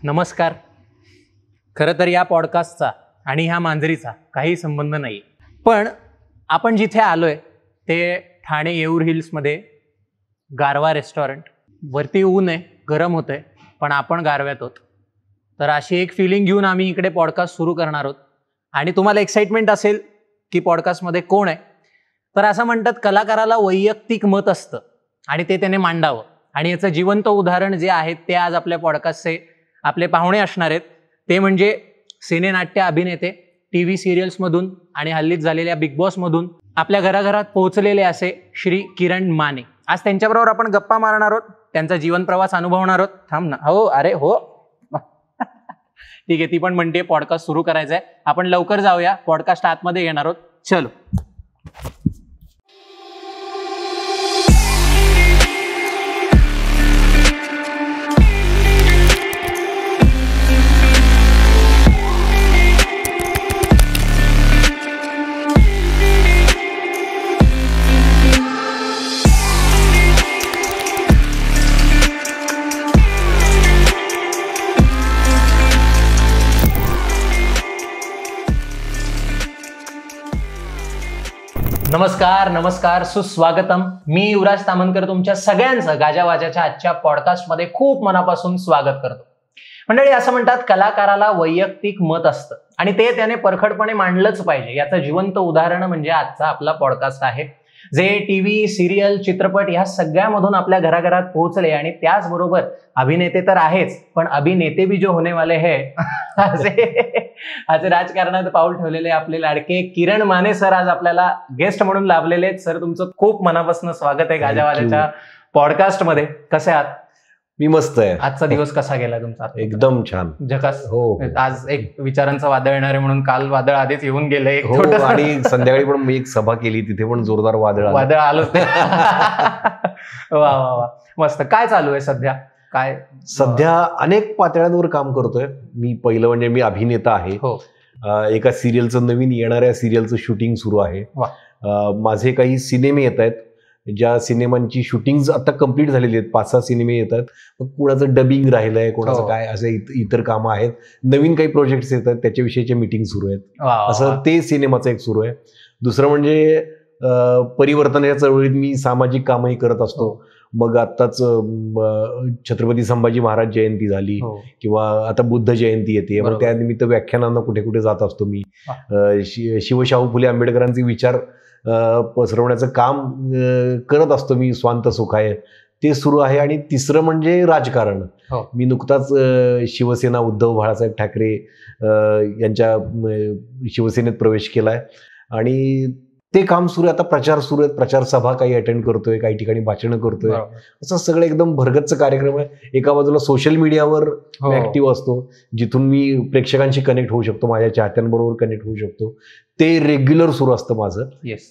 नमस्कार. खरं तर या पॉडकास्टचा आणि ह्या मांजरीचा काही संबंध नाही, पण आपण जिथे आलोय ते ठाणे येऊर हिल्समध्ये गारवा रेस्टॉरंट. वरती ऊन आहे, गरम होतंय, पण आपण गारव्यात आहोत. तर अशी एक फिलिंग घेऊन आम्ही इकडे पॉडकास्ट सुरू करणार आहोत. आणि तुम्हाला एक्साइटमेंट असेल की पॉडकास्टमध्ये कोण आहे, तर असं म्हणतात कलाकाराला वैयक्तिक मत असतं आणि ते त्याने मांडावं. आणि याचं जिवंत उदाहरण जे आहे ते आज आपल्या पॉडकास्टचे आपले पाहुणे असणार आहेत. ते म्हणजे सिनेनाट्य अभिनेते, TV सिरियल्समधून आणि हल्लीच झालेल्या बिग बॉसमधून आपल्या घराघरात पोहोचलेले असे श्री किरण माने. आज त्यांच्याबरोबर आपण गप्पा मारणार आहोत, त्यांचा जीवन प्रवास अनुभवणार आहोत. थांब ना, हो अरे हो ठीक आहे, ती पण म्हणते पॉडकास्ट सुरू करायचा आहे. आपण लवकर जाऊया, पॉडकास्ट आतमध्ये येणार आहोत. चलो. नमस्कार नमस्कार, सुस्वागतम. मी युवराज तामनकर तुमच्या सगळ्यांचं गाजावाजाच्या आजच्या पॉडकास्टमध्ये खूप मनापासून स्वागत करतो. मंडळी, असं म्हणतात कलाकाराला वैयक्तिक मत असतं आणि ते त्याने परखडपणे मांडलंच पाहिजे. याचं जिवंत उदाहरण म्हणजे आजचा आपला पॉडकास्ट आहे, जे TV सिरियल चित्रपट ह्या सगळ्यामधून आपल्या घराघरात पोहोचले. आणि त्याचबरोबर अभिनेते तर आहेच, पण अभिनेते भी जो होने वाले है असे राजकारणात पाऊल ठेवलेले आपले लाडके किरण माने सर आज आपल्याला गेस्ट म्हणून लाभलेले आहेत. सर, तुमचं खूप मनापासून स्वागत आहे गाजावाजाच्या पॉडकास्ट मध्ये. कसे आहात? मी मस्त आहे. आजचा दिवस कसा गेला तुमचा? एकदम छान, झकास. हो. आज एक विचारांचं वादळ येणार आहे म्हणून काल वादळ आधीच येऊन गेलंय. आणि संध्याकाळी पण मी एक सभा केली, तिथे पण जोरदार वादळ आलं. वा वा वा, मस्त. काय चालू आहे सध्या? काय सध्या अनेक पातळ्यांवर काम करतोय मी. पहिलं म्हणजे मी अभिनेता आहे. एका सिरियलचं, नवीन येणाऱ्या सिरियलचं शूटिंग सुरू आहे. माझे काही सिनेमे येत आहेत, ज्या सिनेमांची शूटिंग आता कम्प्लीट झालेली आहेत. 5-6 सिनेमे येतात. मग कुणाचं डबिंग राहिलंय, कोणाचं काय, असे इतर कामं आहेत. नवीन काही प्रोजेक्ट्स येतात, त्याच्याविषयीचे मीटिंग सुरू आहेत. असं ते सिनेमाचं एक सुरू आहे. दुसरं म्हणजे परिवर्तनाच्या चळवळीत मी सामाजिक कामही करत असतो. मग आत्ताच छत्रपती संभाजी महाराज जयंती झाली, किंवा आता बुद्ध जयंती येते, मग त्यानिमित्त व्याख्यानांना कुठे कुठे जात असतो मी. शिवशाहू फुले आंबेडकरांचे विचार पसरवण्याचं काम करत असतो मी. स्वांत सुखाय ते सुरू आहे. आणि तिसरं म्हणजे राजकारण. मी नुकताच शिवसेना, उद्धव बाळासाहेब ठाकरे यांच्या शिवसेनेत प्रवेश केलाय आणि ते काम सुरू आहे. आता प्रचार सुरू आहेत, प्रचार सभा काही अटेंड करतोय, काही ठिकाणी भाषणं करतोय. असं सगळं एकदम भरगच्च कार्यक्रम आहे. एका बाजूला सोशल मीडियावर ऍक्टिव्ह असतो, जिथून मी प्रेक्षकांशी कनेक्ट होऊ शकतो, माझ्या चाहत्यांबरोबर कनेक्ट होऊ शकतो. ते रेग्युलर सुरू असतं माझं.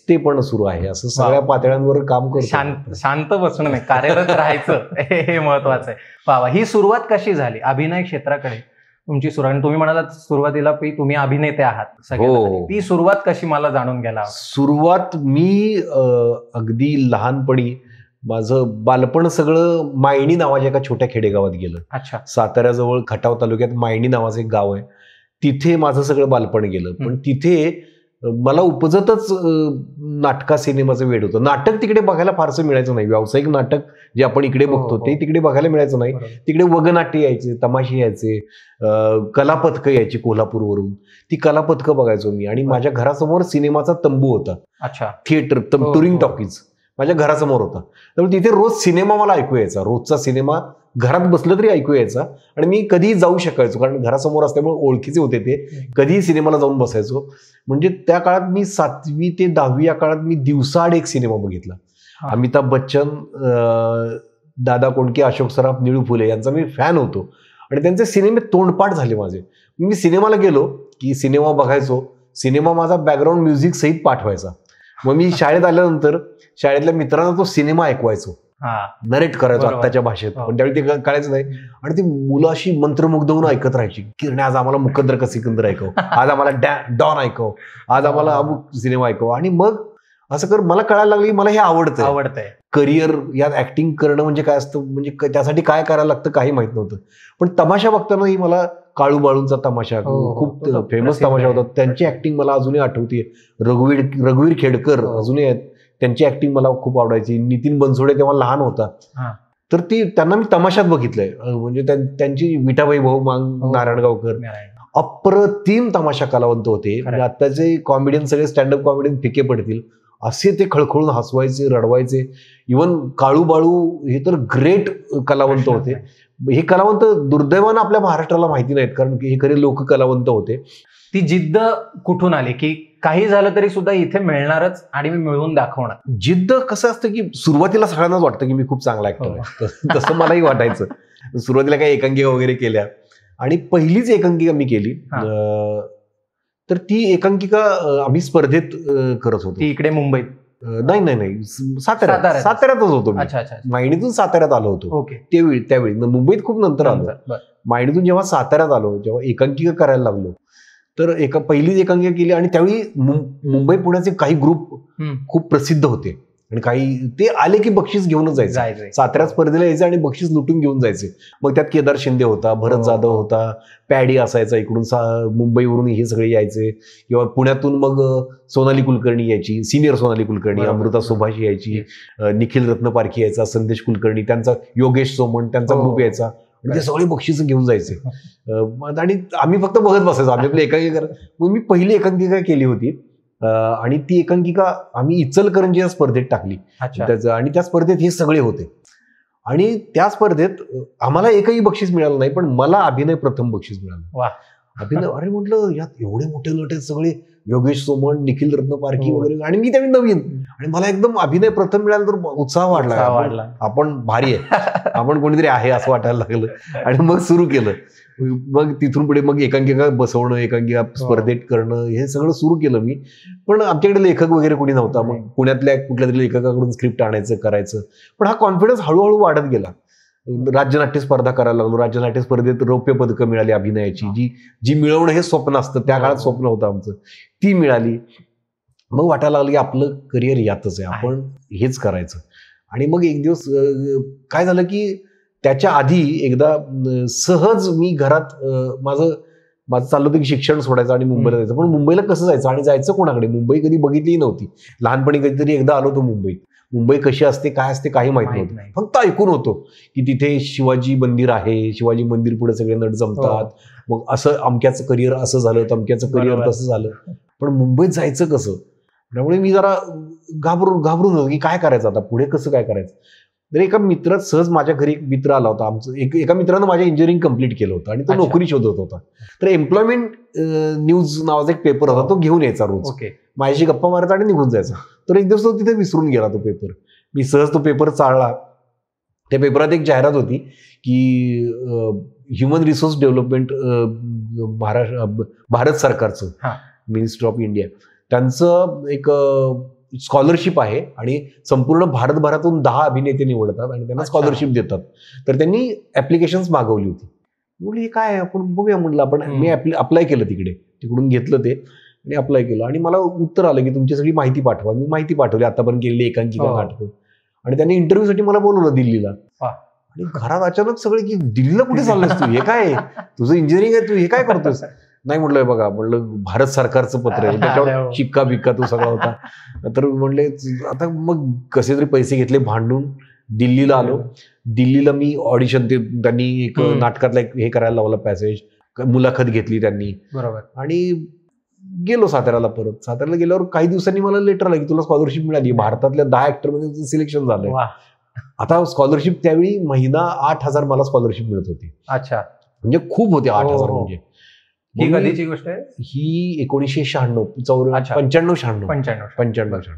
ते पण सुरू आहे. असं सगळ्या पातळ्यांवर काम करतो. शांत बसून नाही, कार्यरत राहायचं हे महत्वाचं आहे. बाबा, ही सुरुवात कशी झाली अभिनय क्षेत्राकडे तुमची? सुरुवात तुम्ही म्हणालात सुरुवातीला तुम्ही अभिनेते आहात. ती सुरुवात कशी मला जाणून घ्यायला? सुरुवात मी अगदी लहानपणी, माझं बालपण सगळं मायणी नावाच्या एका छोट्या खेडेगावात गेलं. अच्छा. साताऱ्याजवळ खटाव तालुक्यात मायणी नावाचं एक गाव आहे. तिथे माझं सगळं बालपण गेलं. पण तिथे मला उपजतच नाटका सिनेमाचं वेड होतं. नाटक तिकडे बघायला फारसं मिळायचं नाही. व्यावसायिक नाटक जे आपण इकडे बघतो ते तिकडे बघायला मिळायचं नाही. तिकडे वगनाट्य यायचे, तमाशे यायचे, कलापथकं यायची कोल्हापूरवरून. ती कलापथकं बघायचो मी. आणि माझ्या घरासमोर सिनेमाचा तंबू होता. अच्छा. थिएटर, टुरिंग टॉकीज माझ्या घरासमोर होता. त्यामुळे तिथे रोज सिनेमा मला ऐकू यायचा. रोजचा सिनेमा घरात बसलं तरी ऐकू यायचा. आणि मी कधीही जाऊ शकायचो, कारण घरासमोर असल्यामुळे ओळखीचे होते ते. कधीही सिनेमाला जाऊन बसायचो. म्हणजे त्या काळात मी 7वी ते 10वी या काळात मी दिवसाआड एक सिनेमा बघितला. अमिताभ बच्चन, दादा कोंडके, अशोक सराफ, निळू फुले यांचा मी फॅन होतो. आणि त्यांचे सिनेमे तोंडपाठ झाले माझे. मी सिनेमाला गेलो की सिनेमा बघायचो. सिनेमा माझा बॅकग्राऊंड म्युझिक सहित पाठवायचा. मग मी शाळेत आल्यानंतर शाळेतल्या मित्रांना तो सिनेमा ऐकवायचो, नरेट करायचो आत्ताच्या भाषेत. पण त्यावेळी ते कळायचं नाही. आणि ती मुलं अशी मंत्रमुग्ध होऊन ऐकत राहायची. किरणे, आज आम्हाला मुकद्दर का सिकंदर ऐकव, आज आम्हाला डॉन ऐकव, आज आम्हाला अमुक सिनेमा ऐकव. आणि मग असं कर मला कळायला लागली मला हे आवडतंय. करिअर यात ऍक्टिंग करणं म्हणजे काय असतं, म्हणजे त्यासाठी काय करायला लागतं काही माहित नव्हतं. पण तमाशा बघतानाही मला काळू बाळूंचा तमाशा खूप फेमस तमाशा होता, त्यांची ऍक्टिंग मला अजूनही आठवते. रघुवीर खेडकर अजूनही आहेत, त्यांची ऍक्टिंग मला खूप आवडायची. नितीन बनसोडे तेव्हा लहान होता, तर त्यांना मी तमाशात बघितलंय. म्हणजे त्यांची विठाबाई भाऊ मांग नारायणगावकर अप्रतिम तमाशा कलावंत होते. म्हणजे आत्ताचे कॉमेडियन सगळे स्टँडअप कॉमेडियन फिके पडतील असे ते खळखळून हसवायचे, रडवायचे. इव्हन काळू बाळू हे तर ग्रेट कलावंत होते. हे कलावंत दुर्दैवानं आपल्या महाराष्ट्राला माहिती नाहीत, कारण हे खरे लोक कलावंत होते. ती जिद्द कुठून आली की काही झालं तरी सुद्धा इथे मिळणारच आणि मी मिळवून दाखवणार? जिद्द कसं असतं की सुरुवातीला सगळ्यांनाच वाटतं की मी खूप चांगला ऍक्टर आहे, तसं मलाही वाटायचं. सुरुवातीला काही एकांकिका वगैरे केल्या आणि पहिलीच एकांकिका मी केली, तर ती एकांकिका आम्ही स्पर्धेत करत होतो. ती इकडे मुंबईत? नाही, साताऱ्यातच होतो. मायणीतून साताऱ्यात आलो होतो त्यावेळी. मुंबईत खूप नंतर आलो. मायणीतून जेव्हा साताऱ्यात आलो, जेव्हा एकांकिका करायला लागलो, तर पहिलीच एकांकिका केली. आणि त्यावेळी मुंबई पुण्याचे काही ग्रुप खूप प्रसिद्ध होते आणि काही ते आले की बक्षीस घेऊनच जायचे. साताऱ्यात स्पर्धेला यायचे आणि बक्षीस लुटून घेऊन जायचे. मग त्यात केदार शिंदे होता, भरत जाधव होता, पॅडी असायचा इकडून, मुंबईवरून हे सगळे यायचे. किंवा पुण्यातून मग सोनाली कुलकर्णी यायची, सिनियर सोनाली कुलकर्णी, अमृता सुभाष यायची, निखिल रत्नपारखी यायचा, संदेश कुलकर्णी, त्यांचा योगेश सोमण, त्यांचा ग्रुप यायचा. ते सगळे बक्षीस घेऊन जायचे आणि आम्ही फक्त बघत बसायचो. आम्ही आपली एकांकिका मग मी पहिली एकांकिका केली होती आणि ती एकांकिका आम्ही इचलकरंजी या स्पर्धेत टाकली. आणि त्या स्पर्धेत हे सगळे होते आणि त्या स्पर्धेत आम्हाला एकही बक्षीस मिळालं नाही, पण मला अभिनय प्रथम बक्षीस मिळालं. अभिनय, अरे म्हटलं यात एवढे मोठे नट आहेत सगळे, योगेश सोमण, निखिल रत्नपारखी वगैरे, आणि मी त्यावेळी नवीन, आणि मला एकदम अभिनय प्रथम मिळाला तर उत्साह वाढला. आपण भारी आहे, आपण कोणीतरी आहे असं वाटायला लागलं. आणि मग सुरू केलं. मग तिथून पुढे मग एकांकिका बसवणं, एकांकिका स्पर्धेत करणं, हे सगळं सुरू केलं मी. पण आमच्याकडे लेखक वगैरे कोणी नव्हता. मग पुण्यातल्या कुठल्या तरी लेखकाकडून स्क्रिप्ट आणायचं, करायचं. पण हा कॉन्फिडन्स हळूहळू वाढत गेला. राज्यनाट्य स्पर्धा करायला लागलो. राज्यनाट्य स्पर्धेत रौप्य पदकं मिळाली अभिनयाची, जी मिळवणं हे स्वप्न असतं, त्या काळात स्वप्न होतं आमचं, ती मिळाली. मग वाटायला लागलं की आपलं करिअर यातच आहे, आपण हेच करायचं. आणि मग एक दिवस काय झालं की त्याच्या आधी एकदा सहज मी घरात माझं चाललं होतं की शिक्षण सोडायचं आणि मुंबईला जायचं. पण मुंबईला कसं जायचं आणि जायचं कोणाकडे? मुंबई कधी बघितलीही नव्हती. लहानपणी कधीतरी एकदा आलो होतो मुंबईत. मुंबई कशी असते, काय असते, काही माहित नव्हतं. फक्त ऐकून होतो की तिथे शिवाजी मंदिर आहे, शिवाजी मंदिर पुढे सगळे नट जमतात, मग असं अमक्याचं करिअर असं झालं, तमक्याचं करिअर तसं झालं. पण मुंबईत जायचं कसं? त्यामुळे मी जरा घाबरून होतो की काय करायचं आता, पुढे कसं काय करायचं. तर एका मित्रात सहज माझ्या घरी एक मित्र आला होता. आमचं एका मित्रानं माझ्या इंजिनिअरिंग कंप्लीट केलं होतं आणि तो नोकरी शोधत होता. तर एम्प्लॉयमेंट न्यूज नावाचा एक पेपर होता, तो घेऊन यायचा रोज, माझ्याशी गप्पा मारायचा आणि निघून जायचा. तर एक दिवस तो तिथे विसरून गेला तो पेपर. मी सहज तो पेपर चाळला. त्या पेपरात एक जाहिरात होती की ह्युमन रिसोर्स डेव्हलपमेंट भारत सरकारचं, मिनिस्ट्री ऑफ इंडिया, त्यांचं एक स्कॉलरशिप आहे आणि संपूर्ण भारतभरातून 10 अभिनेते निवडतात आणि त्यांना स्कॉलरशिप देतात. तर त्यांनी ऍप्लिकेशन्स मागवली होती. म्हटलं हे काय, आपण बघूया म्हटलं. आपण मी अप्लाय केलं तिकडून घेतलं ते आणि अप्लाय केलं. आणि मला उत्तर आलं की तुमची सगळी माहिती पाठवा. मी माहिती पाठवली, आतापर्यंत केलेली एकांकिका, नाटकं. आणि त्यांनी इंटरव्ह्यूसाठी मला बोलवलं दिल्लीला. आणि घरात अचानक सगळे की दिल्लीला कुठे चाललंस तू, हे काय, तुझं इंजिनिअरिंग आहे, तू हे काय करतोस? नाही म्हटलं, बघा म्हटलं भारत सरकारचं पत्र आहे, त्याच्यावर शिक्का बिक्का तो सगळा होता. तर म्हणले आता मग कसे तरी पैसे घेतले भांडून दिल्लीला आलो. दिल्लीला मी ऑडिशन, त्यांनी एक नाटकातला हे करायला लावलं, पॅसेज, मुलाखत घेतली त्यांनी. बरोबर. आणि गेलो साताऱ्याला. परत साताऱ्याला गेल्यावर काही दिवसांनी मला लेटर आलं की तुला स्कॉलरशिप मिळाली, भारतातल्या 10 ऍक्टरमध्ये सिलेक्शन झालंय. आता स्कॉलरशिप त्यावेळी महिना 8,000 मला स्कॉलरशिप मिळत होती. अच्छा, म्हणजे खूप होते 8,000. म्हणजे ही कधीची गोष्ट आहे? ही 1996, 95-96.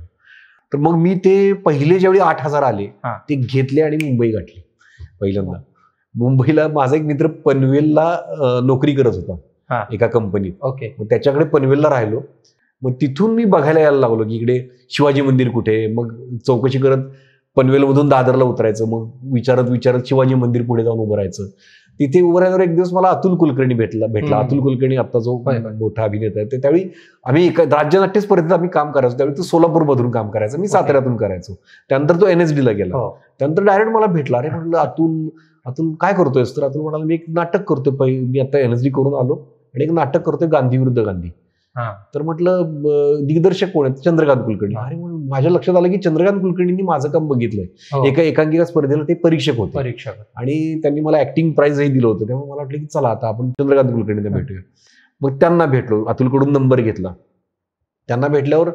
तर मग मी ते पहिले ज्यावेळी 8,000 आले ते घेतले आणि मुंबई गाठली पहिल्यांदा. मुंबईला माझा एक मित्र पनवेलला नोकरी करत होता एका कंपनीत. मग त्याच्याकडे पनवेलला राहिलो. मग तिथून मी बघायला यायला लागलो की इकडे शिवाजी मंदिर कुठे. मग चौकशी करत पनवेलमधून दादरला उतरायचं. मग विचारत शिवाजी मंदिर पुढे जाऊन उभं राहायचं. तिथे उभं राहिल्यावर एक दिवस मला अतुल कुलकर्णी भेटला. अतुल कुलकर्णी आता जो मोठा अभिनेता आहे, त्यावेळी आम्ही राज्यनाट्य स्पर्धेत आम्ही काम करायचो. त्यावेळी तो सोलापूरमधून काम करायचं, मी साताऱ्यातून करायचो. त्यानंतर तो NSD ला गेला. त्यानंतर डायरेक्ट मला भेटला. अरे म्हटलं अतुल काय करतोयस? तर अतुल म्हणाला, मी एक नाटक करतोय, मी आता NSD करून आलो आणि एक नाटक करतोय गांधी विरुद्ध गांधी. तर म्हटलं दिग्दर्शक कोण आहेत? चंद्रकांत कुलकर्णी. अरे म्हणून माझ्या लक्षात आलं की चंद्रकांत कुलकर्णींनी माझं काम बघितलंय. एका एकांकिका स्पर्धेला ते परीक्षक होते आणि त्यांनी मला ऍक्टिंग प्राइजही दिलं होतं. त्यामुळे मला वाटलं की चला आता आपण चंद्रकांत कुलकर्णींना भेटूया. मग त्यांना भेटलो, अतुलकडून नंबर घेतला. त्यांना भेटल्यावर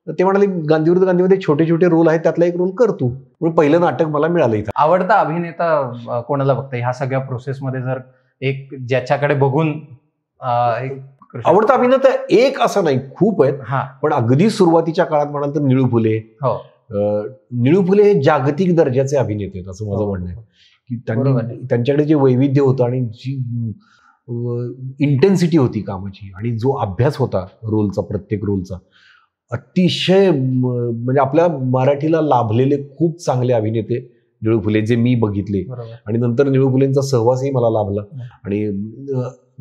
ते म्हणाले गांधी विरुद्ध गांधीमध्ये छोटे छोटे रोल आहेत, त्यातला एक रोल करतो. मग पहिलं नाटक मला मिळालं इथं. आवडता अभिनेता कोणाला बघता ह्या सगळ्या प्रोसेसमध्ये? जर एक ज्याच्याकडे बघून आवडता अभिनेता एक असं नाही, खूप आहेत. पण अगदी सुरुवातीच्या काळात म्हणाल तर निळू फुले. निळू फुले हे जागतिक दर्जाचे अभिनेते आहेत असं माझं म्हणणं आहे. की त्यांच्याकडे जे वैविध्य होतं आणि जी इंटेन्सिटी होती कामाची आणि जो अभ्यास होता रोलचा, प्रत्येक रोलचा, अतिशय म्हणजे आपल्या मराठीला लाभलेले खूप चांगले अभिनेते निळू फुले जे मी बघितले. आणि नंतर निळू फुलेंचा सहवासही मला लाभला. आणि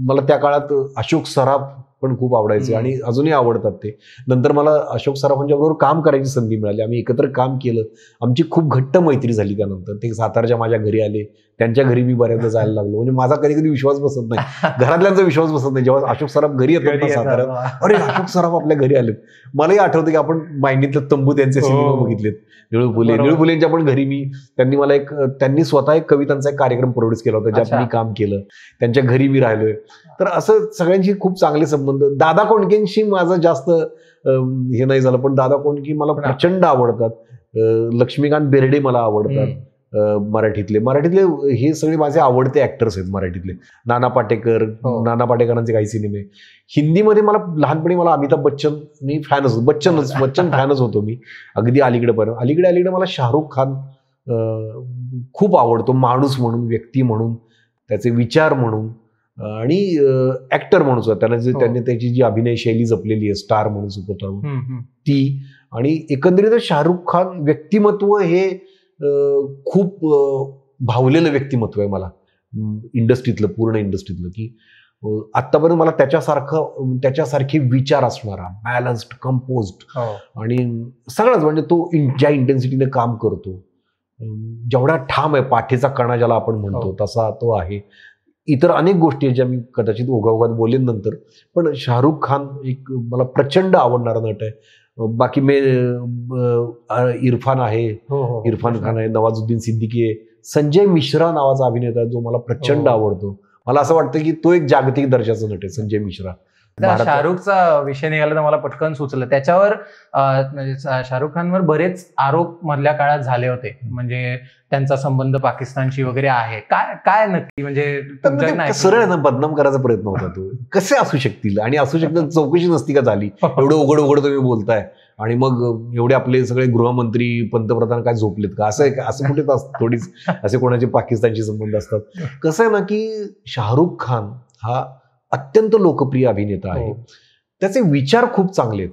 मला त्या काळात अशोक सराफ पण खूप आवडायचे आणि अजूनही आवडतात ते. नंतर मला अशोक सराफांच्या बरोबर काम करायची संधी मिळाली. आम्ही एकत्र काम केलं. आमची खूप घट्ट मैत्री झाली. त्यानंतर ते सातारच्या माझ्या घरी आले, त्यांच्या घरी मी बऱ्याचदा जायला लागलो. म्हणजे माझा कधी कधी विश्वास बसत नाही, घरातल्यांचा विश्वास बसत नाही. जेव्हा अशोक सराफ घरी येतात ना साताऱ्यात, अरे अशोक सराफ आपल्या घरी आलेत. मलाही आठवतं की आपण मायनीतलं तंबू त्यांचे सिनेमा बघितलेत. निळू फुलेंच्या पण घरी त्यांनी स्वतः एक कवितांचा एक कार्यक्रम प्रोड्यूस केला होता, ज्यात मी काम केलं. त्यांच्या घरी मी राहिलोय. तर असं सगळ्यांशी खूप चांगले संबंध. दादा कोंडकेंशी माझं जास्त हे नाही झालं, पण दादा कोंडके मला प्रचंड आवडतात. लक्ष्मीकांत बेर्डे मला आवडतात. मराठीतले हे सगळे माझे आवडते ऍक्टर्स आहेत मराठीतले. नाना पाटेकरांचे काही सिनेमे. हिंदीमध्ये मला लहानपणी अमिताभ बच्चन मी फॅनच होतो. बच्चन फॅनच होतो मी अगदी अलीकडे मला शाहरुख खान खूप आवडतो. माणूस म्हणून, व्यक्ती म्हणून, त्याचे विचार म्हणून आणि ऍक्टर म्हणून सुद्धा त्यांनी त्याची जी अभिनय शैली जपलेली आहे, स्टार म्हणून, सुपरस्टार म्हणून ती. आणि एकंदरीत शाहरुख खान व्यक्तिमत्व हे खूप भावलेलं व्यक्तिमत्व आहे मला पूर्ण इंडस्ट्रीतलं. की आतापर्यंत मला त्याच्यासारखे विचार असणारा, बॅलन्स्ड, कंपोज्ड आणि सगळंच, म्हणजे तो ज्या इंटेन्सिटीने काम करतो, जेवढा ठाम आहे, पाठीचा कणा ज्याला आपण म्हणतो तसा तो आहे. इतर अनेक गोष्टी आहेत ज्या मी कदाचित ओघाओघात बोलेन नंतर, पण शाहरुख खान एक मला प्रचंड आवडणारा नट आहे. बाकी इरफान खान आहे, नवाजुद्दीन सिद्दीकी आहे, संजय मिश्रा नावाचा अभिनेता जो मला प्रचंड आवडतो. मला असं वाटतं की तो एक जागतिक दर्जाचा नट आहे, संजय मिश्रा. शाहरुखचा विषय निघाला तर मला पटकन सुचलं. त्याच्यावर शाहरुख खानवर बरेच आरोप मधल्या काळात झाले होते, म्हणजे त्यांचा संबंध पाकिस्तानशी वगैरे आहे. काय नक्की म्हणजे सरळ ना बदनाम करायचा प्रयत्न होता तो. कसे असू शकतील आणि असू शकतील, चौकशी नसती का झाली? एवढं उघड तुम्ही बोलताय आणि मग एवढे आपले सगळे गृहमंत्री, पंतप्रधान काय झोपलेत का? असं कुठे थोडीच असे कोणाचे पाकिस्तानशी संबंध असतात. कसं आहे ना की शाहरुख खान हा अत्यंत लोकप्रिय अभिनेता आहे. त्याचे विचार खूप चांगले आहेत.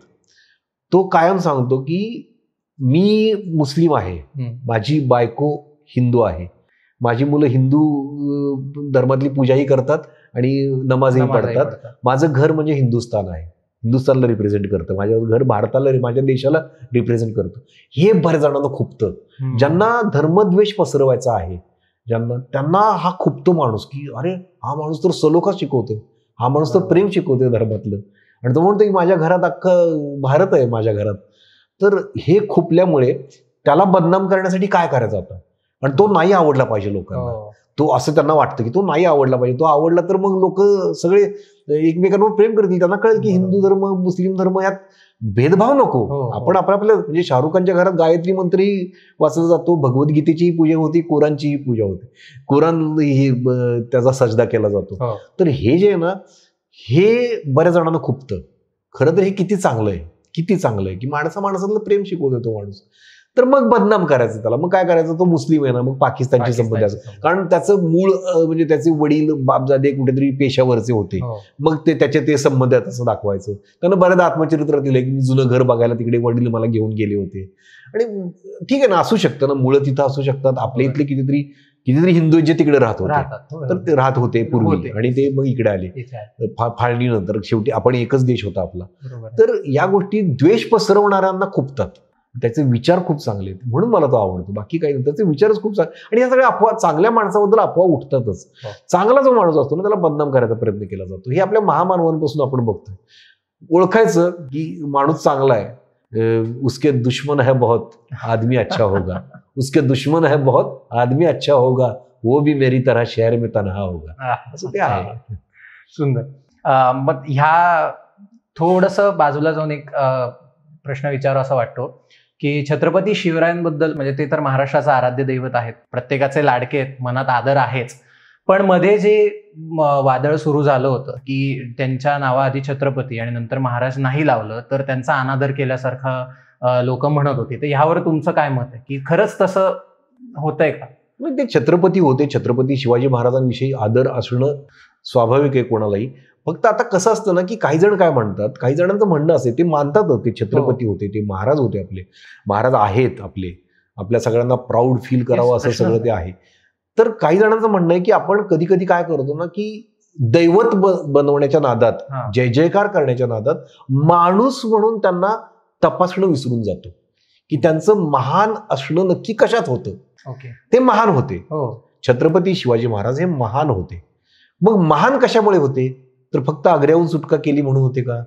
तो कायम सांगतो की मी मुस्लिम आहे, माझी बायको हिंदू आहे, माझी मुलं हिंदू धर्मातली पूजाही करतात आणि नमाजही पढतात, माझं घर म्हणजे हिंदुस्थान आहे, हिंदुस्थानला रिप्रेझेंट करतं, माझं घर भारताला, माझ्या देशाला रिप्रेझेंट करतं. हे बऱ्याच जणांना खुपतं. ज्यांना धर्मद्वेष पसरवायचा आहे, त्यांना हा खुपतो माणूस की अरे हा माणूस तर सलोखा शिकवतोय, हा माणूस तर प्रेम शिकवतोय धर्मातलं, आणि तो म्हणतो की माझ्या घरात अख्खं भारत आहे माझ्या घरात. तर हे खुपल्यामुळे त्याला बदनाम करण्यासाठी काय करायचं आता, आणि तो नाही आवडला पाहिजे लोकांना. तो असं त्यांना वाटतं की तो नाही आवडला पाहिजे. तो आवडला तर मग लोक सगळे एकमेकांवर प्रेम करतील. त्यांना कळेल की हिंदू धर्म, मुस्लिम धर्म यात भेदभाव नको. आपण आपल्या म्हणजे शाहरुखांच्या घरात गायत्री मंत्री वाचला जातो, भगवद्गीतेची पूजा होती, कुराणचीही पूजा होती, कुराण ही त्याचा सजदा केला जातो. तर हे जे आहे ना, हे बऱ्याच जणांना खुपतं. खरं तर हे किती चांगलं आहे की माणसातलं प्रेम शिकवतो तो माणूस. तर मग बदनाम करायचं त्याला. मग काय करायचं, तो मुस्लिम आहे ना, मग पाकिस्तानची संबंध असं, कारण त्याचं मूळ म्हणजे त्याचे वडील बापजादे कुठेतरी पेशावरचे होते, मग ते संबंध आहेत असं दाखवायचं. त्यांना बऱ्याच आत्मचरित्रात दिलंय की जुनं घर बघायला तिकडे वडील मला घेऊन गेले होते. आणि ठीक आहे ना, असू शकतं ना, मुलं तिथं असू शकतात, आपल्या इथले कितीतरी कितीतरी हिंदू जे तिकडे राहत होते, राहतात. तर ते राहत होते पूर्वी होते. आणि ते मग इकडे आले इथे आहे. फाळणीनंतर. शेवटी आपण एकच देश होता आपला. बरोबर आहे. तर या गोष्टी द्वेष पसरवणाऱ्यांना खूपतात. त्याचे विचार खूप चांगले आहेत म्हणून मला तो आवडतो, बाकी काही नाही. त्याचे विचारच खूप चांगले आणि या सगळ्या अफवा, चांगल्या माणसाबद्दल अफवा उठतातच. हो. चांगला जो माणूस असतो ना त्याला बदनाम करायचा प्रयत्न केला जातो. हे आपल्या महामानवांपासून आपण बघतोय. ओळखायचं की माणूस चांगला आहे, उसके दुश्मन है बहुत आदमी अच्छा होगा, उसके दुश्मन है बहुत आदमी अच्छा होगा, वो भी मेरी तरह शहर में तन्हा होगा, असं ते आहे. सुंदर. मग ह्या थोडंसं बाजूला जाऊन एक प्रश्न विचारू असं वाटतो की छत्रपती शिवरायांबद्दल, म्हणजे ते तर महाराष्ट्राचं आराध्य दैवत आहेत, प्रत्येकाचे लाडके आहेत, मनात आदर आहेच. पण मध्ये जे वादळ सुरू झालं होतं की त्यांच्या नावाआधी छत्रपती आणि नंतर महाराज नाही लावलं तर त्यांचा अनादर केल्यासारखं लोक म्हणत होते. तर ह्यावर तुमचं काय मत आहे की खरंच तसं होतंय का? ते छत्रपती होते. छत्रपती शिवाजी महाराजांविषयी आदर असणं स्वाभाविक आहे कोणालाही. फक्त आता कसं असतं ना की काही जण काय म्हणतात, काही जणांचं म्हणणं असेल, ते मानतात ते छत्रपती होते, ते महाराज होते, आपले महाराज आहेत, आपल्या सगळ्यांना प्राऊड फील करावं असं सगळं ते आहे. तर काही जणांचं म्हणणं आहे की आपण कधी कधी काय करतो ना की दैवत बनवण्याच्या नादात, जय जयकार करण्याच्या नादात माणूस म्हणून त्यांना तपासणं विसरून जातो की त्यांचं महान असणं नक्की कशात होतं. ते महान होते. छत्रपती शिवाजी महाराज हे महान होते. मग महान कशामुळे होते? तर फक्त आग्र्याहून सुटका केली म्हणून होते का?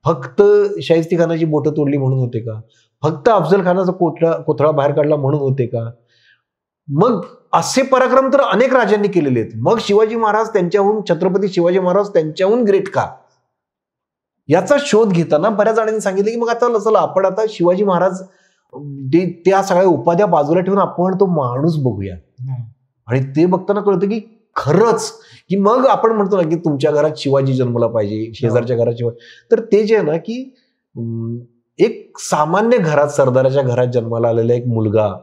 फक्त शाहिस्तेखानाची बोटं तोडली म्हणून होते का? फक्त अफजल खानाचा कोथळा बाहेर काढला म्हणून होते का? मग असे पराक्रम तर अनेक राजांनी केलेले आहेत. मग शिवाजी महाराज त्यांच्याहून, छत्रपती शिवाजी महाराज त्यांच्याहून ग्रेट का? याचा शोध घेताना बऱ्याच जणांनी सांगितलं की मग आता चला आपण आता शिवाजी महाराज त्या सगळ्या उपाध्या बाजूला ठेवून आपण तो माणूस बघूया. आणि ते बघताना कळतं की खरंच, की मग आपण म्हणतो ना की तुमच्या घरात शिवाजी जन्मला पाहिजे, शेजारच्या घरात शिवाजी. तर ते जे आहे ना की एक सामान्य घरात, सरदाराच्या घरात जन्माला आलेला एक मुलगा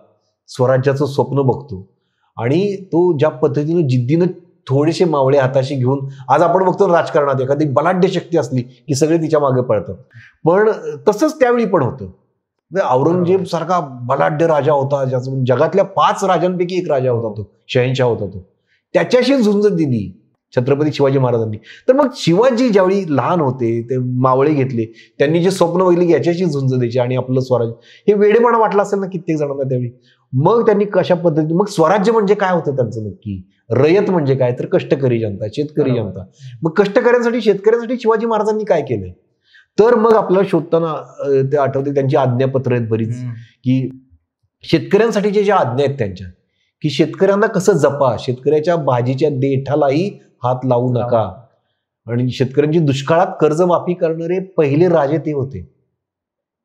स्वराज्याचं स्वप्न बघतो आणि तो ज्या पद्धतीनं जिद्दीनं थोडेसे मावळे हाताशी घेऊन, आज आपण बघतो राजकारणात एखादी बलाढ्य शक्ती असली की सगळे तिच्या मागे पळतात, पण तसंच त्यावेळी पण होतं. औरंगजेब सारखा बलाढ्य राजा होता, ज्याचा जगातल्या 5 राजांपैकी एक राजा होता, तो शहनशाह होता, तो त्याच्याशी झुंज दिली छत्रपती शिवाजी महाराजांनी. तर मग शिवाजी ज्यावेळी लहान होते, ते मावळे घेतले, त्यांनी जे स्वप्न बघितले की याच्याशी झुंज द्यायची आणि आपलं स्वराज्य, हे वेडेपणा वाटलं असेल ना कित्येक जणांना त्यावेळी. मग त्यांनी कशा पद्धतीने, मग स्वराज्य म्हणजे काय होतं त्यांचं नक्की, रयत म्हणजे काय, तर कष्टकरी जनता, शेतकरी जनता. मग कष्टकऱ्यांसाठी, शेतकऱ्यांसाठी शिवाजी महाराजांनी काय केलंय? तर मग आपल्याला शोधताना ते आठवते त्यांची आज्ञापत्र आहेत बरीच, की शेतकऱ्यांसाठी ज्या आज्ञा आहेत त्यांच्या, की शेतकऱ्यांना कसं जपा, शेतकऱ्याच्या भाजीच्या देठालाही हात लावू नका. आणि शेतकऱ्यांची दुष्काळात कर्जमाफी करणारे पहिले राजे ते होते.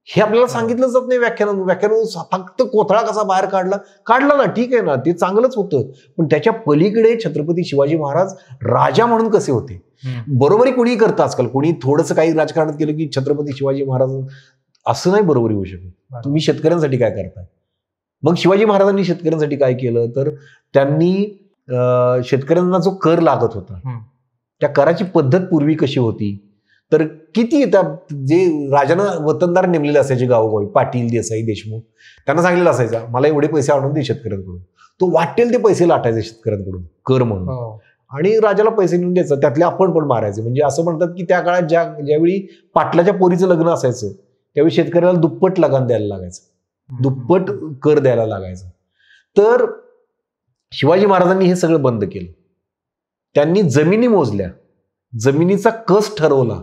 हे आपल्याला सांगितलं जात नाही व्याख्यानातून. फक्त कोथळा कसा बाहेर काढला ना, ठीक आहे ना, ते चांगलंच होतं, पण त्याच्या पलीकडे छत्रपती शिवाजी महाराज राजा म्हणून कसे होते. बरोबरी कोणी करतं आजकाल, कोणी थोडंसं काही राजकारणात केलं की छत्रपती शिवाजी महाराज, असं नाही बरोबरी होऊ शकत. तुम्ही शेतकऱ्यांसाठी काय करताय? मग शिवाजी महाराजांनी शेतकऱ्यांसाठी काय केलं, तर त्यांनी शेतकऱ्यांना जो कर लागत होता, त्या कराची पद्धत पूर्वी कशी होती, तर किती त्या जे राजानं वतनदार नेमलेले असायचे गावोगावी, पाटील, देसाई, देशमुख, त्यांना सांगितलेलं असायचं मला एवढे पैसे आणून दे शेतकऱ्यांकडून. तो वाटेल ते पैसे लाटायचे शेतकऱ्यांकडून कर म्हणून, आणि राजाला पैसे नेऊन द्यायचं, त्यातले आपण पण मारायचे. म्हणजे असं म्हणतात की त्या काळात ज्यावेळी पाटलाच्या पोरीचं लग्न असायचं त्यावेळी शेतकऱ्याला दुप्पट लगान द्यायला लागायचं, दुप्पट कर द्यायला लागायचं. तर शिवाजी महाराजांनी हे सगळं बंद केलं. त्यांनी जमिनी मोजल्या, जमिनीचा कस ठरवला,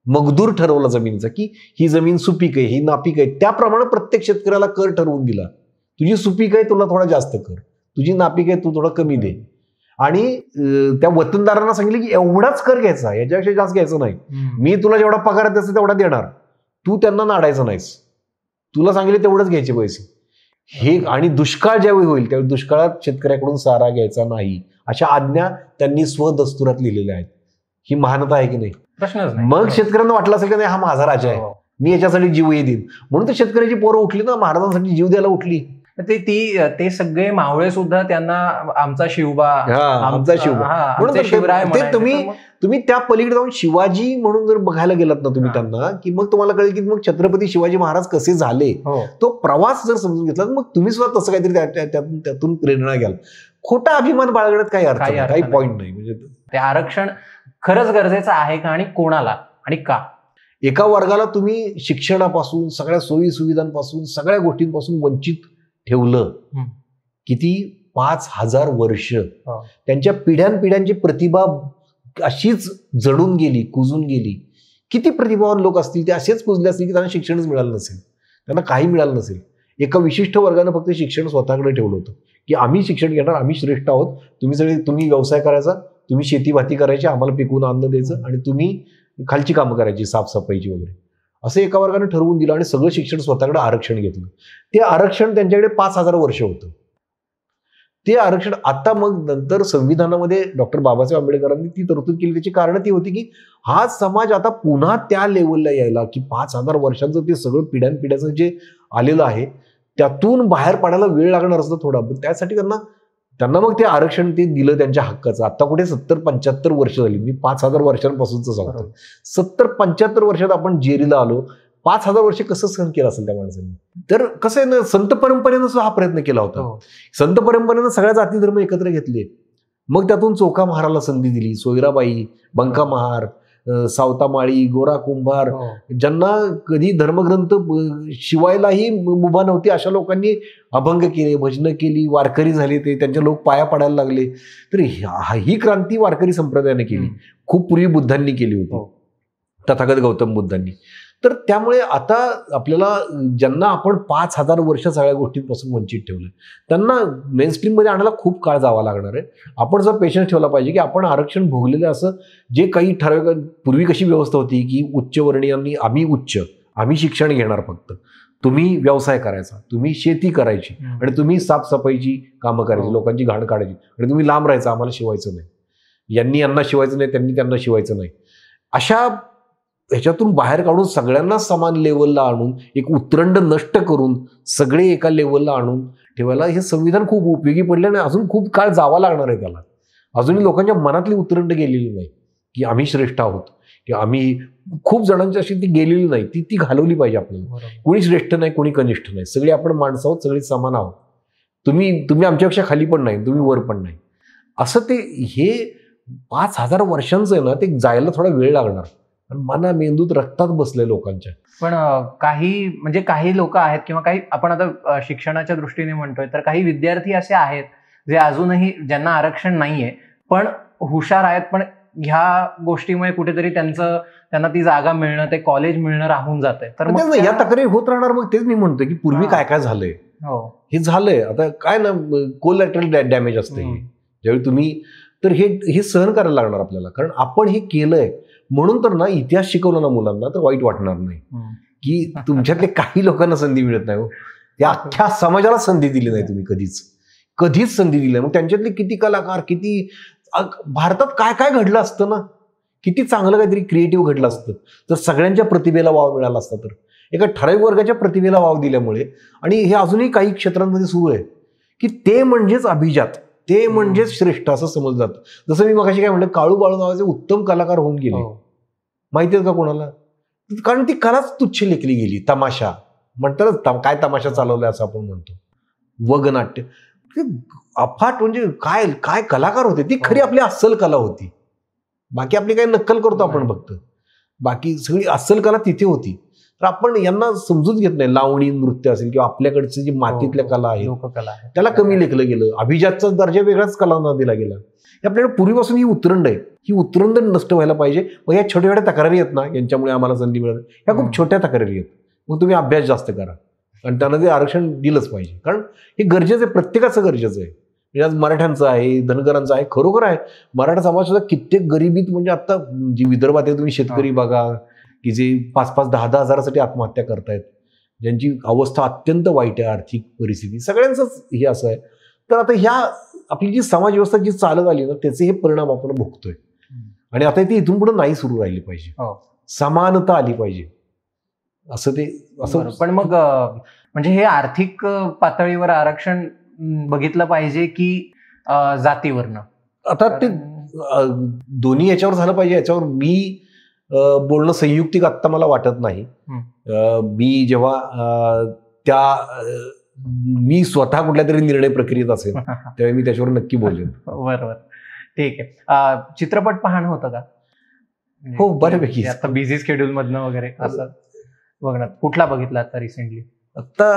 मगदूर ठरवला जमिनीचा, की ही जमीन सुपीक आहे, ही नापीक आहे. त्याप्रमाणे प्रत्येक शेतकऱ्याला कर ठरवून दिला. तुझी सुपीक आहे तुला थोडा जास्त कर, तुझी नापीक आहे तू थोडा कमी दे. आणि त्या वतनदारांना सांगितलं की एवढाच कर घ्यायचा, याच्यापेक्षा जास्त घ्यायचं नाही. मी तुला जेवढा पगार द्यायचा तेवढा देणार, तू त्यांना नाडायचं नाहीस, तुला सांगितलं तेवढंच घ्यायचे पैसे हे. आणि दुष्काळ ज्यावेळी होईल त्यावेळी दुष्काळात शेतकऱ्याकडून सारा घ्यायचा नाही, अशा आज्ञा त्यांनी स्वदस्तुरात लिहिलेल्या आहेत. ही महानता आहे की नाही? प्रश्नच नाही. मग शेतकऱ्यांना वाटलं असेल की नाही, हा माझा राजा आहे, मी याच्यासाठी जीवही देईन, म्हणून तर शेतकऱ्याची पोरं उठली ना, महाराजांसाठी जीव द्यायला उठली. ते सगळे मावळे सुद्धा त्यांना आमचा शिवबा, आमचा शिवबा म्हणून शिवराय. ते तुम्ही त्या पलीकडे जाऊन शिवाजी म्हणून जर बघायला गेलात ना तुम्ही त्यांना, की मग तुम्हाला कळेल की मग छत्रपती शिवाजी महाराज कसे झाले. तो प्रवास जर समजून घेतला मग तुम्ही सुद्धा तसं काहीतरी त्यातून प्रेरणा घ्याल. खोटा अभिमान बाळगण्यात काही अर्थ नाही, काही पॉईंट नाही. म्हणजे ते आरक्षण खरंच गरजेचं आहे का आणि कोणाला आणि का? एका वर्गाला तुम्ही शिक्षणापासून, सगळ्या सोयी सुविधांपासून, सगळ्या गोष्टींपासून वंचित ठेवलं. किती 5,000 वर्ष त्यांच्या पिढ्यानपिढ्यांची प्रतिभा अशीच जडून गेली, कुजून गेली. किती प्रतिभावान लोक असतील ते असेच कुजले असतील की त्यांना शिक्षणच मिळालं नसेल, त्यांना काही मिळालं नसेल. एका विशिष्ट वर्गानं फक्त शिक्षण स्वतःकडे ठेवलं होतं की आम्ही शिक्षण घेणार, आम्ही श्रेष्ठ आहोत, तुम्ही व्यवसाय करायचा, तुम्ही शेती भाती करायची, आम्हाला पिकवून अन्न द्यायचं आणि तुम्ही खालची कामं करायची, साफसफाईची वगैरे, असं एका वर्गानं ठरवून दिलं आणि सगळं शिक्षण स्वतःकडे आरक्षण घेतलं. ते आरक्षण त्यांच्याकडे 5,000 वर्ष होतं. ते आरक्षण आता मग नंतर संविधानामध्ये डॉक्टर बाबासाहेब आंबेडकरांनी ती तरतूद केली. त्याची कारण ती होती की हा समाज आता पुन्हा त्या लेवलला यायला, की 5,000 वर्षांचं ते सगळं पिढ्यानपिढ्याचं जे आलेलं आहे त्यातून बाहेर पडायला वेळ लागणार असतं थोडा. त्यासाठी त्यांना मग ते आरक्षण ते दिलं त्यांच्या हक्काचं. आता कुठे 70-75 वर्ष झाली, मी 5,000 वर्षांपासूनच सांगतो. 70-75 वर्षात आपण जेरीला आलो. 5,000 वर्ष कसं सहन केलं असेल त्या माणसांनी? तर कसं आहे ना, संत परंपरेनं सुद्धा हा प्रयत्न केला होता. संत परंपरेनं सगळ्या जाती धर्म एकत्र घेतले, मग त्यातून चोखा महाराला संधी दिली. सोयराबाई, बंका महार, सावतामाळी, गोरा कुंभार, ज्यांना कधी धर्मग्रंथ शिवायलाही मुभा नव्हती, अशा लोकांनी अभंग केले, भजनं केली, वारकरी झाले, ते त्यांचे लोक पाया पडायला लागले. तर ही क्रांती वारकरी संप्रदायाने केली. खूप पूर्वी बुद्धांनी केली होती, तथागत गौतम बुद्धांनी. तर त्यामुळे आता आपल्याला ज्यांना आपण 5,000 वर्ष सगळ्या गोष्टींपासून वंचित ठेवलं, त्यांना मेनस्ट्रीममध्ये आणायला खूप काळ जावा लागणार आहे. आपण जर पेशन्स ठेवला पाहिजे की आपण आरक्षण भोगलेलं, असं जे काही ठराविक पूर्वी कशी व्यवस्था होती की उच्चवर्णीयांनी आम्ही शिक्षण घेणार, फक्त तुम्ही व्यवसाय करायचा, तुम्ही शेती करायची आणि तुम्ही साफसफाईची कामं करायची, लोकांची घाण काढायची आणि तुम्ही लांब राहायचं, आम्हाला शिवायचं नाही, यांना शिवायचं नाही, त्यांना शिवायचं नाही. अशा ह्याच्यातून बाहेर काढून सगळ्यांना समान लेवलला आणून, एक उतरंड नष्ट करून सगळे एका लेवलला आणून ठेवायला हे संविधान खूप उपयोगी पडले आणि अजून खूप काळ जावा लागणार आहे त्याला. अजूनही लोकांच्या मनातली उतरंड गेलेली नाही की आम्ही श्रेष्ठ आहोत, की आम्ही, खूप जणांची अशी ती गेलेली नाही, ती घालवली पाहिजे आपल्याला. कोणी श्रेष्ठ नाही, कोणी कनिष्ठ नाही, सगळे आपण माणसं आहोत, सगळे समान आहोत. तुम्ही आमच्यापेक्षा खाली पण नाही, तुम्ही वर पण नाही, असं ते हे 5,000 वर्षांचं आहे ना, ते जायला थोडा वेळ लागणार. मना मेंदूत रक्तात बसले लोकांच्या. पण काही लोक आहेत किंवा काही, आपण आता शिक्षणाच्या दृष्टीने म्हणतोय, तर काही विद्यार्थी असे आहेत जे अजूनही, ज्यांना आरक्षण नाहीये पण हुशार आहेत, पण ह्या गोष्टीमुळे कुठेतरी त्यांना ती जागा मिळणं, ते कॉलेज मिळणं राहून जाते. तर मग या तक्रारी होत राहणार. मग तेच मी म्हणतोय की पूर्वी काय काय झालंय, हे झालंय. आता काय ना, कोलॅटरल डॅमेज असते ज्यावेळी तुम्ही, तर हे सहन करायला लागणार आपल्याला, कारण आपण हे केलंय. म्हणून तर ना, इतिहास शिकवला ना मुलांना तर वाईट वाटणार नाही की तुमच्यातले काही लोकांना संधी मिळत नाही. त्या अख्ख्या समाजाला संधी दिली नाही तुम्ही, कधीच संधी दिली नाही. मग त्यांच्यातले किती कलाकार, किती भारतात काय काय घडलं असतं ना, किती चांगलं काहीतरी क्रिएटिव्ह घडलं असतं, तर सगळ्यांच्या प्रतिभेला वाव मिळाला असता. तर एका ठराविक वर्गाच्या प्रतिभेला वाव दिल्यामुळे, आणि हे अजूनही काही क्षेत्रांमध्ये सुरू आहे की ते म्हणजेच अभिजात, ते म्हणजेच श्रेष्ठ असं समजलं जातं. जसं मी मगाशी काय म्हटलं, काळू बाळू नावाचे उत्तम कलाकार होऊन गेले. माहिती आहे का कोणाला? कारण ती कलाच तुच्छ लेखली गेली. तमाशा म्हणतात, काय तमाशा चालवलाय असं आपण म्हणतो. वगनाट्य, अफाट, म्हणजे काय काय कलाकार होते. ती खरी आपली अस्सल कला होती. बाकी आपली काही नक्कल करतो आपण फक्त, बाकी सगळी अस्सल कला तिथे होती. तर आपण यांना समजून घेत नाही. लावणी नृत्य असेल किंवा आपल्याकडचे जे मातीतल्या कला आहेत, लोककला, त्याला कमी लेखलं गेलं. अभिजातचा दर्जा वेगळाच कलांना दिला गेला. आपल्याला पूर्वीपासून ही उतरंड आहे, ही उतरंड नष्ट व्हायला पाहिजे. मग या छोट्या छोट्या तक्रारी आहेत ना, यांच्यामुळे आम्हाला संधी मिळत, ह्या खूप छोट्या तक्रारी आहेत. मग तुम्ही अभ्यास जास्त करा आणि त्यांना ते आरक्षण दिलंच पाहिजे, कारण हे गरजेचं आहे, प्रत्येकाचं गरजेचं आहे. म्हणजे आज मराठ्यांचं आहे, धनगरांचं आहे, खरोखर आहे. मराठा समाज सुद्धा कित्येक गरिबीत, म्हणजे आता जी विदर्भात आहे, तुम्ही शेतकरी बघा की जे 5-5, 10-10 हजारासाठी आत्महत्या करतायत, ज्यांची अवस्था अत्यंत वाईट आहे, आर्थिक परिस्थिती सगळ्यांचंच हे असं आहे. तर आता ह्या आपली जी समाज व्यवस्था जी चालत आली ना, त्याचे हे परिणाम आपण भोगतोय. आणि आता ती इथून पुढे नाही सुरू राहिली पाहिजे. समानता आली पाहिजे, असं ते असं. पण मग म्हणजे हे आर्थिक पातळीवर आरक्षण बघितलं पाहिजे की जातीवरनं? आता ते दोन्ही याच्यावर झालं पाहिजे. याच्यावर मी बोलणं संयुक्तिक आत्ता मला वाटत नाही. मी जेव्हा त्या मी स्वतः कुठल्या तरी निर्णय प्रक्रियेत असेल त्यावेळी मी त्याच्यावर नक्की बोलेन. बरोबर, ठीक आहे. चित्रपट पाहणं होतं का? हो, बऱ्यापैकी. आता बिझी शेड्यूल मधनं वगैरे असं बघणार. कुठला बघितला आता रिसेंटली? आता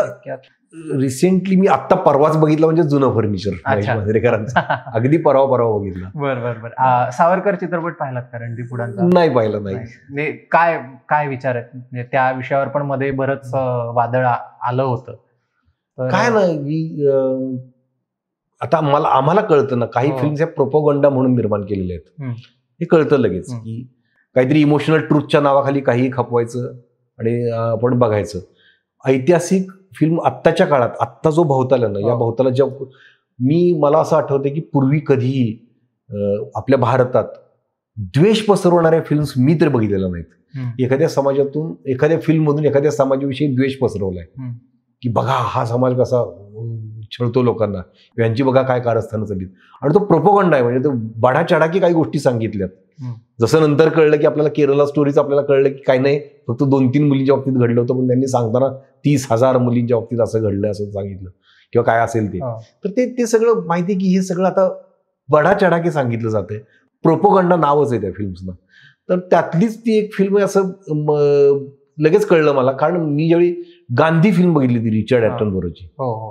रिसेंटली मी आता परवाच बघितलं, म्हणजे जुनं फर्निचर मांजरेकरांचं. अगदी परवा बघितला. बरं. सावरकर चित्रपट पाहिलात का? रणदीप पुडांचा? नाही पाहिला. नाही. काय विचार आहेत म्हणजे त्या विषयावर? पण मध्ये बरंच वादळ आलं होतं. काय ना की आता आम्हाला कळतं ना, काही फिल्म्स ह्या प्रोपोगंडा म्हणून निर्माण केलेल्या आहेत. हे कळतं लगेच की काहीतरी इमोशनल ट्रूथच्या नावाखाली काही खपवायचं आणि आपण बघायचं. ऐतिहासिक फिल्म आत्ताच्या काळात, आत्ता जो भवताल आहे ना, या भवताला मला असं आठवतं की पूर्वी कधीही आपल्या भारतात द्वेष पसरवणाऱ्या फिल्म्स मी तर बघितलेल्या नाहीत. एखाद्या समाजातून, एखाद्या फिल्ममधून एखाद्या समाजाविषयी द्वेष पसरवलाय की बघा हा समाज कसा छळतो लोकांना, यांची बघा काय कारस्थानं चाललीत. आणि तो प्रोपोगंडा आहे, म्हणजे तो बडाचडाकी काही गोष्टी सांगितल्यात. जसं नंतर कळलं की आपल्याला केरला स्टोरीज आपल्याला कळलं की काही नाही, फक्त 2-3 मुलींच्या बाबतीत घडलं होतं, पण त्यांनी सांगताना 30,000 मुलींच्या बाबतीत असं घडलं असं सांगितलं किंवा काय असेल ते. तर ते सगळं माहिती की हे सगळं आता बडाचडाकी सांगितलं जातंय. प्रोपोगंडा नावच आहे त्या फिल्म्सना. तर त्यातलीच ती एक फिल्म आहे असं लगेच कळलं मला. कारण मी ज्यावेळी गांधी फिल्म बघितली ती रिचर्ड ॲटनबरोची,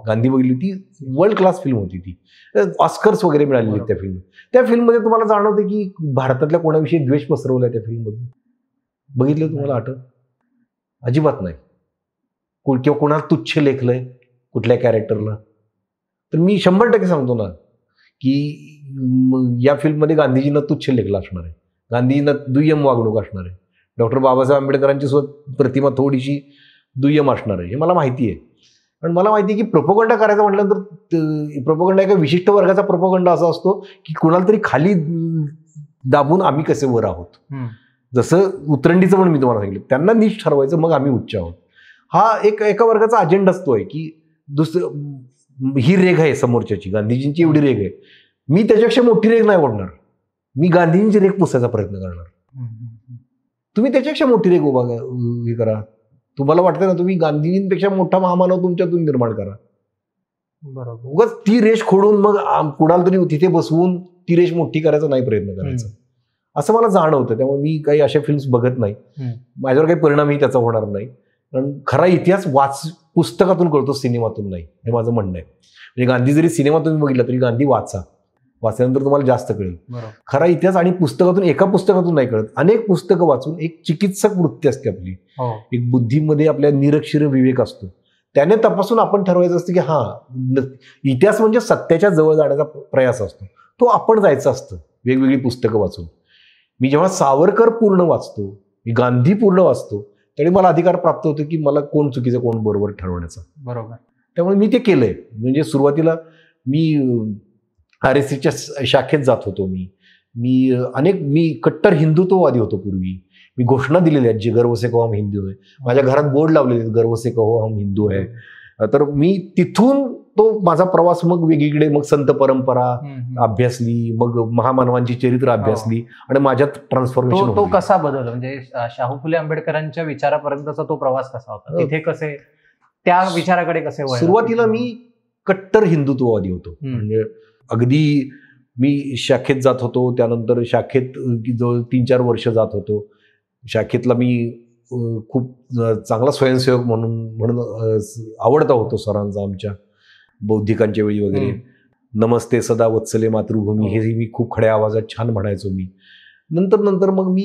गांधी बघितली, ती वर्ल्ड क्लास फिल्म होती. ती ऑस्कर्स वगैरे मिळालेली त्या फिल्म. त्या फिल्ममध्ये तुम्हाला जाणवतं की भारतातल्या कोणाविषयी द्वेष पसरवलाय त्या फिल्ममध्ये. बघितलं तुम्हाला आठवत? अजिबात नाही. किंवा कोणाला तुच्छ लेखलंय कुठल्या कॅरेक्टरला. तर मी 100% सांगतो ना की या फिल्ममध्ये गांधीजींना तुच्छ लेखलं असणार आहे, गांधीजींना दुय्यम वागणूक असणार आहे, डॉक्टर बाबासाहेब आंबेडकरांची सुद्धा प्रतिमा थोडीशी दुय्यम असणार आहे, हे मला माहिती आहे. पण मला माहिती आहे की प्रोपोगंडा करायचा म्हटल्यानंतर प्रोपोगंडा एका विशिष्ट वर्गाचा प्रोपोगंडा असा असतो की कुणाला तरी खाली दाबून आम्ही कसे वर आहोत. जसं उतरंडीचं पण मी तुम्हाला सांगितलं, त्यांना नीच ठरवायचं, मग आम्ही उच्च आहोत. हा एका वर्गाचा अजेंडा असतो आहे की ही रेघ आहे समोरच्याची, गांधीजींची एवढी रेघ आहे, मी त्याच्यापेक्षा मोठी रेघ नाही ओढणार, मी गांधीजींची रेघ पुसायचा प्रयत्न करणार. तुम्ही त्याच्यापेक्षा मोठी रेघ हे करा. तुम्हाला वाटतं ना, तुम्ही गांधीजींपेक्षा मोठा महामानव तुमच्यातून निर्माण करा. बरोबर. उगाच ती रेष खोडून मग कुणाला तरी तिथे बसवून ती रेष मोठी करायचा नाही प्रयत्न करायचा, असं मला जाणवतं. त्यामुळे मी काही अशा फिल्म्स बघत नाही. माझ्यावर काही परिणामही त्याचा होणार नाही. कारण खरा इतिहास पुस्तकातून कळतो, सिनेमातून नाही, हे माझं म्हणणं आहे. म्हणजे गांधी जरी सिनेमा तुम्ही बघितला तरी गांधी वाचल्यानंतर तुम्हाला जास्त कळेल. खरा इतिहास आणि पुस्तकातून, एका पुस्तकातून नाही कळत. अनेक पुस्तकं वाचून एक चिकित्सक वृत्ती असते आपली, एक बुद्धीमध्ये आपल्या निरक्षर विवेक असतो, त्याने तपासून आपण ठरवायचं असतं की हा इतिहास म्हणजे सत्याच्या जवळ जाण्याचा प्रयास असतो, तो आपण जायचं असतं वेगवेगळी पुस्तकं वाचून. मी जेव्हा सावरकर पूर्ण वाचतो, मी गांधी पूर्ण वाचतो, त्यावेळी मला अधिकार प्राप्त होतो की मला कोण चुकीचं कोण बरोबर ठरवण्याचा. बरोबर. त्यामुळे मी ते केलंय. म्हणजे सुरुवातीला मी RSSच्या शाखेत जात होतो. मी कट्टर हिंदुत्ववादी होतो पूर्वी. मी घोषणा दिलेल्या आहेत, जे गर्व से कहो हम हिंदू आहे. माझ्या घरात बोर्ड लावलेले आहेत, गर्व से कहो हम हिंदू आहे. तर मी तिथून तो माझा प्रवास मग वेगळीकडे, मग संत परंपरा अभ्यासली, मग महामानवांची चरित्र अभ्यासली आणि माझ्यात ट्रान्सफॉर्मेशन. तो कसा बदल, म्हणजे शाहू फुले आंबेडकरांच्या विचारापर्यंतचा तो प्रवास कसा होता? तिथे कसे त्या विचाराकडे कसे? सुरुवातीला मी कट्टर हिंदुत्ववादी होतो. म्हणजे अगदी मी शाखेत जात होतो, त्यानंतर शाखेत जवळ 3-4 वर्ष जात होतो. शाखेतला मी खूप चांगला स्वयंसेवक म्हणून आवडता होतो सरांचा, आमच्या बौद्धिकांच्या वेळी वगैरे. नमस्ते सदा वत्सले मातृभूमी हे मी खूप खड्या आवाजात छान म्हणायचो मी. नंतर मग मी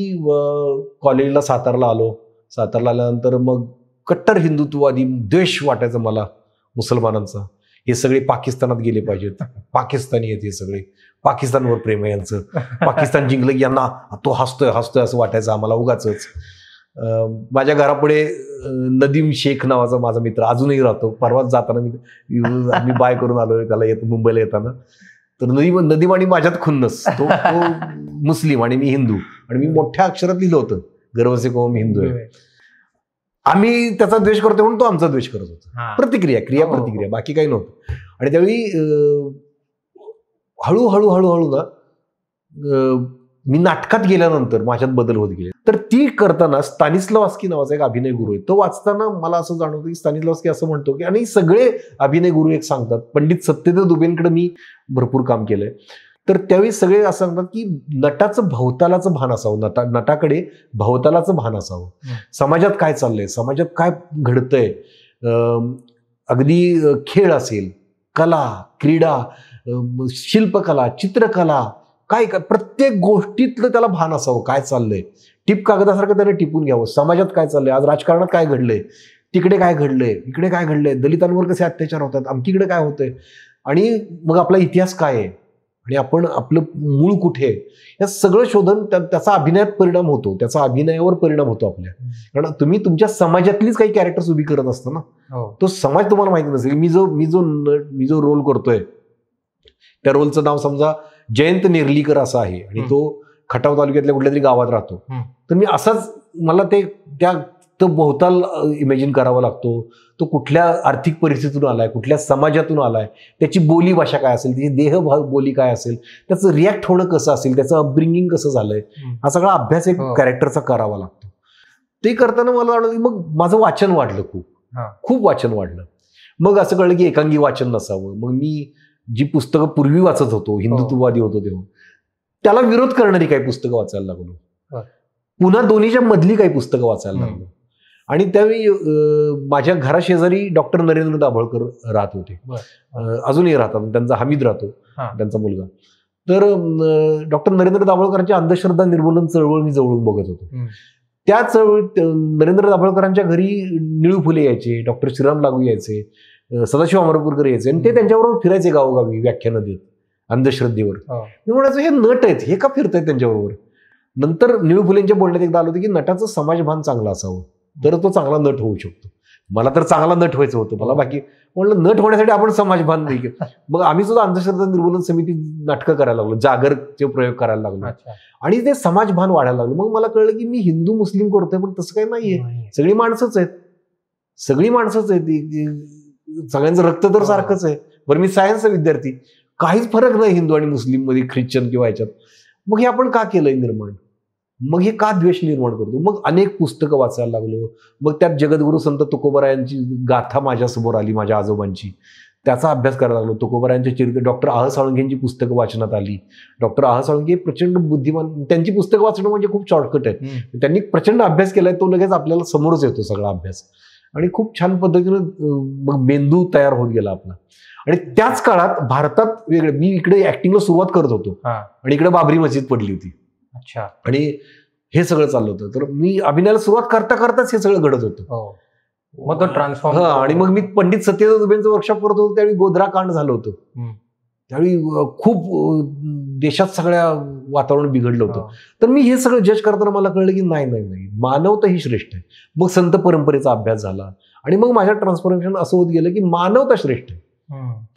कॉलेजला सातारला आलो. सातारला आल्यानंतर मग कट्टर हिंदुत्ववादी द्वेष वाटायचा मला मुसलमानांचा. हे सगळे पाकिस्तानात गेले पाहिजेत, पाकिस्तानी आहेत हे सगळे, पाकिस्तानवर प्रेम आहे यांचं, पाकिस्तान जिंकलं की यांना तो हसतोय असं वाटायचं आम्हाला उगाचच. माझ्या घरापुढे नदीम शेख नावाचा माझा मित्र अजूनही राहतो. परवाच जाताना मी बाय करून आलोय त्याला, मुंबईला येताना. तर नदीम आणि माझ्यात खुन्नस, तो मुस्लिम आणि मी हिंदू, आणि मी मोठ्या अक्षरात लिहिलं होतं गर्व से कहो हम हिंदू आहे. आम्ही त्याचा द्वेष करतो म्हणून तो आमचा द्वेष करत होता. प्रतिक्रिया, बाकी काही नव्हतं. आणि त्यावेळी हळूहळू ना मी नाटकात गेल्यानंतर माझ्यात बदल होत गेले. तर ती करताना स्तानिस्लावस्की नावाचा एक अभिनय गुरु आहे, तो वाचताना मला असं जाणवतं की स्तानिस्लावस्की असं म्हणतो की, आणि सगळे अभिनय गुरु एक सांगतात, पंडित सत्यदेव दुबेंकडे मी भरपूर काम केलंय, तर त्यावेळी सगळे असं सांगतात की नटाचं भवतालाचं भान असावं, नटाकडे भवतालाचं भान असावं. समाजात काय चाललंय, समाजात काय घडतंय, अगदी खेळ असेल, कला, क्रीडा, शिल्पकला, चित्रकला, काय प्रत्येक गोष्टीतलं त्याला भान असावं, काय चाललंय, टिप कागदासारखं त्याने टिपून घ्यावं. समाजात काय चाललंय, आज राजकारणात काय घडलंय, तिकडे काय घडलंय, इकडे काय घडलंय, दलितांवर कसे अत्याचार होतात, आमच्याकडे काय होतंय, आणि मग आपला इतिहास काय आहे, आणि आपण आपलं मूळ कुठे आहे, या सगळं शोधन त्याचा अभिनयात परिणाम होतो, त्याचा अभिनयावर परिणाम होतो आपल्या. कारण तुम्ही तुमच्या समाजातलीच काही कॅरेक्टर्स उभी करत असता ना, तो समाज तुम्हाला माहिती नसेल. मी जो रोल करतोय त्या रोलचं नाव समजा जयंत नेर्लीकर असं आहे, आणि तो खटाव तालुक्यातल्या कुठल्या तरी गावात राहतो, तर मी असाच मला तो भोवताल इमॅजिन करावा लागतो, तो कुठल्या आर्थिक परिस्थितीतून आलाय, कुठल्या समाजातून आलाय, त्याची बोली भाषा काय असेल, त्याची देह बोली काय असेल, त्याचं रिॲक्ट होणं कसं असेल, त्याचं अपब्रिंगिंग कसं झालंय, हा सगळा अभ्यास एक कॅरेक्टरचा करावा लागतो. ते करताना मला वाटलं मग माझं वाचन वाढलं, खूप वाचन वाढलं. मग असं कळलं की एकांगी वाचन नसावं. मग मी जी पुस्तकं पूर्वी वाचत होतो, हिंदुत्ववादी होतो तेव्हा, त्याला विरोध करणारी काही पुस्तकं वाचायला लागलो, पुन्हा दोन्हीच्या मधली काही पुस्तकं वाचायला लागलो. आणि त्यावेळी माझ्या घराशेजारी डॉक्टर नरेंद्र दाभोळकर राहत होते, अजूनही राहतात, त्यांचा हमीद राहतो, त्यांचा मुलगा. तर डॉक्टर नरेंद्र दाभोळकरांची अंधश्रद्धा निर्मूलन चळवळ मी जवळून बघत होतो. त्या चळवळीत नरेंद्र दाभोळकरांच्या घरी निळू फुले यायचे, डॉक्टर श्रीराम लागू यायचे, सदाशिव अमरपूरकर यायचे, आणि ते त्यांच्याबरोबर फिरायचे गावोगावी व्याख्यानं देत अंधश्रद्धेवर. मी म्हणायचो हे नट आहेत, हे का फिरतायत त्यांच्याबरोबर. नंतर निळू फुलेंच्या बोलण्यात एकदा आलं होतं की नटाचं समाजभान चांगलं असावं, तर तो चांगला नट होऊ शकतो. मला तर चांगला नट व्हायचं होतं, मला बाकी म्हणलं नट होण्यासाठी आपण समाजभान नाही. मग आम्ही सुद्धा अंधश्रद्धा निर्मूलन समिती नाटकं करायला लागलो, जागरचे प्रयोग करायला लागलो, आणि ते समाजभान वाढायला लागलो. मग मला कळलं की मी हिंदू मुस्लिम करतोय, पण तसं काही नाहीये, सगळी माणसंच आहेत, सगळ्यांचं रक्त तर सारखंच आहे. बरं, मी सायन्सचा विद्यार्थी, काहीच फरक नाही हिंदू आणि मुस्लिम मध्ये, ख्रिश्चन किंवा ह्याच्यात. मग हे आपण का केलंय निर्माण, मग हे का द्वेष निर्माण करतो. मग अनेक पुस्तकं वाचायला लागलो. मग त्यात जगद्गुरु संत तुकोबारायांची गाथा माझ्यासमोर आली, माझ्या आजोबांची, त्याचा अभ्यास करायला लागलो. तुकोबारायांचे चरित्र, डॉक्टर आह साळुंखेंची पुस्तकं वाचनात आली. डॉक्टर आह साळुंखे प्रचंड बुद्धिमान, त्यांची पुस्तकं वाचणं म्हणजे खूप शॉर्टकट आहे. त्यांनी प्रचंड अभ्यास केलाय, तो लगेच आपल्याला समोरच येतो सगळा अभ्यास, आणि खूप छान पद्धतीनं मग मेंदू तयार होत गेला आपला. आणि त्याच काळात भारतात वेगळं, मी इकडे ऍक्टिंगला सुरुवात करत होतो, आणि इकडे बाबरी मस्जिद पडली होती, आणि हे सगळं चाललं होतं. तर मी अभिनयाला सुरुवात करता करताच हे सगळं घडत होतं. मग तो ट्रान्सफॉर्म. आणि मग मी पंडित सत्यदेव दुबेंचं वर्कशॉप करत होतो, त्यावेळी गोधरा कांड झालं होतं. त्यावेळी खूप देशात सगळ्या वातावरण बिघडलं होतं. तर मी हे सगळं जज करताना मला कळलं की नाही, मानवता ही श्रेष्ठ आहे. मग संत परंपरेचा अभ्यास झाला, आणि मग माझ्या ट्रान्सफॉर्मेशन असं होत गेलं की मानवता श्रेष्ठ आहे.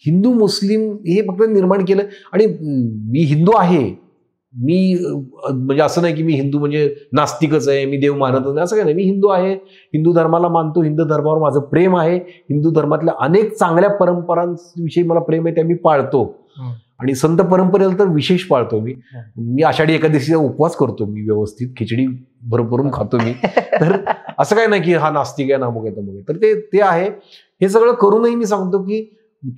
हिंदू मुस्लिम हे फक्त निर्माण केलं, आणि मी हिंदू आहे, मी म्हणजे असं नाही की मी हिंदू म्हणजे नास्तिकच आहे, मी देव मानतच नाही, असं काही नाही. मी हिंदू आहे, हिंदू धर्माला मानतो, हिंदू धर्मावर माझं प्रेम आहे, हिंदू धर्मातल्या अनेक चांगल्या परंपरांविषयी मला प्रेम आहे, त्या मी पाळतो. आणि संत परंपरेला तर विशेष पाळतो मी आषाढी एकादशीचा उपवास करतो, मी व्यवस्थित खिचडी भरभरून खातो मी. तर असं काय नाही की हा नास्तिक आहे ना, मग तर ते आहे. हे सगळं करूनही मी सांगतो की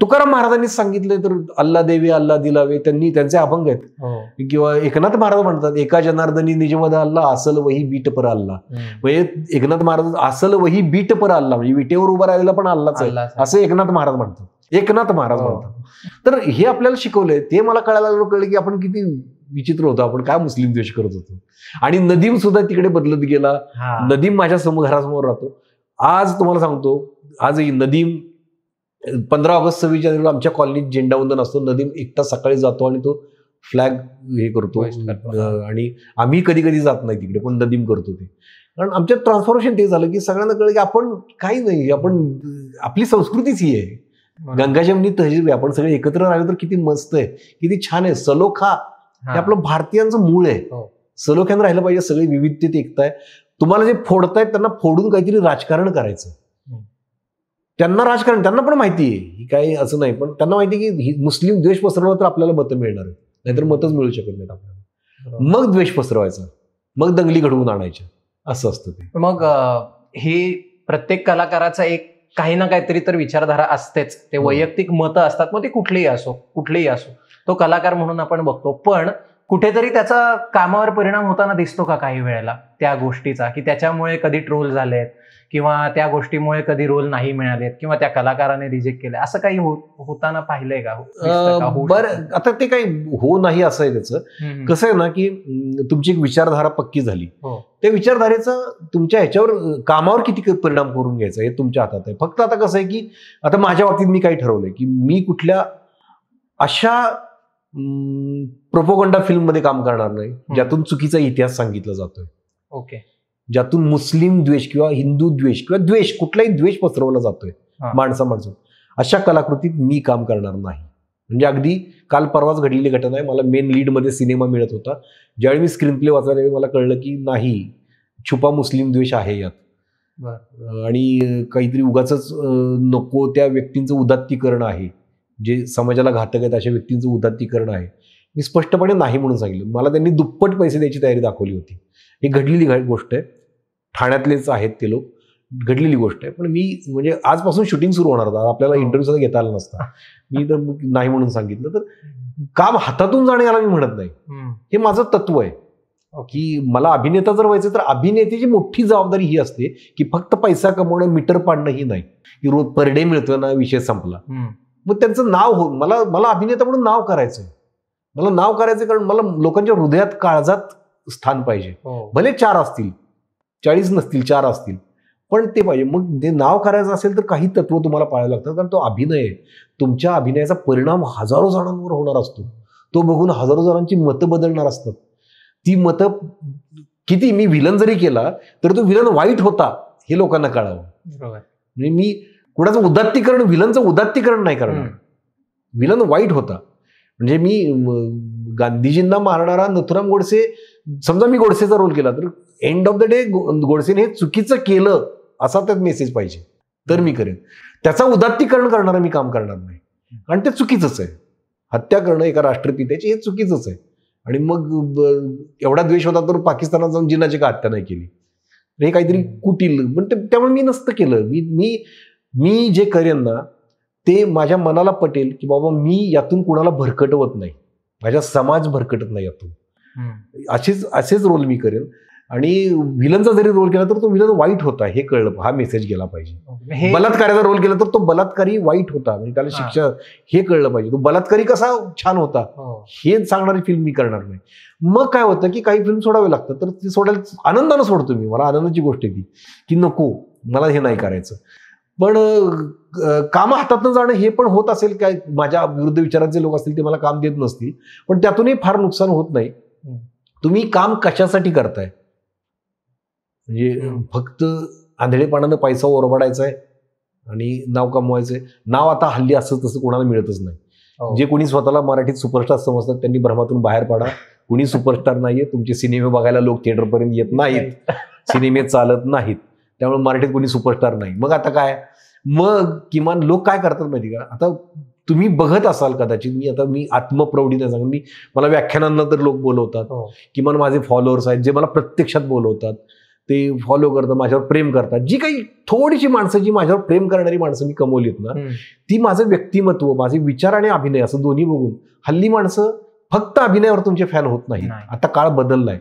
तुकाराम महाराजांनीच सांगितलंय, तर अल्ला देवे अल्ला दिलावे, त्यांचे अभंग आहेत. किंवा एकनाथ महाराज म्हणतात, एका जनार्दनी निजमद अल्ला असल वही बीट पर अल्ला. म्हणजे एकनाथ महाराज असल वही बीट पर अल्ला, म्हणजे विटेवर उभा राहिलेला पण अल्लाच आहे, असं एकनाथ महाराज म्हणतात. तर हे आपल्याला शिकवलंय, ते मला कळलं की आपण किती विचित्र होतो, आपण काय मुस्लिम द्वेष करत होतो. आणि नदीम सुद्धा तिकडे बदलत गेला. नदीम माझ्या घरासमोर राहतो. आज तुम्हाला सांगतो, आजही नदीम 15 ऑगस्ट 26 जानेवारी आमच्या कॉलनीत झेंडावंदन असतो. नदीम एकटा सकाळी जातो आणि तो फ्लॅग हे करतो, आणि आम्ही कधी कधी जात नाही तिकडे, पण नदीम करतो ते. कारण आमच्या ट्रान्सफॉर्मेशन ते झालं की सगळ्यांना कळलं की आपण काही नाही, आपण आपली संस्कृतीच ही आहे, गंगा जमनी तहजीब आहे, आपण सगळे एकत्र राहिलो तर किती मस्त आहे, किती छान आहे. सलोखा हे आपलं भारतीयांचं मूळ आहे. सलोख्यानं राहिलं पाहिजे, सगळी विविधतेत एकता आहे. तुम्हाला जे फोडतायत त्यांना फोडून काहीतरी राजकारण करायचं. त्यांना पण माहिती आहे ही काही असं नाही, पण त्यांना माहिती आहे की मुस्लिम द्वेष पसरवला तर आपल्याला मतं मिळणार आहे, नाहीतर मतच मिळू शकत नाहीत आपल्याला. मग द्वेष पसरवायचा, मग दंगली घडवून आणायच्या, असं असतं ते. मग ही प्रत्येक कलाकाराचा एक काही ना काहीतरी तर विचारधारा असतेच, ते वैयक्तिक मतं असतात, मग ते कुठलीही असो, तो कलाकार म्हणून आपण बघतो. पण कुठेतरी त्याचा कामावर परिणाम होताना दिसतो का काही वेळेला त्या गोष्टीचा, की त्याच्यामुळे कधी ट्रोल झालेत किंवा त्या गोष्टीमुळे कधी रोल नाही मिळालेत किंवा त्या कलाकाराने रिजेक्ट केले, असं काही होताना पाहिलंय का? बरं, आता ते काही हो नाही असं आहे त्याचं. कसं आहे ना, की तुमची एक विचारधारा पक्की झाली, त्या विचारधारेचा तुमच्या ह्याच्यावर कामावर किती परिणाम करून घ्यायचा हे तुमच्या हातात आहे. फक्त आता कसं आहे की आता माझ्या बाबतीत मी काही ठरवलंय की मी कुठल्या अशा प्रोपोगंडा फिल्म मध्ये काम करणार नाही ज्यातून चुकीचा इतिहास सांगितला जातोय, ओके, ज्यातून मुस्लिम द्वेष किंवा हिंदू द्वेष किंवा द्वेष कुठलाही द्वेष पसरवला जातोय माणसामाणसून, अशा कलाकृतीत मी काम करणार नाही. म्हणजे अगदी काल परवाच घडलेली घटना आहे. मला मेन लीड मध्ये सिनेमा मिळत होता, ज्यावेळी मी स्क्रीन प्ले वाचला मला कळलं की नाही, छुपा मुस्लिम द्वेष आहे यात, आणि काहीतरी उगाच नको त्या व्यक्तींचं उदात्तीकरण आहे, जे समाजाला घातक आहेत अशा व्यक्तींचं उदात्तीकरण आहे. मी स्पष्टपणे नाही म्हणून सांगितलं. मला त्यांनी दुप्पट पैसे द्यायची तयारी दाखवली होती. ही घडलेली गोष्ट आहे, ठाण्यातलेच आहेत ते लोक, घडलेली गोष्ट आहे. पण मी म्हणजे आजपासून शूटिंग सुरू होणार होता, आपल्याला इंटरव्ह्यू सुद्धा घेता आला नसता, मी तर नाही म्हणून सांगितलं. तर काम हातातून जाणे याला मी म्हणत नाही, हे माझं तत्व आहे की मला अभिनेता जर व्हायचं तर अभिनेत्याची मोठी जबाबदारी ही असते की फक्त पैसा कमवणं, मीटर पाडणं ही नाही, की रोज पर डे मिळतोय ना, विषय संपला. मग त्यांचं नाव हो, मला अभिनेता म्हणून नाव करायचंय, मला नाव करायचं, कारण मला लोकांच्या हृदयात काळजात स्थान पाहिजे. भले 4 असतील, 40 नसतील, 4 असतील, पण ते पाहिजे. मग ते नाव करायचं असेल तर काही तत्व तुम्हाला पाळायला लागतात, कारण तो अभिनय आहे. तुमच्या अभिनयाचा परिणाम हजारो जणांवर होणार असतो, तो बघून हजारो जणांची मतं बदलणार असतात. ती मतं किती, मी विलन जरी केला तर तो विलन वाईट होता हे लोकांना कळावं. म्हणजे मी कुणाचं उदात्तीकरण, विलनचं उदात्तीकरण नाही करणार. विलन वाईट होता म्हणजे मी गांधीजींना मारणारा नथुराम गोडसे, समजा मी गोडसेचा रोल केला तर एंड ऑफ द डे गोडसेने हे चुकीचं केलं असा त्यात मेसेज पाहिजे, तर मी करेन. त्याचा उदात्तीकरण करणारं मी काम करणार नाही, आणि ते चुकीचंच आहे. हत्या करणं एका राष्ट्रपित्याची हे चुकीचंच आहे. आणि मग एवढा द्वेष होता तर पाकिस्तानात जाऊन जिनाची का हत्या नाही केली, हे काहीतरी कुटील. पण त्यामुळे मी नसतं केलं. मी जे करेन ना ते माझ्या मनाला पटेल की बाबा मी यातून कुणाला भरकटवत नाही, माझा समाज भरकटत नाही यातून, असेच रोल मी करेन. आणि विलनचा जरी रोल केला तर तो विलन वाईट होता हे कळलं, हा मेसेज गेला पाहिजे. बलात्काराचा रोल केला तर तो बलात्कारी वाईट होता, म्हणजे त्याला शिक्षा हे कळलं पाहिजे. तो बलात्कारी कसा छान होता हे सांगणारी फिल्म मी करणार नाही. मग काय होतं की काही फिल्म सोडावे लागतात, तर ते सोडायला आनंदानं सोडतो मी. मला आनंदाची गोष्ट आहे ती की नको, मला हे नाही करायचं. पण काम हातातून जाणं हे पण होत असेल, काय माझ्या विरुद्ध विचारांचे लोक असतील ते मला काम देत नसतील, पण त्यातूनही फार नुकसान होत नाही. तुम्ही काम कशासाठी करताय, म्हणजे फक्त आंधळेपणानं पैसा ओरबाडायचा आहे आणि नाव कमवायचंय. नाव आता हल्ली असं तसं कोणाला मिळतच नाही. जे कोणी स्वतःला मराठीत सुपरस्टार समजतात त्यांनी भ्रमातून बाहेर पडा. कुणी सुपरस्टार नाहीये. तुमचे सिनेमे बघायला लोक थिएटरपर्यंत येत नाहीत, सिनेमे चालत नाहीत, त्यामुळे मराठीत कोणी सुपरस्टार नाही. मग आता काय, मग किमान लोक काय करतात माहिती का, आता तुम्ही बघत असाल कदाचित, मी आत्मप्रौढीने सांगेन, मला व्याख्यानांना तर लोक बोलवतात, किमान माझे फॉलोअर्स आहेत जे मला प्रत्यक्षात बोलवतात, ते फॉलो करतात, माझ्यावर प्रेम करतात. जी काही थोडीशी माणसं, जी माझ्यावर प्रेम करणारी माणसं मी कमवलीत ना, ती माझं व्यक्तिमत्व, माझे विचार आणि अभिनय असं दोन्ही बघून हल्ली माणसं फक्त अभिनयावर तुमचे फॅन होत नाही. आता काळ बदललाय.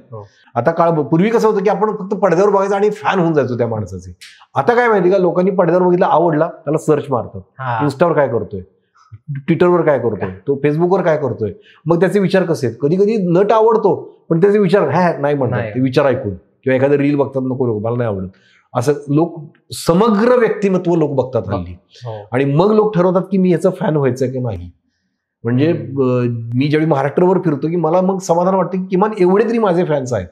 आता पूर्वी कसं होतं की आपण फक्त पडद्यावर बघायचं आणि फॅन होऊन जायचो त्या माणसाचे. आता काय माहिती का, लोकांनी पडद्यावर बघितलं, आवडला, त्याला सर्च मारतात, इन्स्टावर काय करतोय, ट्विटरवर काय करतोय, तो फेसबुकवर काय करतोय. मग त्याचे विचार कसे आहेत, कधी कधी नट आवडतो पण त्याचे विचार नाही म्हणतात, ते विचार ऐकून, किंवा एखादं रील बघतात, नको लोक मला नाही आवडत, असं लोक समग्र व्यक्तिमत्व लोक बघतात हल्ली. आणि मग लोक ठरवतात की मी याचं फॅन व्हायचं की नाही. म्हणजे मी ज्यावेळी महाराष्ट्रावर फिरतो की मला मग समाधान वाटतं की किमान एवढे तरी माझे फॅन्स आहेत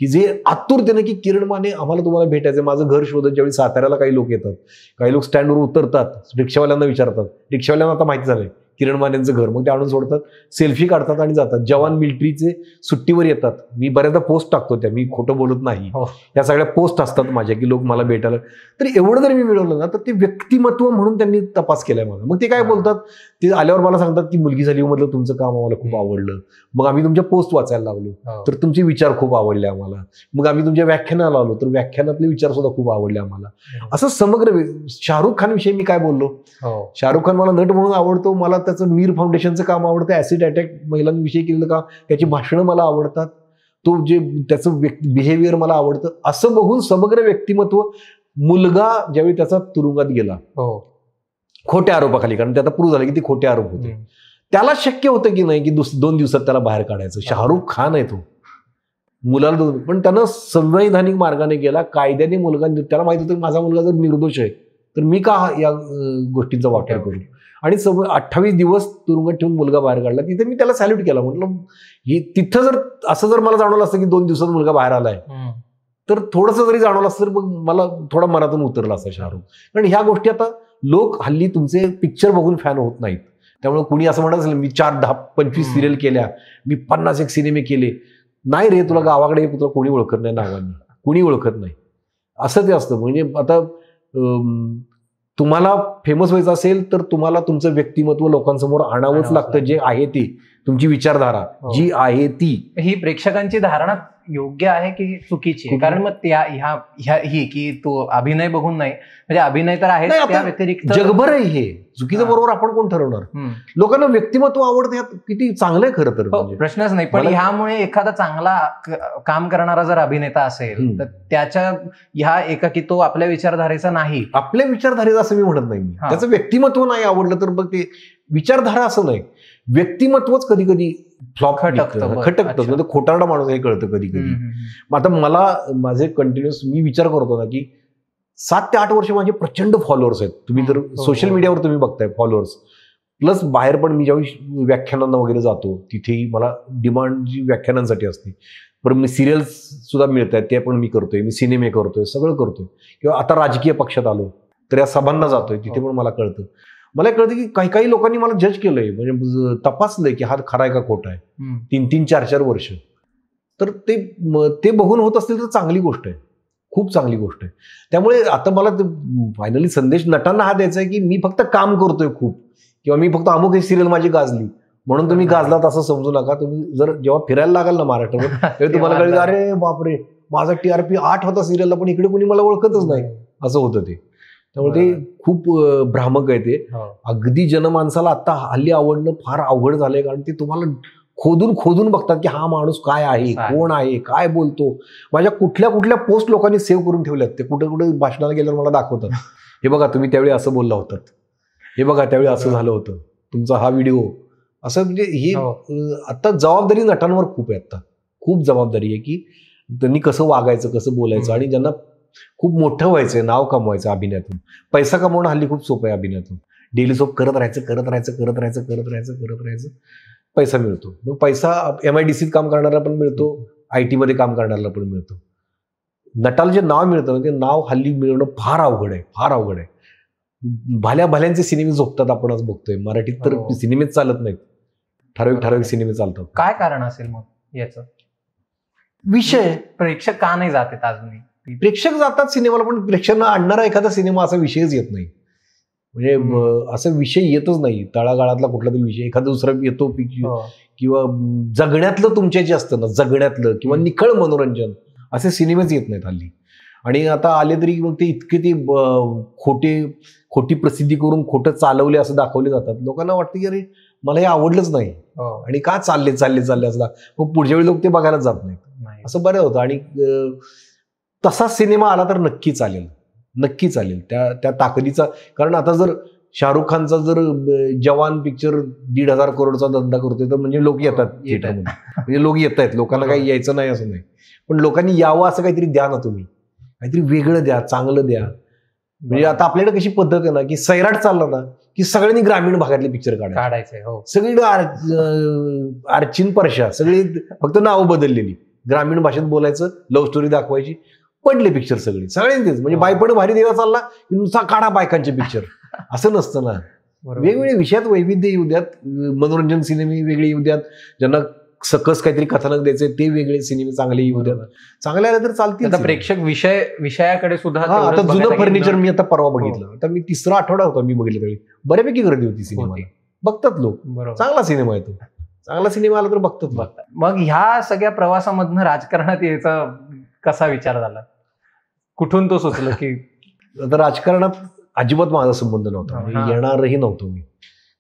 की जे आतुरतेनं की किरण माने आम्हाला तुम्हाला भेटायचं. माझं घर शोधत ज्यावेळी साताऱ्याला काही लोक येतात, काही लोक स्टँडवर उतरतात, रिक्षावाल्यांना विचारतात, रिक्षावाल्यांना आता माहिती झालंय किरण मानेंचं घर, मग ते आणून सोडतात, सेल्फी काढतात आणि जातात. जवान मिलिटरीचे सुट्टीवर येतात, मी बऱ्याचदा पोस्ट टाकतो त्या, मी खोटं बोलत नाही, या सगळ्या पोस्ट असतात माझ्या की लोक मला भेटायला. तर एवढं जरी मी मिळवलं ना तर ते व्यक्तिमत्व म्हणून त्यांनी तपास केलाय माझा. मग ते काय बोलतात, ते आल्यावर मला सांगतात की मुलगी झाली मधलं तुमचं काम आम्हाला खूप आवडलं, मग आम्ही तुमच्या पोस्ट वाचायला लागलो, तर तुमचे विचार खूप आवडले आम्हाला, मग आम्ही तुमच्या व्याख्यानाला आलो तर व्याख्यानातले विचार सुद्धा खूप आवडले आम्हाला. असं समग्र. शाहरुख खान विषयी मी काय बोललो, शाहरुख खान मला नट म्हणून आवडतो, मला त्याचं मीर फाउंडेशनचं काम आवडतं, ऍसिड अटॅक महिलांविषयी केलेलं काम, त्याची भाषणं मला आवडतात, तो जे त्याचं बिहेवियर मला आवडतं. असं बघून समग्र व्यक्तिमत्व. मुलगा ज्यावेळी त्याचा तुरुंगात गेला खोट्या आरोपाखाली, कारण ते आता प्रूव्ह झालं की ते खोटे आरोप होते, त्याला शक्य होतं की नाही की 2 दिवसात त्याला बाहेर काढायचं. शाहरुख खान आहे तो, मुलाला पण त्यानं संवैधानिक मार्गाने गेला, कायद्याने मुलगा, त्याला माहित होतं की माझा मुलगा जर निर्दोष आहे तर मी का या गोष्टींचा वापर करू. आणि 28 दिवस तुरुंगात ठेवून मुलगा बाहेर काढला. तिथे मी त्याला सॅल्यूट केला. म्हटलं तिथं जर असं जर मला जाणवलं असतं की 2 दिवसात मुलगा बाहेर आलाय तर थोडंसं जरी जाणवलं असतं तर मग मला थोडा मनातून उतरला असता शाहरुख. कारण ह्या गोष्टी आता लोक हल्ली तुमचे पिक्चर बघून फॅन होत नाहीत. त्यामुळे कुणी असं म्हणत असेल मी 4, 10, 25 सिरियल केल्या, मी 51 सिनेमे केले, नाही रे, तुला गावाकडे तुला कोणी ओळखत नाही, नावांनी कुणी ओळखत नाही, असं ते असतं. म्हणजे आता तुम्हाला फेमस व्हायचं असेल तर तुम्हाला तुमचं व्यक्तिमत्व लोकांसमोर आणावंच लागतं, जे आहे ते, तुमची विचारधारा जी आहे ती. ही प्रेक्षकांची धारणा योग्य आहे की चुकीची आहे? कारण मग ही की तो अभिनय बघून नाही, म्हणजे अभिनय तर आहे, त्या व्यतिरिक्त जगभर आहे हे. चुकीचं बरोबर आपण कोण ठरवणार? लोकांना व्यक्तिमत्व आवडतं, किती चांगलं आहे खरं तर, प्रश्नच नाही. पण ह्यामुळे एखादा चांगला काम करणारा जर अभिनेता असेल तर त्याच्या ह्या एका की तो आपल्या विचारधारेचा नाही, आपल्या विचारधारेचं असं मी म्हणत नाही. त्याचं व्यक्तिमत्व नाही आवडलं तर मग ते विचारधारा असं नाही, व्यक्तिमत्वच कधी कधी फ्लॉप खटकतं, म्हणजे खोटारडा माणूस हे कळतं कधी कधी. आता मला माझे कंटिन्युअस मी विचार करतो ना की 7 ते 8 वर्ष माझे प्रचंड फॉलोअर्स आहेत. तुम्ही जर सोशल मीडियावर तुम्ही बघताय फॉलोअर्स, प्लस बाहेर पण मी ज्यावेळी व्याख्यानांना वगैरे जातो तिथेही मला डिमांड जी व्याख्यानांसाठी असते. पण मी सिरियल्स सुद्धा मिळत आहेत, ते पण मी करतोय, मी सिनेमे करतोय, सगळं करतोय. किंवा आता राजकीय पक्षात आलो तर या सभांना जातोय, तिथे पण मला कळतं. मला कळतं की काही काही लोकांनी मला जज केलंय, म्हणजे तपासलंय की हा खरा आहे का खोटा आहे, 3-3, 4-4 वर्ष. तर ते बघून होत असतील तर चांगली गोष्ट आहे, खूप चांगली गोष्ट आहे. त्यामुळे आता मला फायनली संदेश नटांना हा द्यायचा आहे की मी फक्त काम करतोय खूप, किंवा मी फक्त अमुक ही सिरियल माझी गाजली म्हणून तुम्ही गाजलात असं समजू नका. तुम्ही जर जेव्हा फिरायला लागाल ना महाराष्ट्रावर तेव्हा तुम्हाला कळेल अरे बापरे, माझा TRP 8 होता सिरियलला पण इकडे कोणी मला ओळखतच नाही, असं होतं ते. त्यामुळे ते खूप भ्रामक आहे ते. अगदी जनमानसाला आता हल्ली आवडणं फार अवघड झालंय, कारण ते तुम्हाला खोदून बघतात की हा माणूस काय आहे, कोण आहे, काय बोलतो. माझ्या कुठल्या कुठल्या पोस्ट लोकांनी सेव्ह करून ठेवल्यात, ते कुठे कुठे भाषणाला गेल्यावर मला दाखवतात, हे बघा तुम्ही त्यावेळी असं बोलला होतात, हे बघा त्यावेळी असं झालं होतं, तुमचा हा व्हिडिओ असं. म्हणजे ही आता जबाबदारी नटांवर खूप आहे, आता खूप जबाबदारी आहे की त्यांनी कसं वागायचं, कसं बोलायचं. आणि ज्यांना खूप मोठं व्हायचंय, नाव कमवायचं अभिनयातून, पैसा कमवणं हल्ली खूप सोपं आहे अभिनयातून. डेली सोप करत राहायचं, पैसा मिळतो. मग पैसा MIDCत काम करणारा पण मिळतो, IT मध्ये काम करणाऱ्याला पण मिळतो. नटाला जे नाव मिळतं ना, ते नाव हल्ली मिळवणं फार अवघड आहे. भल्यांचे सिनेमे झोपतात, आपण आज बघतोय. मराठीत तर सिनेमेच चालत नाहीत, ठराविक सिनेमे चालतात. काय कारण असेल मग याचं? विषय प्रेक्षक का नाही जात आहेत अजूनही? प्रेक्षक जातात सिनेमाला, पण प्रेक्षकांना आणणारा एखादा सिनेमा असा विषयच येत नाही. म्हणजे असं विषय येतच नाही. तळागाळातला कुठला तरी विषय एखादा दुसरा येतो, किंवा जगण्यातलं तुमच्या जे असतं ना, जगण्यातलं किंवा निखळ मनोरंजन, असे सिनेमेच येत नाहीत हल्ली. आणि आता आले तरी मग ते इतके ते खोटी प्रसिद्धी करून खोटं चालवले असं दाखवले जातात. लोकांना वाटतं की अरे मला हे आवडलंच नाही आणि का चालले असं मग पुढच्या वेळी लोक ते बघायला जात नाहीत. असं बरं होतं. आणि तसा सिनेमा आला तर नक्की चालेल त्या ताकदीचा. कारण आता जर शाहरुख खानचा जर जवान पिक्चर 1,500 करोडचा धंदा करतोय तर म्हणजे लोक येतात थिएटरमध्ये, म्हणजे लोक येत आहेत. लोकांना काही यायचं नाही असं नाही, पण लोकांनी यावं असं काहीतरी द्या ना, तुम्ही काहीतरी वेगळं द्या, चांगलं द्या. म्हणजे आता आपल्याकडे कशी पद्धत आहे ना की सैराट चालला ना की सगळ्यांनी ग्रामीण भागातले पिक्चर काढायचे. सगळीकडे अर्चिन परशा, सगळी फक्त नावं बदललेली, ग्रामीण भाषेत बोलायचं, लव्ह स्टोरी दाखवायची, पडले पिक्चर सगळ्यांनी तेच. म्हणजे बायपण भारी देवा चालला नुसता काढा बायकांचे पिक्चर, असं नसतं ना. वेगवेगळ्या विषयात वैविध्य येऊ द्यात, मनोरंजन सिनेमे वेगळे येऊ द्यात, ज्यांना सकस काहीतरी कथानक द्यायचे ते वेगळे सिनेमे चांगले येऊ द्यात. चांगले आले तर चालतील. आता प्रेक्षक विषयाकडे सुद्धा आता जुनं फर्निचर मी आता परवा बघितलं, आता मी 3रा आठवडा होता मी बघितलं त्यावेळी, बऱ्यापैकी गर्दी होती सिनेमाला, बघतात लोक. चांगला सिनेमा आहे तो, चांगला सिनेमा आला तर बघतात. मग ह्या सगळ्या प्रवासामधनं राजकारणात यायचा कसा विचार झाला, कुठून तो सुचलं की आता राजकारणात अजिबात माझा संबंध नव्हता, येणारही नव्हतो मी,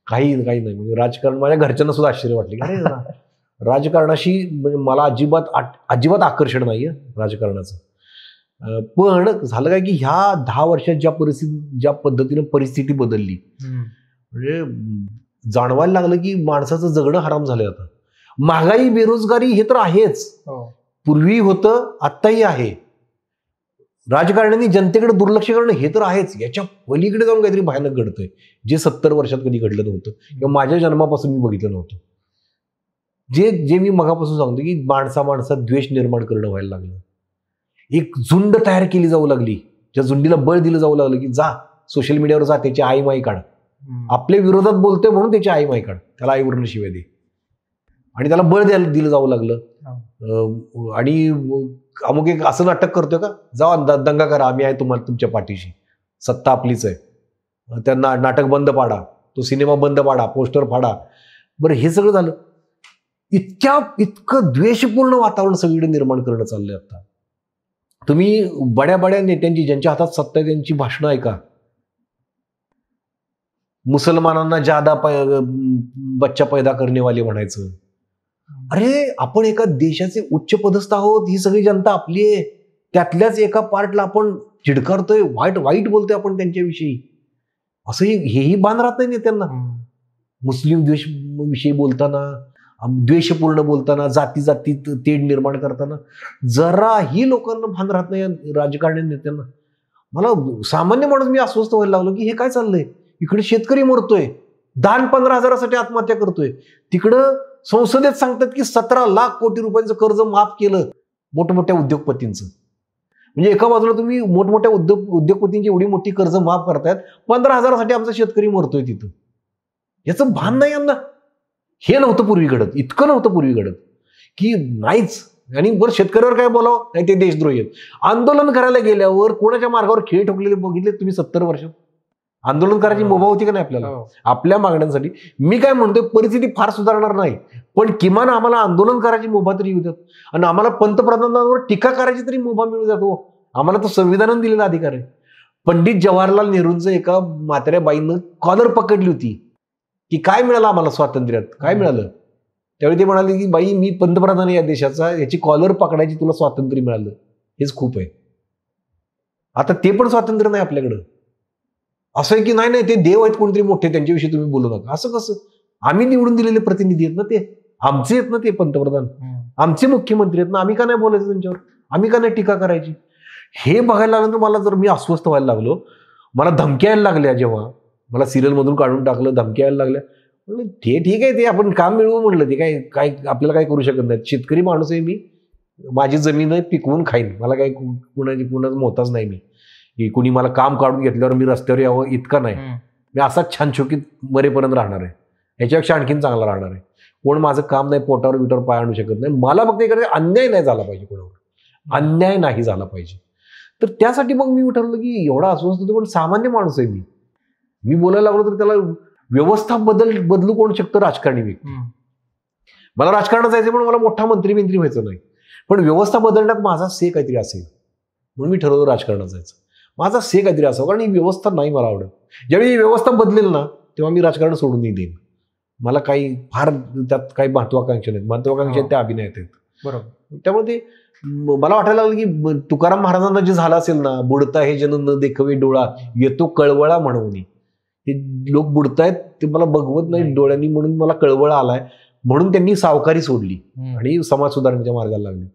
काही नाही. म्हणजे राजकारण माझ्या घरच्यांना सुद्धा आश्चर्य वाटले की अरे राजकारणाशी म्हणजे मला अजिबात आकर्षण नाहीये राजकारणाचं. पण झालं काय की ह्या 10 वर्षात ज्या पद्धतीने परिस्थिती बदलली, म्हणजे जाणवायला लागलं की माणसाचं जगणं हराम झालंय. आता महागाई, बेरोजगारी हे तर आहेच, पूर्वी होतं, आत्ताही आहे. राजकारण्यांनी जनतेकडे दुर्लक्ष करणं हे तर आहेच, याच्या पलीकडे जाऊन काहीतरी भयानक घडतंय जे 70 वर्षात कधी घडलं नव्हतं किंवा माझ्या जन्मापासून मी बघितलं नव्हतं. जे मी मगापासून सांगतो की माणसात द्वेष निर्माण करणं व्हायला लागलं. एक झुंड तयार केली जाऊ लागली, ज्या झुंडीला बळ दिलं जाऊ लागलं की जा सोशल मीडियावर जा, त्याची आई माई काढ, आपल्या विरोधात बोलतोय म्हणून त्याची आई माई काढ, त्याला आईवरून शिवाय दे, आणि त्याला बळ दिलं जाऊ लागलं. आणि अमुक एक असं नाटक करतोय का, जावा दंगा करा, आम्ही आहे तुमच्या पाठीशी, सत्ता आपलीच आहे, त्यांना नाटक बंद पाडा, तो सिनेमा बंद पाडा, पोस्टर फाडा. बरं हे सगळं झालं, इतकं द्वेषपूर्ण वातावरण सगळीकडे निर्माण करणं चाललंय. आता तुम्ही बड्या नेत्यांची, ज्यांच्या हातात सत्ता आहे, त्यांची भाषणं ऐका. मुसलमानांना ज्यादा बच्चा पैदा करणे वाले म्हणायचं. अरे आपण एका देशाचे उच्च पदस्थ आहोत, ही सगळी जनता आपली आहे, त्यातल्याच एका पार्टला आपण चिडकारतोय, वाईट बोलतोय आपण त्यांच्याविषयी, असं हेही भान राहत नाही नेत्यांना. मुस्लिम विषयी बोलताना, द्वेषपूर्ण बोलताना, जाती तेढ निर्माण करताना जराही लोकांना भान राहत नाही राजकारणी नेत्यांना. मला सामान्य माणूस मी अस्वस्थ व्हायला लागलो की हे काय चाललंय. इकडे शेतकरी मरतोय, 10-15 हजारासाठी आत्महत्या करतोय, तिकडं संसदेत सांगतात की 17 लाख कोटी रुपयांचं कर्ज माफ केलं मोठमोठ्या उद्योगपतींचं. म्हणजे एका बाजूला तुम्ही मोठमोठ्या उद्योगपतींची एवढी मोठी कर्ज माफ करतायत, 15 हजारासाठी आमचा शेतकरी मरतोय तिथं. याचं भान नाही यांना. हे नव्हतं पूर्वी घडत, इतकं नव्हतं पूर्वी घडत की नाहीच. आणि बरं शेतकऱ्यावर काय बोलावं, नाही ते देशद्रोही आहेत. आंदोलन करायला गेल्यावर कोणाच्या मार्गावर खेळ ठोकलेले बघितले तुम्ही 70 वर्षात. आंदोलन करायची मुभा होती का नाही आपल्याला आपल्या मागण्यांसाठी. मी काय म्हणतोय, परिस्थिती फार सुधारणार नाही, पण किमान आम्हाला आंदोलन करायची मुभा तरी येऊ द्यात, आणि आम्हाला पंतप्रधानांवर टीका करायची तरी मुभा मिळू द्यात. आम्हाला तर संविधानाने दिलेला अधिकार आहे. पंडित जवाहरलाल नेहरूंचं एका म्हाताऱ्या बाईनं कॉलर पकडली होती की काय मिळालं आम्हाला स्वातंत्र्यात, काय मिळालं. त्यावेळी ते म्हणाले की बाई मी पंतप्रधान या देशाचा, याची कॉलर पकडायची तुला स्वातंत्र्य मिळालं, हेच खूप आहे. आता ते पण स्वातंत्र्य नाही आपल्याकडं. असं आहे की नाही ते देव आहेत कोणतरी मोठे, त्यांच्याविषयी तुम्ही बोलू नका. असं कसं, आम्ही निवडून दिलेले प्रतिनिधी आहेत ना, ते आमचे आहेत ना, ते पंतप्रधान आमचे मुख्यमंत्री आहेत ना, आम्ही का नाही बोलायचं त्यांच्यावर, आम्ही का नाही टीका करायची. हे बघायला लागल्यानंतर मला जर मी अस्वस्थ व्हायला लागलो. मला धमक्या यायला लागल्या, जेव्हा मला सिरियल मधून काढून टाकलं, धमक्या यायला लागल्या. म्हणलं ते ठीक आहे, ते आपण काम मिळवू म्हणलं, ते काय आपल्याला काय करू शकत नाही. शेतकरी माणूस आहे मी, माझी जमीन आहे, पिकवून खाईन, मला काही कुणाचा मोहताज नाही मी. की कुणी मला काम काढून घेतल्यावर मी रस्त्यावर यावं इतका नाही. मी असाच छान छोकीत मरेपर्यंत राहणार आहे, याच्यापेक्षा आणखीन चांगला राहणार आहे. कोण माझं काम नाही पोटावर बिटावर पाय आणू शकत नाही. मला फक्त इकडे अन्याय नाही झाला पाहिजे, कोणावर अन्याय नाही झाला पाहिजे. तर त्यासाठी मग मी ठरवलं की एवढा अस्वस्थ होतो, पण सामान्य माणूस आहे मी बोलायला लागलो तर त्याला व्यवस्था बदलू कोण शकतं, राजकारणी व्यक्ती. मला राजकारणात जायचं पण मला मोठा मंत्री व्हायचं नाही, पण व्यवस्था बदलण्यात माझा से काहीतरी असेल म्हणून मी ठरवलं राजकारणात जायचं. माझा से काहीतरी असावं, कारण ही व्यवस्था नाही मला आवडत. ज्यावेळी ही व्यवस्था बदलेल ना, तेव्हा मी राजकारण सोडूनही देईन. मला काही फार त्यात काही महत्वाकांक्षा नाहीत, महत्वाकांक्षा त्या अभिनयात आहेत. बरोबर. त्यामुळे ते मला वाटायला लागलं की तुकाराम महाराजांना जे झालं असेल ना, बुडता हे जन न देखवे डोळा, येतो कळवळा म्हणून. हे लोक बुडतायत, ते मला बघवत नाही डोळ्यांनी, म्हणून मला कळवळा आलाय, म्हणून त्यांनी सावकारी सोडली आणि समाज सुधारणेच्या मार्गाला लागली.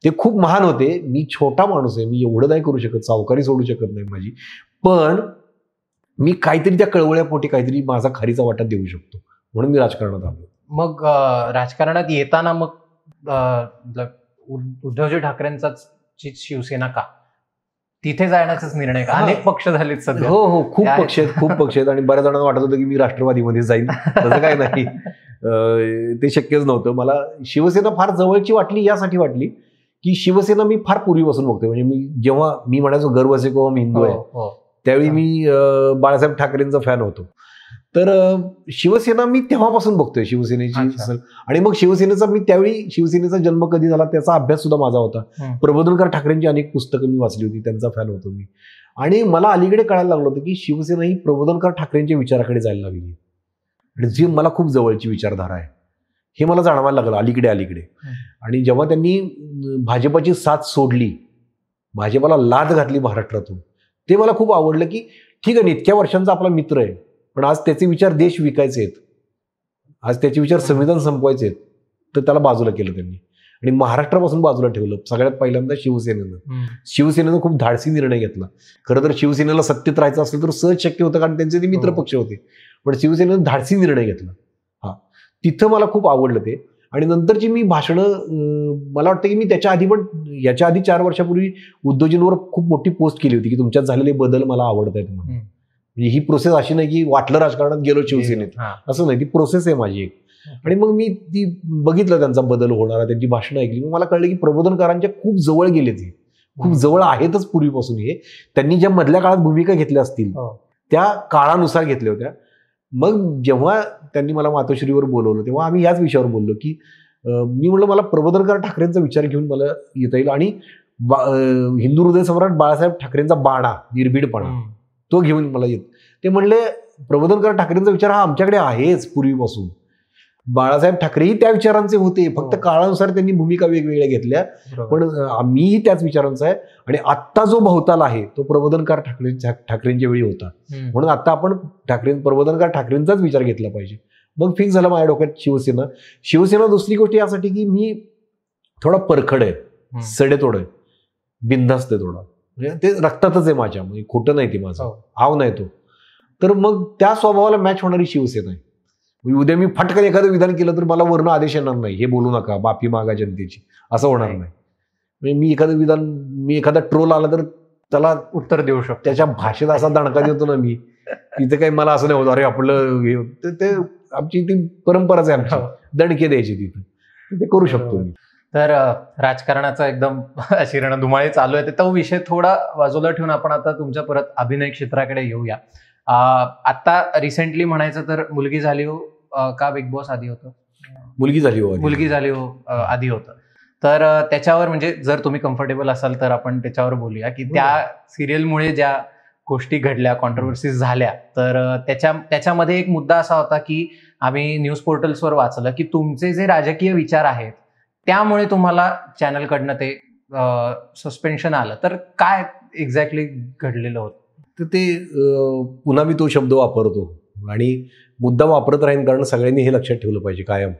ते खूप महान होते. मी छोटा माणूस आहे, मी एवढं नाही करू शकत, सावकारी सोडू शकत नाही माझी, पण मी काहीतरी त्या कळवळ्यापोटी काहीतरी माझा खारीचा वाटा देऊ शकतो, म्हणून मी राजकारणात आलो. मग राजकारणात येताना मग उद्धवजी ठाकरेंचाच शिवसेना का? तिथे जाण्याचाच निर्णय का? अनेक पक्ष झालेत सध्या. हो हो, खूप पक्ष आहेत आणि बऱ्याच जणांना वाटत होतं की मी राष्ट्रवादीमध्ये जाईल. तसं काय नाही, ते शक्यच नव्हतं. मला शिवसेना फार जवळची वाटली, यासाठी वाटली की शिवसेना मी फार पूर्वीपासून बघतोय. म्हणजे मी जेव्हा मी म्हणायचो गर्व असे किंवा मी हिंदू आहे, त्यावेळी मी बाळासाहेब ठाकरेंचा फॅन होतो. तर शिवसेना मी तेव्हापासून बघतोय, शिवसेनेची. आणि मग शिवसेनेचा मी त्यावेळी शिवसेनेचा जन्म कधी झाला त्याचा अभ्यास सुद्धा माझा होता. प्रबोधनकार ठाकरेंची अनेक पुस्तकं मी वाचली होती, त्यांचा फॅन होतो मी. आणि मला अलीकडे कळायला लागलं होतं की शिवसेना ही प्रबोधनकार ठाकरेंच्या विचाराकडे जायला लागली, आणि जी मला खूप जवळची विचारधारा आहे हे मला जाणवायला लागलं अलीकडे. आणि जेव्हा त्यांनी भाजपाची साथ सोडली, भाजपाला लाद घातली महाराष्ट्रातून, ते मला खूप आवडलं की ठीक आहे, इतक्या वर्षांचा आपला मित्र आहे, पण आज त्याचे विचार देश विकायचे आहेत, आज त्याचे विचार संविधान संपवायचे आहेत, तर त्याला बाजूला केलं त्यांनी आणि महाराष्ट्रापासून बाजूला ठेवलं. सगळ्यात पहिल्यांदा शिवसेनेनं खूप धाडसी निर्णय घेतला. खरं तर शिवसेनेला सत्तेत राहायचं असेल तर सहज शक्य होतं, कारण त्यांचे ते मित्र पक्ष होते, पण शिवसेनेनं धाडसी निर्णय घेतला. तिथं मला खूप आवडलं ते. आणि नंतरची मी भाषणं, मला वाटतं की मी त्याच्या आधी पण, याच्या आधी 4 वर्षापूर्वी उद्योजनवर खूप मोठी पोस्ट केली होती की तुमच्यात झालेले बदल मला आवडत आहेत म्हणून. म्हणजे ही प्रोसेस अशी नाही की वाटलं राजकारणात गेलो शिवसेनेत, असं नाही, ती प्रोसेस आहे माझी एक. आणि मग मी ती बघितलं, त्यांचा बदल होणारा, त्यांची भाषणं ऐकली. मग मला कळलं की प्रबोधनकारांच्या खूप जवळ गेले, ते खूप जवळ आहेतच पूर्वीपासून. हे त्यांनी ज्या मधल्या काळात भूमिका घेतल्या असतील त्या काळानुसार घेतल्या होत्या. मग जेव्हा त्यांनी मला मातोश्रीवर बोलवलं तेव्हा आम्ही याच विषयावर बोललो की मी म्हटलं मला प्रबोधनकार ठाकरेंचा विचार घेऊन मला येता येईल, आणि हिंदू हृदय सम्राट बाळासाहेब ठाकरेंचा बाणा, निर्भीडपणा, तो घेऊन मला येत. ते म्हणले प्रबोधनकार ठाकरेंचा विचार हा आमच्याकडे आहेच पूर्वीपासून. बाळासाहेब ठाकरेही त्या विचारांचे होते, फक्त काळानुसार त्यांनी भूमिका वेगवेगळ्या घेतल्या, पण मीही त्याच विचारांचा आहे. आणि आत्ता जो भवताल आहे तो प्रबोधनकार ठाकरेंच्या वेळी होता, म्हणून आता आपण प्रबोधनकार ठाकरेंचाच विचार घेतला पाहिजे. मग फिक्स झालं माझ्या डोक्यात शिवसेना. दुसरी गोष्ट यासाठी की मी थोडा परखड आहे, सडेतोड आहे, बिनधास्त आहे थोडा, म्हणजे ते रक्तातच आहे माझ्या, म्हणजे खोटं नाही, ते माझं हाव नाही तो. तर मग त्या स्वभावाला मॅच होणारी शिवसेना आहे. उद्या मी फटकन एखादं विधान केलं तर मला वर्ण आदेश येणार नाही, हे बोलू नका, माफी मागा जनतेची, असं होणार नाही. म्हणजे मी एखादा ट्रोल आला तर त्याला उत्तर देऊ शकतो, त्याच्या भाषेत असा दणका देतो ना मी, तिथे काही मला असं नाही होत अरे आपलं ते आमची ती परंपराच आहे, आमची दणके द्यायची तिथे, ते करू शकतो मी. तर राजकारणाचा एकदम अशी रणधुमाळी चालू आहे, तो विषय थोडा बाजूला ठेवून आपण आता तुमच्या परत अभिनय क्षेत्राकडे येऊया. आता रिसेंटली म्हणायचं तर मुलगी झाली हो का बिग बॉस आधी होतं, मुलगी झाली हो आधी होतं. तर त्याच्यावर म्हणजे जर तुम्ही कम्फर्टेबल असाल तर आपण त्याच्यावर बोलूया की त्या सिरियलमुळे ज्या गोष्टी घडल्या, कॉन्ट्रोवर्सीज झाल्या, तर त्याच्यामध्ये एक मुद्दा असा होता की आम्ही न्यूज पोर्टल्सवर वाचलं की तुमचे जे राजकीय विचार आहेत त्यामुळे तुम्हाला चॅनलकडनं ते सस्पेन्शन आलं. तर काय एक्झॅक्टली घडलेलं होतं? तर ते पुन्हा मी तो शब्द वापरतो आणि मुद्दा वापरत राहीन, कारण सगळ्यांनी हे लक्षात ठेवलं पाहिजे कायम,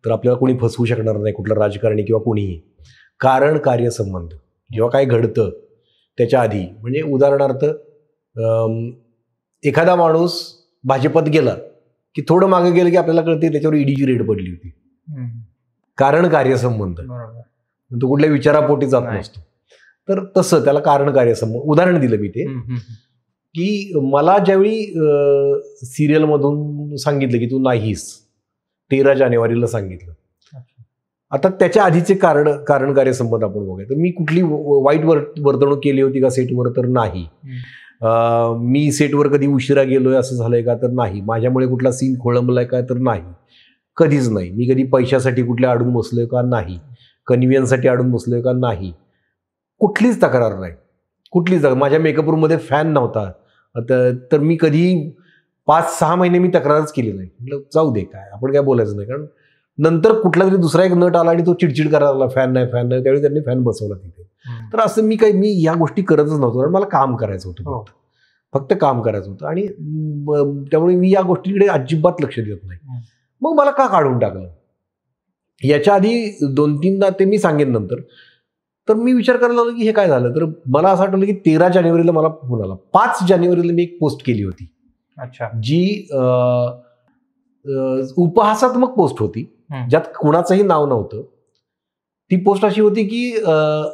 तर आपल्याला कोणी फसवू शकणार नाही, कुठला राजकारणी किंवा कोणीही. कारण कार्यसंबंध जेव्हा काय घडतं त्याच्या आधी, म्हणजे उदाहरणार्थ एखादा माणूस भाजपात गेला की थोडं मागे गेलं की आपल्याला कळते त्याच्यावर ईडीची रेड पडली होती. कारण कार्यसंबंध, तो कुठल्या विचारापोटी जात नसतो. तर तसं त्याला कारण कार्यसंबंध उदाहरण दिलं मी, ते की मला ज्यावेळी सिरियलमधून सांगितलं की तू नाहीस, 13 जानेवारीला सांगितलं. आता त्याच्या आधीचे कारण कार्यसंबंध आपण बघूया. तर मी कुठली वाईट वर्तणूक केली होती का सेटवर, तर नाही. मी सेटवर कधी उशिरा गेलोय असं झालंय का, तर नाही. माझ्यामुळे कुठला सीन खोळंबलाय का, तर नाही, कधीच नाही. मी कधी पैशासाठी कुठल्या अडून बसलोय का, नाही. कन्व्हिनियन्ससाठी अडून बसलोय का, नाही. कुठलीच तक्रार नाही, कुठलीच तक्रार. माझ्या मेकअप रूममध्ये फॅन नव्हता, तर मी कधी 5-6 महिने मी तक्रारच केली नाही. म्हटलं जाऊ दे, काय आपण काय बोलायचं नाही. कारण नंतर कुठला तरी दुसरा एक नट आला आणि तो चिडचिड करायला लागला, फॅन नाही, त्यावेळी त्यांनी फॅन बसवला तिथे. तर असं मी या गोष्टी करतच नव्हतो, कारण मला काम करायचं होतं, फक्त काम करायचं होतं. आणि त्यामुळे मी या गोष्टीकडे अजिबात लक्ष देत नाही. मग मला का काढून टाकलं याच्या आधी 2-3दा ते मी सांगेन नंतर. तर मी विचार करायला लागलो की हे काय झालं. तर मला असं आठवलं की 13 जानेवारीला मला फोन आला. 5 जानेवारीला मी एक पोस्ट केली होती, जी उपहासात्मक पोस्ट होती, ज्यात कुणाचंही नाव नव्हतं. ती पोस्ट अशी होती की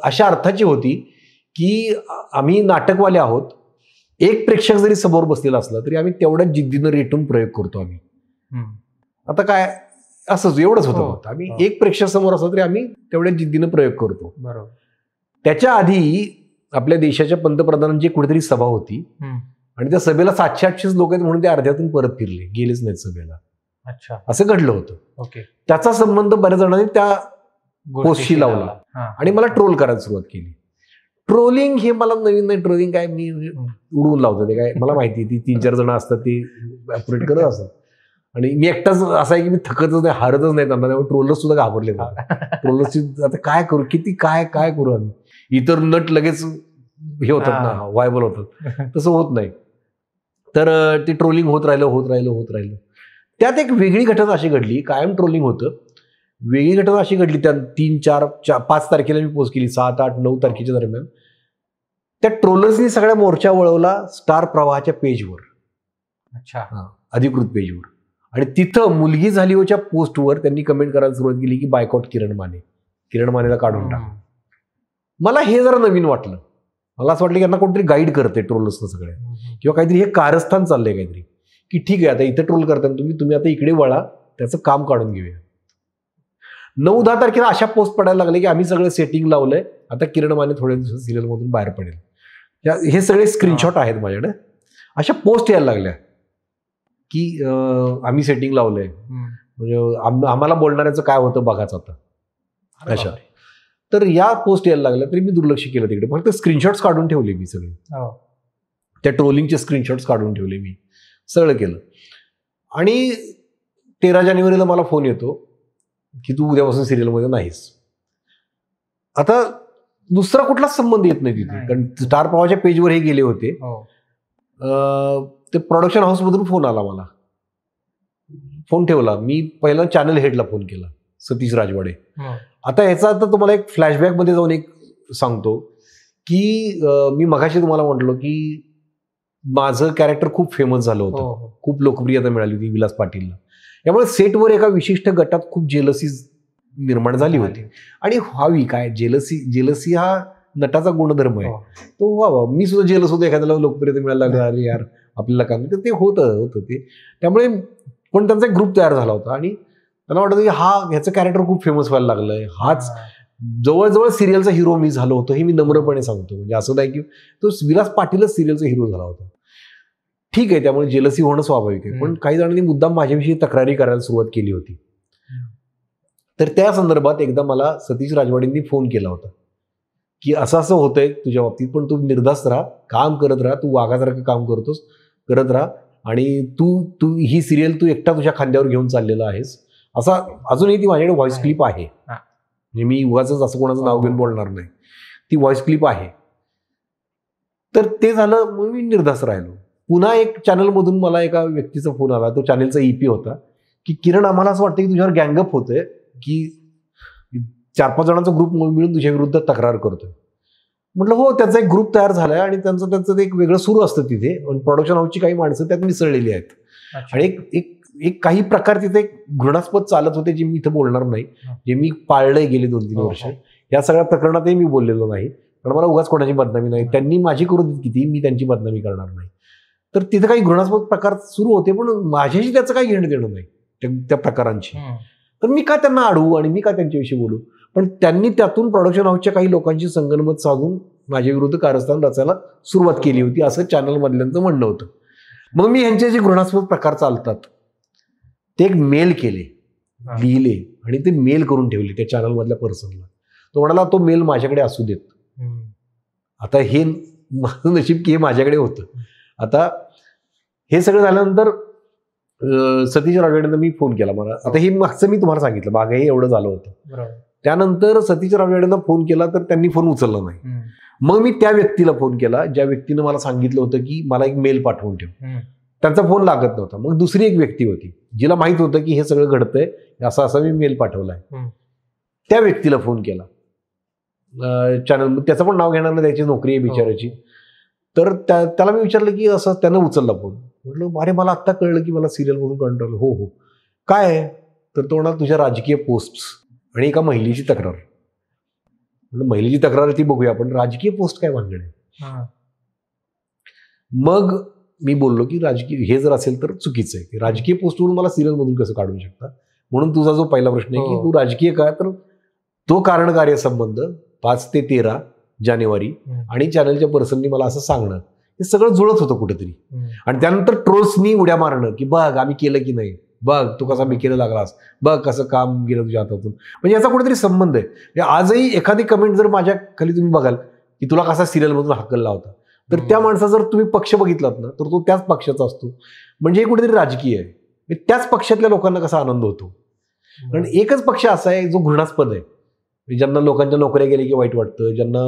अशा अर्थाची होती की आम्ही नाटकवाले आहोत, एक प्रेक्षक जरी समोर बसलेला असला तरी आम्ही तेवढ्याच जिद्दीनं रेटून प्रयोग करतो आम्ही. आता काय असंच एवढंच होतं फक्त. आम्ही एक प्रेक्षक समोर असला तरी आम्ही तेवढ्याच जिद्दीनं प्रयोग करतो. बरोबर. त्याच्या आधी आपल्या देशाच्या पंतप्रधानांची कुठेतरी सभा होती आणि त्या सभेला 700-800 लोक आहेत म्हणून ते अर्ध्यातून परत फिरले, गेलेच नाहीत सभेला. अच्छा, असं घडलं होतं. ओके. त्याचा संबंध बऱ्याच जणांनी त्या पोस्टशी लावला आणि मला ट्रोल करायला सुरुवात केली. ट्रोलिंग हे मला नवीन नाही. ट्रोलिंग काय मी उडवून लावतो ते काय मला माहिती. ती 3-4 जण असतात ते ऑपरेट करत असतात आणि मी एकटाच असा आहे की मी थकतच नाही, हारतच नाही त्यांना. त्यामुळे ट्रोलर्स सुद्धा घाबरले. ट्रोलर्सची आता काय करू, किती काय काय करू आम्ही. इतर नट लगेच हे होतात ना, व्हायबल होतात, तसं होत नाही. तर ते ट्रोलिंग होत राहिलं. त्यात एक वेगळी घटना अशी घडली. कायम ट्रोलिंग होतं. वेगळी घटना अशी घडली त्या 3-4-5 तारखेला मी पोस्ट केली, 7-8-9 तारखेच्या दरम्यान. त्या ट्रोलर्सनी सगळ्या मोर्चा वळवला स्टार प्रवाहाच्या पेजवर. अच्छा, अधिकृत पेजवर. आणि तिथं मुलगी झाली होच्या पोस्टवर त्यांनी कमेंट करायला सुरुवात केली की बायकॉट किरण मानेला काढून टाक. मला हे जरा नवीन वाटलं. मला असं वाटलं की यांना कोणतरी गाईड करते ट्रोलर्सनं सगळ्या, किंवा काहीतरी हे कारस्थान चाललंय काहीतरी, की ठीक आहे आता इथं ट्रोल करताना तुम्ही आता इकडे वळा, त्याचं काम काढून घेऊया. 9-10 तारखेला अशा पोस्ट पडायला लागले की आम्ही सगळं सेटिंग लावलंय, आता किरण माने थोड्या दिवसात सिरियलमधून बाहेर पडेल. हे सगळे स्क्रीनशॉट आहेत माझ्याकडे. अशा पोस्ट यायला लागल्या की आम्ही सेटिंग लावलंय, म्हणजे आम्हाला बोलणाऱ्याचं काय होतं बघाच आता. अशा तर या पोस्ट यायला लागल्या तरी मी दुर्लक्ष केलं तिकडे. फक्त स्क्रीनशॉट्स काढून ठेवले मी सगळे. त्या ट्रोलिंगचे स्क्रीनशॉट्स काढून ठेवले मी, सगळं केलं. आणि 13 जानेवारीला मला फोन येतो की तू उद्यापासून सिरियलमध्ये नाहीस. आता दुसरा कुठलाच संबंध येत नाही तिथे, कारण स्टार प्रवाहाच्या पेजवर हे गेले होते. ते प्रोडक्शन हाऊसमधून फोन आला मला. फोन ठेवला. मी पहिला चॅनल हेडला फोन केला, सतीश राजवाडे. आता याचा आता तुम्हाला एक फ्लॅशबॅकमध्ये जाऊन एक सांगतो की मी मगाशी तुम्हाला म्हटलो की माझं कॅरेक्टर खूप फेमस झालं होतं, खूप लोकप्रियता मिळाली होती विलास पाटीलला. यामुळे सेटवर एका विशिष्ट गटात खूप जेलसी निर्माण झाली होती. आणि व्हावी काय, जेलसी हा नटाचा गुणधर्म आहे, तो व्हावा. मी सुद्धा जेलस होतो, एखाद्याला लोकप्रियता मिळायला लागली, अरे यार आपल्याला काम, तर ते होतं ते. त्यामुळे पण त्यांचा एक ग्रुप तयार झाला होता आणि त्यांना वाटतं की ह्याचं कॅरेक्टर खूप फेमस व्हायला लागलंय, हाच जवळजवळ सिरियलचा हिरो मी झालो होतो, हे मी नम्रपणे सांगतो. म्हणजे असं नाही की तो विलास पाटीलच सिरियलचा हिरो झाला होता. ठीक आहे, त्यामुळे जेलसी होणं स्वाभाविक आहे. पण काही जणांनी मुद्दाम माझ्याविषयी तक्रारी करायला सुरुवात केली होती. तर त्या संदर्भात एकदा मला सतीश राजवाडेंनी फोन केला होता की असं असं होतंय तुझ्या बाबतीत, पण तू निर्धास्त राहा, काम करत राहा, तू वाघासारखं काम करत राहा आणि तू ही सिरियल तू एकटा तुझ्या खांद्यावर घेऊन चाललेला आहेस. असा अजूनही ती माझ्याकडे व्हॉइस क्लिप आहे. म्हणजे मी उगाचच असं कोणाचं नाव घेऊन बोलणार नाही, ती व्हॉइस क्लिप आहे. तर ते झालं, मग मी निर्धास्त राहिलो. पुन्हा एक चॅनलमधून मला एका व्यक्तीचा फोन आला, तो चॅनलचा EP होता, की किरण आम्हाला असं वाटतं की तुझ्यावर गँगअप होतोय, की 4-5 जणांचा ग्रुप मिळून तुझ्या विरुद्ध तक्रार करतोय. म्हटलं हो, त्यांचा एक ग्रुप तयार झालाय आणि त्यांचं एक वेगळं सुरू असतं तिथे. प्रोडक्शन हाऊसची काही माणसं त्यात मिसळलेली आहेत. आणि एक काही प्रकार तिथे एक घृणास्पद चालत होते, जे मी इथं बोलणार नाही, जे मी पाळलंय गेले 2-3 वर्ष. या सगळ्या प्रकरणातही मी बोललेलो नाही, कारण मला उगाच कोणाची बदनामी नाही. त्यांनी माझी करू देत किती, मी त्यांची बदनामी करणार नाही. तर तिथे काही घृणास्पद प्रकार सुरू होते, पण माझ्याशी त्याचं काही घेणं देणं नाही त्या प्रकारांची. तर मी का त्यांना अडवू आणि मी का त्यांच्याविषयी बोलू. पण त्यांनी त्यातून प्रोडक्शन हाऊसच्या काही लोकांची संगनमत साधून माझ्या विरुद्ध कारस्थान रचायला सुरुवात केली होती, असं चॅनलमधल्यांचं म्हणणं होतं. मग मी ह्यांचे जे घृणास्पद प्रकार चालतात ते एक मेल केले, लिहिले आणि ते मेल करून ठेवले त्या चॅनलमधल्या पर्सनला. तो म्हणाला तो मेल माझ्याकडे असू देत. आता हे माझं नशीब की हे माझ्याकडे होतं. आता हे सगळं झाल्यानंतर सतीश राजवाडेंना मी फोन केला. मला आता हे मागचं मी तुम्हाला सांगितलं, मागे हे एवढं झालं होतं. त्यानंतर सतीश राजवाडेंना फोन केला तर त्यांनी फोन उचलला नाही. मग मी त्या व्यक्तीला फोन केला ज्या व्यक्तीनं मला सांगितलं होतं की मला एक मेल पाठवून ठेव. त्यांचा फोन लागत नव्हता. मग दुसरी एक व्यक्ती होती जिला माहित होतं की हे सगळं घडतंय, असं मी मेल पाठवलाय. त्या व्यक्तीला फोन केला. चॅनल त्याचं पण नाव घेणार नाही, त्याची नोकरी आहे बिचाराची. तर त्याला मी विचारलं की असं, त्यानं उचलला फोन. म्हटलं अरे मला आत्ता कळलं की मला सिरियलमधून कंट्रोल. हो काय आहे तर तो म्हणाला तुझ्या राजकीय पोस्ट आणि एका महिलेची तक्रार. म्हणून महिलेची तक्रार ती बघूया आपण, राजकीय पोस्ट काय भानगड आहे. मग मी बोललो की राजकीय हे जर असेल तर चुकीचं आहे, की राजकीय पोस्टवरून मला सिरियल मधून कसं काढू शकता. म्हणून तुझा जो पहिला प्रश्न आहे की तू राजकीय काय, तर तो कारण कार्य संबंध 5 ते 13 जानेवारी आणि चॅनलच्या पर्सननी मला असं सांगणं, हे सगळं जुळत होतं कुठेतरी. आणि त्यानंतर ट्रोल्सनी उड्या मारणं की बघ आम्ही केलं की नाही, बघ तू कसा बिकेला लागलास, बघ कसं काम गेलं तुझ्या हातातून. म्हणजे याचा कुठेतरी संबंध आहे. आजही एखादी कमेंट जर माझ्या खाली तुम्ही बघाल की तुला कसा सिरियल मधून हाकलला होता, तर त्या माणसाचा जर तुम्ही पक्ष बघितलात ना तर तो त्याच पक्षाचा असतो. म्हणजे हे कुठेतरी राजकीय आहे. त्याच पक्षातल्या लोकांना कसा आनंद होतो. कारण एकच पक्ष असा आहे जो घृणास्पद आहे. ज्यांना लोकांच्या नोकऱ्या गेल्या की वाईट वाटतं, ज्यांना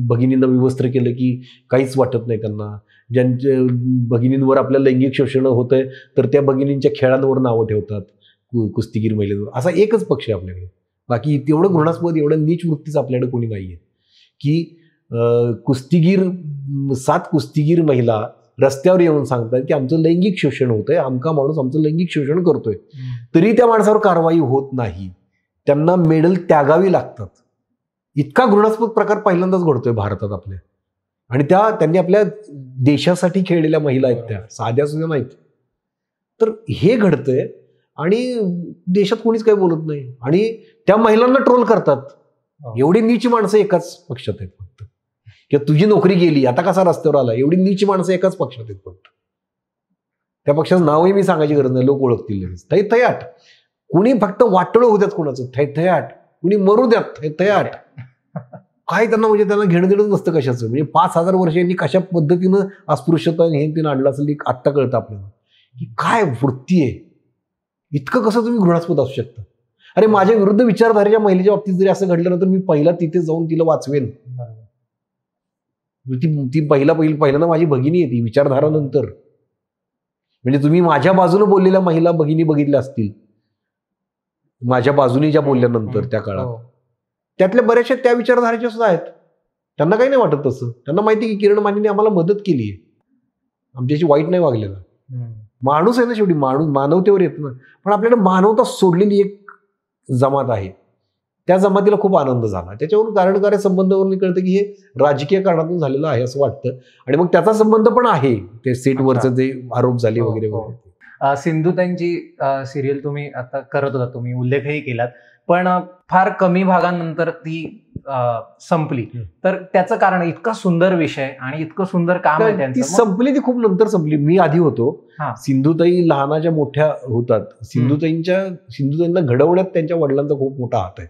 भगिनींना विवस्त्र केलं की काहीच वाटत नाही त्यांना, ज्यांच्या भगिनींवर आपल्या लैंगिक शोषण होतंय तर त्या भगिनींच्या खेळांवर नावं ठेवतात, कुस्तीगीर महिलेवर. असा एकच पक्ष आहे आपल्याकडे. बाकी तेवढं घृणास्पद, एवढं नीच वृत्तीच आपल्याकडे कोणी नाहीये की 7 कुस्तीगीर महिला रस्त्यावर येऊन सांगतात की आमचं लैंगिक शोषण होतंय, आमका माणूस आमचं लैंगिक शोषण करतोय, तरी त्या माणसावर कारवाई होत नाही. त्यांना मेडल त्यागावी लागतात. इतका घृणास्पद प्रकार पहिल्यांदाच घडतोय भारतात आपल्या. आणि त्यांनी आपल्या देशासाठी खेळलेल्या महिला आहेत, त्या साध्या सुद्धा नाहीत. तर हे घडतंय आणि देशात कोणीच काही बोलत नाही. आणि त्या महिलांना ट्रोल करतात. एवढी नीच माणसं एकाच पक्षात आहेत फक्त. किंवा तुझी नोकरी गेली आता कसा रस्त्यावर आला, एवढी नीच माणसं एकाच पक्षात आहेत फक्त. त्या पक्षाचं नावही मी सांगायची गरज नाही, लोक ओळखतील लगेच. थैथयाट. कुणी फक्त वाटोळं होत्यात कोणाचं, थैथयाट. कुणी मरू द्यात, थैथयाट. काय त्यांना म्हणजे त्यांना घेणं देणंच नसतं कशाचं. म्हणजे 5000 वर्ष यांनी कशा पद्धतीनं अस्पृश्यता हे तिनं आणलं असेल आत्ता कळतं आपल्याला की काय वृत्ती आहे. इतकं कसं तुम्ही घृणास्पद असू शकता. अरे माझ्या विरुद्ध विचारधारेच्या महिलेच्या बाबतीत जरी असं घडलं तर मी पहिला तिथे जाऊन तिला वाचवेन. ती पहिल्यांदा माझी भगिनी आहे, ती विचारधारानंतर. म्हणजे तुम्ही माझ्या बाजूने बोललेल्या महिला भगिनी बघितल्या असतील, माझ्या बाजूने ज्या बोलल्यानंतर त्या काळात, त्यातल्या बऱ्याचशा त्या विचारधारेच्या सुद्धा आहेत. त्यांना काही नाही वाटत तसं. त्यांना माहिती की किरण मानेने आम्हाला मदत केली आहे, आमच्याशी वाईट नाही वागलेला. माणूस आहे ना शेवटी, माणूस मानवतेवर येतो ना. पण आपल्याकडे मानवता सोडलेली एक जमात आहे, त्या जमातीला खूप आनंद झाला. त्याच्यावरून कारणकार्य संबंधावरून कळतं की हे राजकीय कारणातून झालेलं आहे असं वाटतं. आणि मग त्याचा संबंध पण आहे ते सेटवरचं जे आरोप झाले वगैरे वगैरे. सिंधुताईंची सिरियल तुम्ही आता करत होता, तुम्ही उल्लेखही केलात, पण फार कमी भागांनंतर ती संपली. तर त्याचं कारण इतका सुंदर विषय आणि इतकं सुंदर काम आहे त्यांचं. संपली ती खूप नंतर संपली. मी आधी होतो. सिंधुताई लहानाच्या मोठ्या होतात. सिंधुताईंना घडवण्यात त्यांच्या वडिलांचा खूप मोठा हात आहे.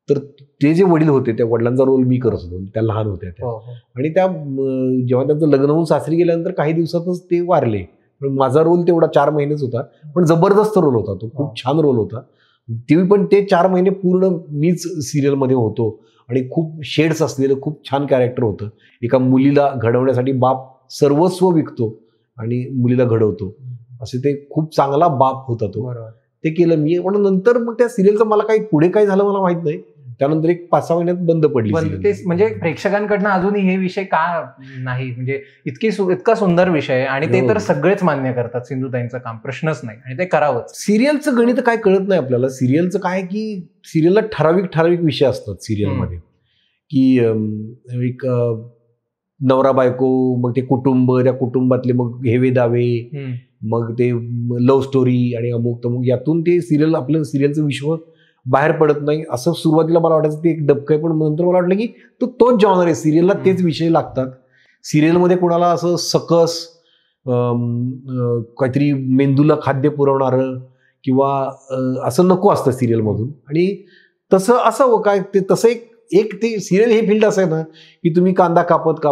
तर ते जे वडील होते त्या वडिलांचा रोल मी करत होतो. त्या लहान होत्या त्या. आणि त्या जेव्हा त्यांचं लग्न होऊन सासरी गेल्यानंतर काही दिवसातच ते वारले. माझा रोल तेवढा 4 महिनेच होता, पण जबरदस्त रोल होता तो. खूप छान रोल होता. पण ते 4 महिने पूर्ण मीच सिरियलमध्ये होतो. आणि खूप शेड्स असलेलं खूप छान कॅरेक्टर होतं. एका मुलीला घडवण्यासाठी बाप सर्वस्व विकतो आणि मुलीला घडवतो, असे ते खूप चांगला बाप होता तो. ते केलं मी. पण नंतर मग त्या सिरियलचं मला काही पुढे काय झालं मला माहित नाही. त्यानंतर एक 5-6 महिन्यात बंद पडली. तेच म्हणजे प्रेक्षकांकडनं अजूनही हे विषय का नाही, म्हणजे इतका सुंदर विषय आणि ते तर सगळेच मान्य करतात. सिंधुताईंचं काम प्रश्नच नाही आणि ते करावंच. सिरियलचं गणित काय कळत नाही आपल्याला. सिरियलचं काय की सिरियलला ठराविक विषय असतात सिरियलमध्ये, की एक नवरा बायको, मग ते कुटुंब, त्या कुटुंबातले मग हेवे दावे, मग ते लव्ह स्टोरी आणि अमुक तमुक, यातून ते सिरियल आपलं सिरियलचं विश्व बाहेर पडत नाही असं सुरुवातीला मला वाटायचं. ते एक डबकं आहे, पण नंतर मला वाटलं की तोच जॉनर आहे. सिरियलला तेच विषय लागतात. सिरियलमध्ये कोणाला असं सकस काहीतरी मेंदूला खाद्य पुरवणारं किंवा असं नको असतं सिरियलमधून. आणि तसं असावं काय ते, तसं एक ते सिरियल हे फील्ड असं आहे ना की तुम्ही कांदा कापत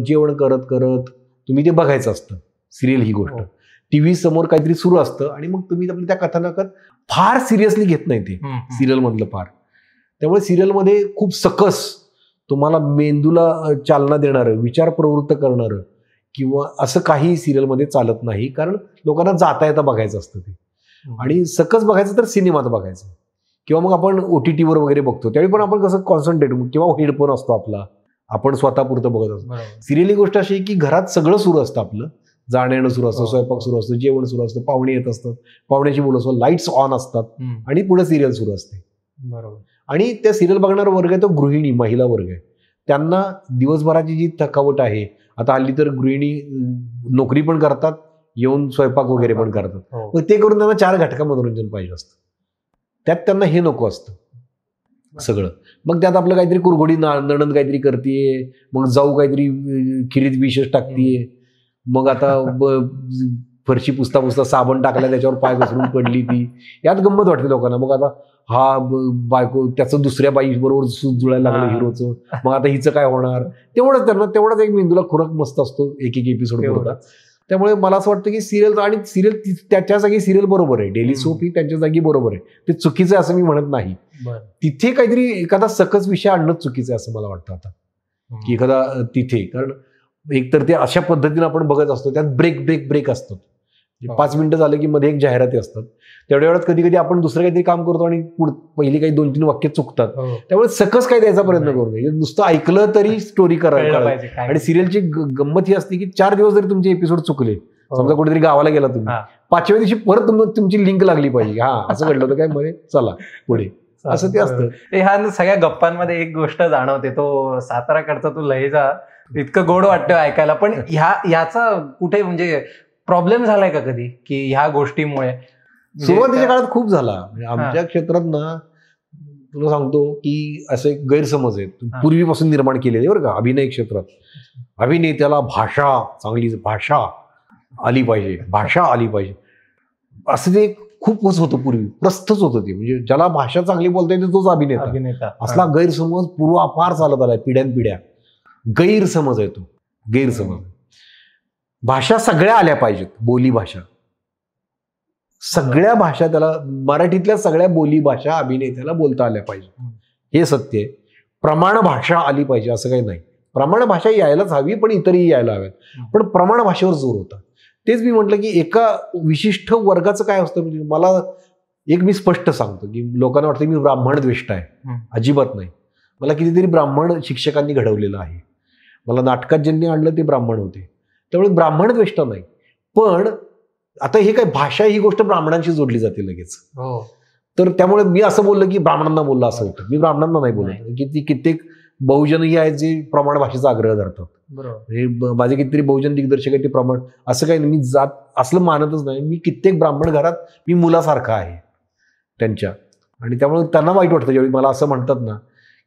जेवण करत तुम्ही ते बघायचं असतं. सिरियल ही गोष्ट टीव्ही समोर काहीतरी सुरू असतं आणि मग तुम्ही आपल्या त्या कथानकात फार सिरियसली घेत नाही ते सिरियल मधलं फार. त्यामुळे सिरियलमध्ये खूप सकस तुम्हाला मेंदूला चालना देणारं, विचार प्रवृत्त करणारं किंवा असं काही सिरियलमध्ये चालत नाही. कारण लोकांना जाता येता बघायचं असतं ते. आणि सकस बघायचं तर सिनेमात बघायचं किंवा मग आपण OTTवर वगैरे बघतो त्यावेळी पण आपण कसं कॉन्सन्ट्रेट किंवा हेडफोन असतो आपला, आपण स्वतःपुरतं बघत असतो. सिरियल ही गोष्ट अशी आहे की घरात सगळं सुरू असतं आपलं. जाणं येणं सुरू असतं, स्वयंपाक सुरू असतो, जेवण सुरू असतं, पाहुणे येत असतात, पाहुण्याची बोल असतो, लाईट्स ऑन असतात आणि पुढे सिरियल सुरू असते. बरोबर. आणि त्या सिरियल बघणारा वर्ग आहे तो गृहिणी महिला वर्ग आहे. त्यांना दिवसभराची जी थकावट आहे, आता हल्ली तर गृहिणी नोकरी पण करतात, येऊन स्वयंपाक वगैरे पण करतात, मग ते करून त्यांना 4 घटका मनोरंजन पाहिजे असतं. त्यात त्यांना हे नको असतं सगळं. मग त्यात आपलं काहीतरी कुरघोडी नणंद काहीतरी करतेय, मग जाऊ काहीतरी खिरीत विशेष टाकतीये, मग आता फरशी पुसता पुसता साबण टाकला त्याच्यावर पाय घसरून पडली ती, यात गंमत वाटते लोकांना. मग आता हा बायको त्याचं दुसऱ्या बाई बरोबर सूत जुळायला लागलं हिरोचं, मग आता हिचं काय होणार, तेवढंच त्यांना तेवढाच एक मेंदूला खुराक मस्त असतो एक एक एपिसोड होता. त्यामुळे मला असं वाटतं की सिरियल आणि सिरियल त्याच्या जागी सिरियल बरोबर आहे, डेली सोप ही त्यांच्या जागी बरोबर आहे, ते चुकीचं आहे असं मी म्हणत नाही. तिथे काहीतरी एखादा सकस विषय आणणंच चुकीचं आहे असं मला वाटतं आता, की एखादा तिथे, कारण एकतर ते अशा पद्धतीने आपण बघत असतो, त्यात ब्रेक ब्रेक ब्रेक असतात, 5 मिनिटं झालं की मध्ये एक जाहिराती असतात, तेवढ्या वेळात कधी कधी आपण दुसरं काहीतरी काम करतो आणि पहिली काही 2-3 वाक्य चुकतात, त्यामुळे सकस काय द्यायचा प्रयत्न करू नये, नुसतं ऐकलं तरी स्टोरी करायला पाहिजे. आणि सिरियलची गंमत ही असते की 4 दिवस जरी तुमचे एपिसोड चुकले, समजा कुठेतरी गावाला गेला तुम्ही, 5व्या दिवशी परत तुमची लिंक लागली पाहिजे, हा असं घडलं होतं काय मध्ये, चला पुढे, असं ते असतं. ह्या सगळ्या गप्पांमध्ये एक गोष्ट जाणवते, तो साताराकडचा तो लहेजा इतकं गोड वाटतं ऐकायला, पण ह्याचा कुठे म्हणजे प्रॉब्लेम झालाय का कधी, की ह्या गोष्टीमुळे? सुरुवातीच्या काळात खूप झाला. म्हणजे आमच्या क्षेत्रात ना, तुला सांगतो की असे गैरसमज आहेत पूर्वीपासून निर्माण केलेले बरं का. अभिनय क्षेत्रात अभिनेत्याला भाषा चांगली, भाषा आली पाहिजे, भाषा आली पाहिजे, असं ते खूपच होतं पूर्वी, प्रस्थच होतं ते. म्हणजे ज्याला भाषा चांगली बोलता येते तोच अभिनेता, असला गैरसमज पूर्वापार चालत आलाय पिढ्यानपिढ्या. गैरसमज आहे तो, गैरसमज. भाषा सगळ्या आल्या पाहिजेत, बोली भाषा सगळ्या भाषा, त्याला मराठीतल्या सगळ्या बोली भाषा अभिनेत्याला बोलता आल्या पाहिजे, हे सत्य आहे. प्रमाण भाषा आली पाहिजे असं काही नाही, प्रमाण भाषा यायलाच हवी, पण इतरही यायला हव्यात, पण प्रमाण भाषेवर जोर होता. तेच मी म्हटलं की एका विशिष्ट वर्गाचं काय असतं, म्हणजे मला एक मी स्पष्ट सांगतो की लोकांना वाटतं मी ब्राह्मण द्वेष्ट आहे, अजिबात नाही. मला कितीतरी ब्राह्मण शिक्षकांनी घडवलेलं आहे, मला नाटकात ज्यांनी आणलं ते ब्राह्मण होते, त्यामुळे ब्राह्मण द्वेष्ट नाही. पण आता हे काय, भाषा ही गोष्ट ब्राह्मणांशी जोडली जाते लगेच, तर त्यामुळे मी असं बोललं की ब्राह्मणांना बोललं असं होतं. मी ब्राह्मणांना नाही बोलत, कित्येक बहुजनही आहेत जे प्रमाण भाषेचा आग्रह धरतात. माझे कितीतरी बहुजन दिग्दर्शक आहेत ते प्रमाण, असं काही नाही, मी जात असलं मानतच नाही. मी कित्येक ब्राह्मण घरात मी मुलासारखा आहे त्यांच्या, आणि त्यामुळे त्यांना वाईट वाटतं ज्यावेळी मला असं म्हणतात ना,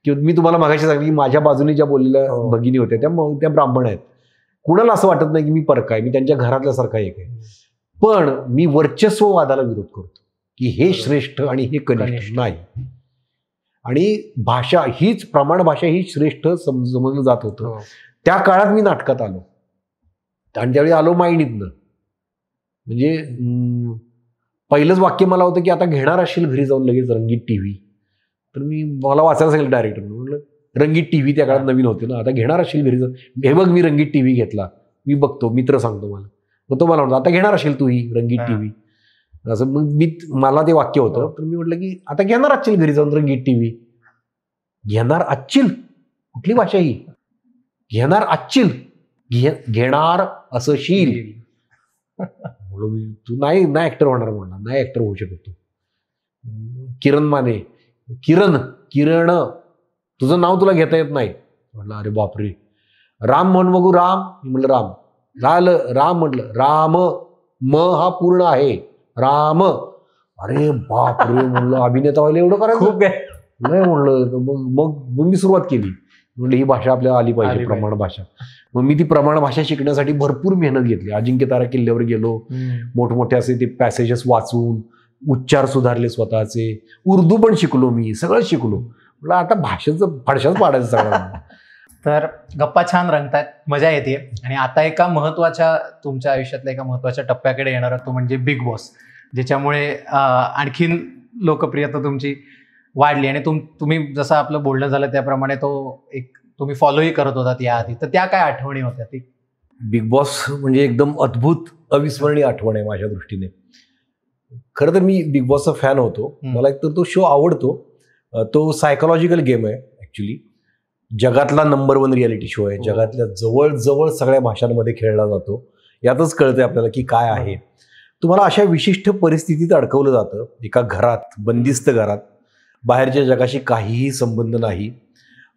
की मी तुम्हाला मागाशी सांगितलं की माझ्या बाजूने ज्या बोललेल्या भगिनी होत्या त्या ब्राह्मण आहेत. कुणाला असं वाटत नाही की मी परक आहे, मी त्यांच्या घरातल्यासारखा एक आहे. पण मी वर्चस्ववादाला विरोध करतो की हे श्रेष्ठ आणि हे कनिष्ठ नाही. आणि भाषा हीच, प्रमाण भाषा ही श्रेष्ठ समजलं जात होतं. त्या काळात मी नाटकात आलो, आणि त्यावेळी आलो मायणीतनं. म्हणजे पहिलंच वाक्य मला होतं की आता घेणार असेल घरी जाऊन लगेच रंगीत टीव्ही. तर मला वाचायला सांगितलं डायरेक्टर, म्हटलं रंगीत टीव्ही त्या काळात नवीन होते ना, आता घेणार असेल घरी जाऊन, हे बघ मी रंगीत टीव्ही घेतला, मी बघतो, मित्र सांगतो मला. मग तो मला म्हणतो आता घेणार असेल तू ही रंगीत टीव्ही, असं. मग मला ते वाक्य होतं, तर मी म्हटलं की आता घेणार असशील घरी जाऊन रंगीत टीव्ही. घेणार असशील, कुठली भाषा ही, घेणार असशील, घेणार असशील. तू नाही ऍक्टर होणार, म्हणणार नाही ऍक्टर होऊ शकत तू. किरण माने, किरण तुझं नाव तुला घेता येत नाही. म्हटलं अरे बापरे, राम म्हण बघू. राम, म्हटलं राम झालं, राम म्हटलं, राम म हा पूर्ण आहे, राम. अरे बापरे म्हणलं, अभिनेता व्हायला एवढं करायचं नाही म्हणलं. मग मी सुरुवात केली, म्हणलं ही भाषा आपल्याला आली पाहिजे, प्रमाण भाषा. मग मी ती प्रमाण भाषा शिकण्यासाठी भरपूर मेहनत घेतली. अजिंक्यतारा किल्ल्यावर गेलो, मोठमोठे असे ते पॅसेजेस वाचून उच्चार सुधारले स्वतःचे, उर्दू पण शिकलो, मी सगळं शिकलो. म्हटलं आता भाषेचं फडशाच पाडायचं सगळं. तर गप्पा छान रंगतायत, मजा येते. आणि आता एका महत्वाच्या, तुमच्या आयुष्यातल्या एका महत्वाच्या टप्प्याकडे येणार, तो म्हणजे बिग बॉस, ज्याच्यामुळे आणखीन लोकप्रियता तुमची वाढली. आणि तुम्ही जसं आपलं बोलणं झालं त्याप्रमाणे तो एक तुम्ही फॉलोही करत होतात याआधी, तर त्या काय आठवणी होत्या? ती बिग बॉस म्हणजे एकदम अद्भुत अविस्मरणीय आठवण आहे माझ्या दृष्टीने. खरं तर मी बिग बॉसचा फॅन होतो, मला एक तर तो शो आवडतो. तो सायकोलॉजिकल गेम आहे ऍक्च्युली, जगातला नंबर 1 रियालिटी शो आहे, जगातल्या जवळ सगळ्या भाषांमध्ये खेळला जातो. यातच कळतंय आपल्याला की काय आहे. तुम्हाला अशा विशिष्ट परिस्थितीत अडकवलं जातं एका घरात, बंदिस्त घरात, बाहेरच्या जगाशी काहीही संबंध नाही.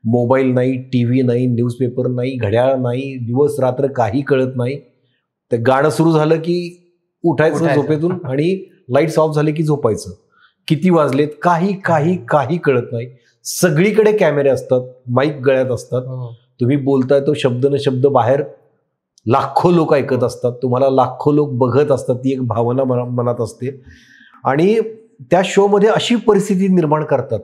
मोबाईल नाही, TV नाही, न्यूजपेपर नाही, घड्याळ नाही, दिवस रात्र काही कळत नाही. ते गाणं सुरू झालं की उठायचं झोपेतून आणि लाईट्स ऑफ झाले की झोपायचं. किती वाजलेत काही काही काही कळत नाही. सगळीकडे कॅमेरे असतात, माईक गळ्यात असतात. तुम्ही बोलताय तो शब्द न शब्द बाहेर लाखो लोक ऐकत असतात, तुम्हाला लाखो लोक बघत असतात. ती एक भावना मनात असते. आणि त्या शोमध्ये अशी परिस्थिती निर्माण करतात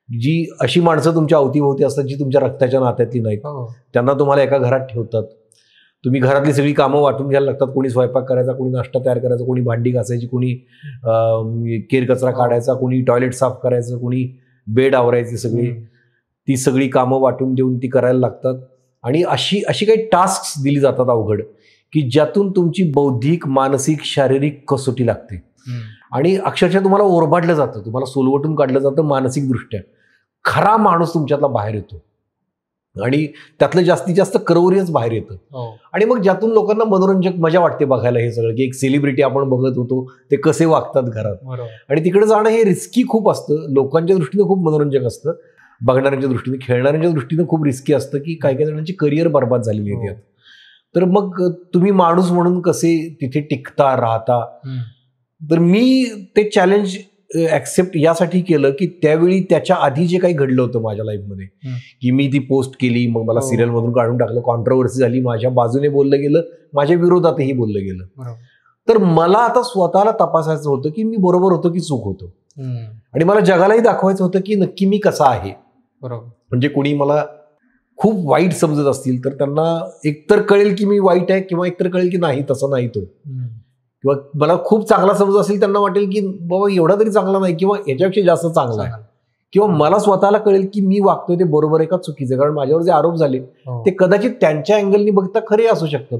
जी अशी माणसं तुमच्या अवतीभोवती असतात जी तुमच्या रक्ताच्या नात्यातली नाहीत. त्यांना तुम्हाला एका घरात ठेवतात. तुम्ही घरातली सगळी कामं वाटून घ्यायला लागतात. कोणी स्वयंपाक करायचा, कोणी नाश्ता तयार करायचा, कोणी भांडी घासायची, कोणी केर कचरा काढायचा, कोणी टॉयलेट साफ करायचं, कोणी बेड आवरायची. ती सगळी कामं वाटून देऊन ती करायला लागतात. आणि अशी काही टास्क दिली जातात अवघड की ज्यातून तुमची बौद्धिक, मानसिक, शारीरिक कसोटी लागते. आणि अक्षरशः तुम्हाला ओरबाडलं जातं, तुम्हाला सोलवटून काढलं जातं मानसिक दृष्ट्या. खरा माणूस तुमच्यातला बाहेर येतो आणि त्यातलं जास्तीत जास्त करवरीच बाहेर येतं. आणि मग ज्यातून लोकांना मनोरंजक मजा वाटते बघायला हे सगळं, की एक सेलिब्रिटी आपण बघत होतो ते कसे वागतात घरात. आणि तिकडे जाणं हे रिस्की खूप असतं. लोकांच्या दृष्टीनं खूप मनोरंजक असतं, बघणाऱ्यांच्या दृष्टीने, खेळणाऱ्यांच्या दृष्टीनं खूप रिस्की असतं की काही काही जणांची करिअर बर्बाद झालेली आहे त्यात. तर मग तुम्ही माणूस म्हणून कसे तिथे टिकता राहता. तर मी ते चॅलेंज ऍक्सेप्ट यासाठी केलं की त्यावेळी त्याच्या आधी जे काही घडलं होतं माझ्या लाईफमध्ये, की मी ती पोस्ट केली, मग मला सिरियल मधून काढून टाकलं, कॉन्ट्रोवर्सी झाली, माझ्या बाजूने बोललं गेलं, माझ्या विरोधातही बोललं गेलं. तर मला आता स्वतःला तपासायचं होतं की मी बरोबर होतो की चूक होतो. आणि मला जगालाही दाखवायचं होतं की नक्की मी कसा आहे. म्हणजे कोणी मला खूप वाईट समजत असतील तर त्यांना एकतर कळेल की मी वाईट आहे, किंवा एकतर कळेल की नाही तसं नाही तो. किंवा मला खूप चांगला समजत असेल त्यांना वाटेल की बाबा एवढा तरी चांगला नाही, किंवा याच्यापेक्षा जास्त चांगला आहे. किंवा मला स्वतःला कळेल की मी वागतोय ते बरोबर आहे का चुकीचं आहे. कारण माझ्यावर जे आरोप झाले ते कदाचित त्यांच्या अँगलनी बघता खरे असू शकतात.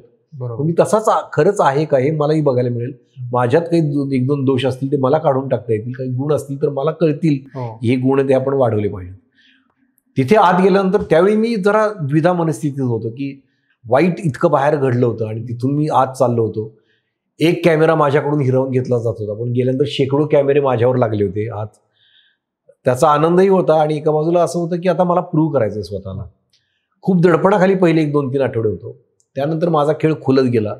मी तसाच खरंच आहे का हे मलाही बघायला मिळेल. माझ्यात काही एक दोन दोष असतील ते मला काढून टाकता येतील, काही गुण असतील तर मला कळतील हे गुण ते आपण वाढवले पाहिजे. तिथे आत गेल्यानंतर त्यावेळी मी जरा द्विधा मनस्थितीत होतो की वाईट इतकं बाहेर घडलं होतं आणि तिथून मी आत चाललो होतो. एक कॅमेरा माझ्याकडून हिरावून घेतला जात होता, पण गेल्यानंतर शेकडो कॅमेरे माझ्यावर लागले होते आत. त्याचा आनंदही होता आणि एका बाजूला असं होतं की आता मला प्रूव्ह करायचं स्वतःला. खूप दडपणाखाली पहिले 1-2-3 आठवडे होतो. त्यानंतर माझा खेळ खुलत गेला,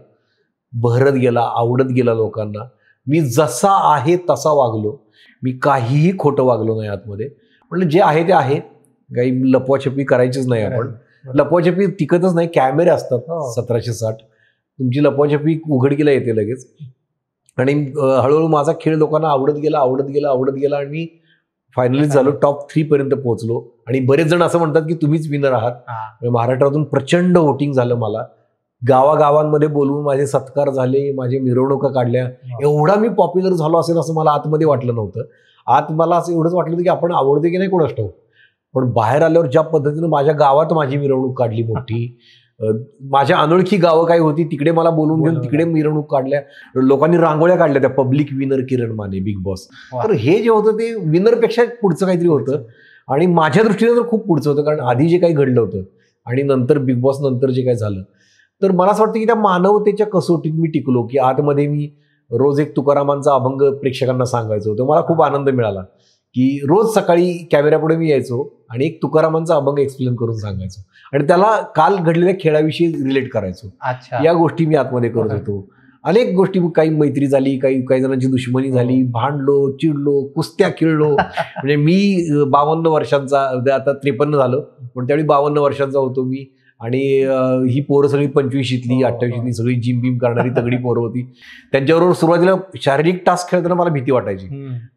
बहरत गेला, आवडत गेला लोकांना. मी जसा आहे तसा वागलो, मी काहीही खोटं वागलो नाही आतमध्ये. म्हटलं जे आहे ते आहे, काही लपवाछपी करायचीच नाही. आपण लपवाछपी टिकतच नाही. कॅमेरे असतात 1760, तुमची लपवाछपी उघडकीला येते लगेच. आणि हळूहळू माझा खेळ लोकांना आवडत गेला आणि मी फायनली झालो, टॉप 3 पर्यंत पोहोचलो. आणि बरेच जण असं म्हणतात की तुम्हीच विनर आहात. महाराष्ट्रातून प्रचंड वोटिंग झालं. मला गावागावांमध्ये बोलवून माझे सत्कार झाले, माझे मिरवणुका काढल्या. एवढा मी पॉप्युलर झालो असेल असं मला आतमध्ये वाटलं नव्हतं. आत मला असं एवढंच वाटलं होतं की आपण आवडते की नाही कोणास ठाऊक. पण बाहेर आल्यावर ज्या पद्धतीनं माझ्या गावात माझी मिरवणूक काढली मोठी, माझ्या अनोळखी गावं काही होती तिकडे मला बोलून घेऊन तिकडे मिरवणूक काढल्या, लोकांनी रांगोळ्या काढल्या त्या पब्लिक विनर किरण माने बिग बॉस. तर हे जे होतं ते विनरपेक्षा पुढचं काहीतरी होतं आणि माझ्या दृष्टीने तर खूप पुढचं होतं. कारण आधी जे काही घडलं होतं आणि नंतर बिग बॉस नंतर जे काही झालं, तर मला असं वाटतं की त्या मानवतेच्या कसोटीत मी टिकलो. की आतमध्ये मी रोज एक तुकारामांचा अभंग प्रेक्षकांना सांगायचो होतं. मला खूप आनंद मिळाला की रोज सकाळी कॅमेऱ्यापुढे मी यायचो आणि एक तुकारामांचा अभंग एक्सप्लेन करून सांगायचो आणि त्याला काल घडलेल्या खेळाविषयी रिलेट करायचो. या गोष्टी मी आतमध्ये करत होतो. अनेक गोष्टी, काही मैत्री झाली, काही जणांची दुश्मनी झाली, भांडलो, चिडलो, कुस्त्या खेळलो. म्हणजे मी 52 वर्षांचा, आता 53 झालं, पण त्यावेळी 52 वर्षांचा होतो मी. आणि ही पोरं सगळी 25शीतली 28शीतली सगळी जिम बिम करणारी तगडी पोरं होती. त्यांच्याबरोबर सुरुवातीला शारीरिक टास्क खेळताना मला भीती वाटायची,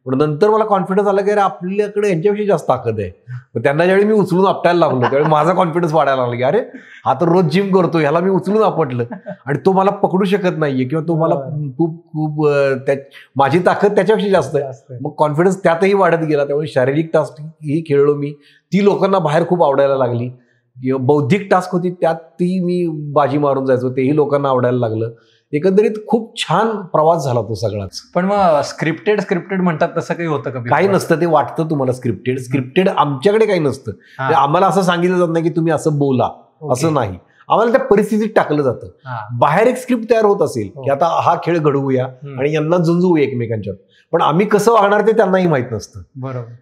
पण नंतर मला कॉन्फिडन्स आला की अरे आपल्याकडे यांच्याविषयी जास्त ताकद आहे. त्यांना ज्यावेळी मी उचलून आपटायला लागलो त्यावेळी माझा कॉन्फिडन्स वाढायला लागला की अरे हा तर रोज जिम करतो, ह्याला मी उचलून आपटलं आणि तो मला पकडू शकत नाहीये किंवा तो मला खूप माझी ताकद त्याच्यापेक्षा जास्त आहे. मग कॉन्फिडन्स त्यातही वाढत गेला. त्यामुळे शारीरिक टास्क ही खेळलो मी, ती लोकांना बाहेर खूप आवडायला लागली. बौद्धिक टास्क होती त्यात ती मी बाजी मारून जायचो, तेही लोकांना आवडायला लागलं. एकंदरीत खूप छान प्रवास झाला तो सगळाच. पण मग स्क्रिप्टेड म्हणतात तसं काही होतं का? काही नसतं. ते वाटतं तुम्हाला स्क्रिप्टेड आमच्याकडे काही नसतं. आम्हाला असं सांगितलं जात नाही की तुम्ही असं बोला, असं नाही. आम्हाला त्या परिस्थितीत टाकलं जातं. बाहेर एक स्क्रिप्ट तयार होत असेल की आता हा खेळ घडवूया आणि यांना झुंजवूया एकमेकांच्यात, पण आम्ही कसं वागणार ते त्यांनाही माहित नसतं. बरोबर.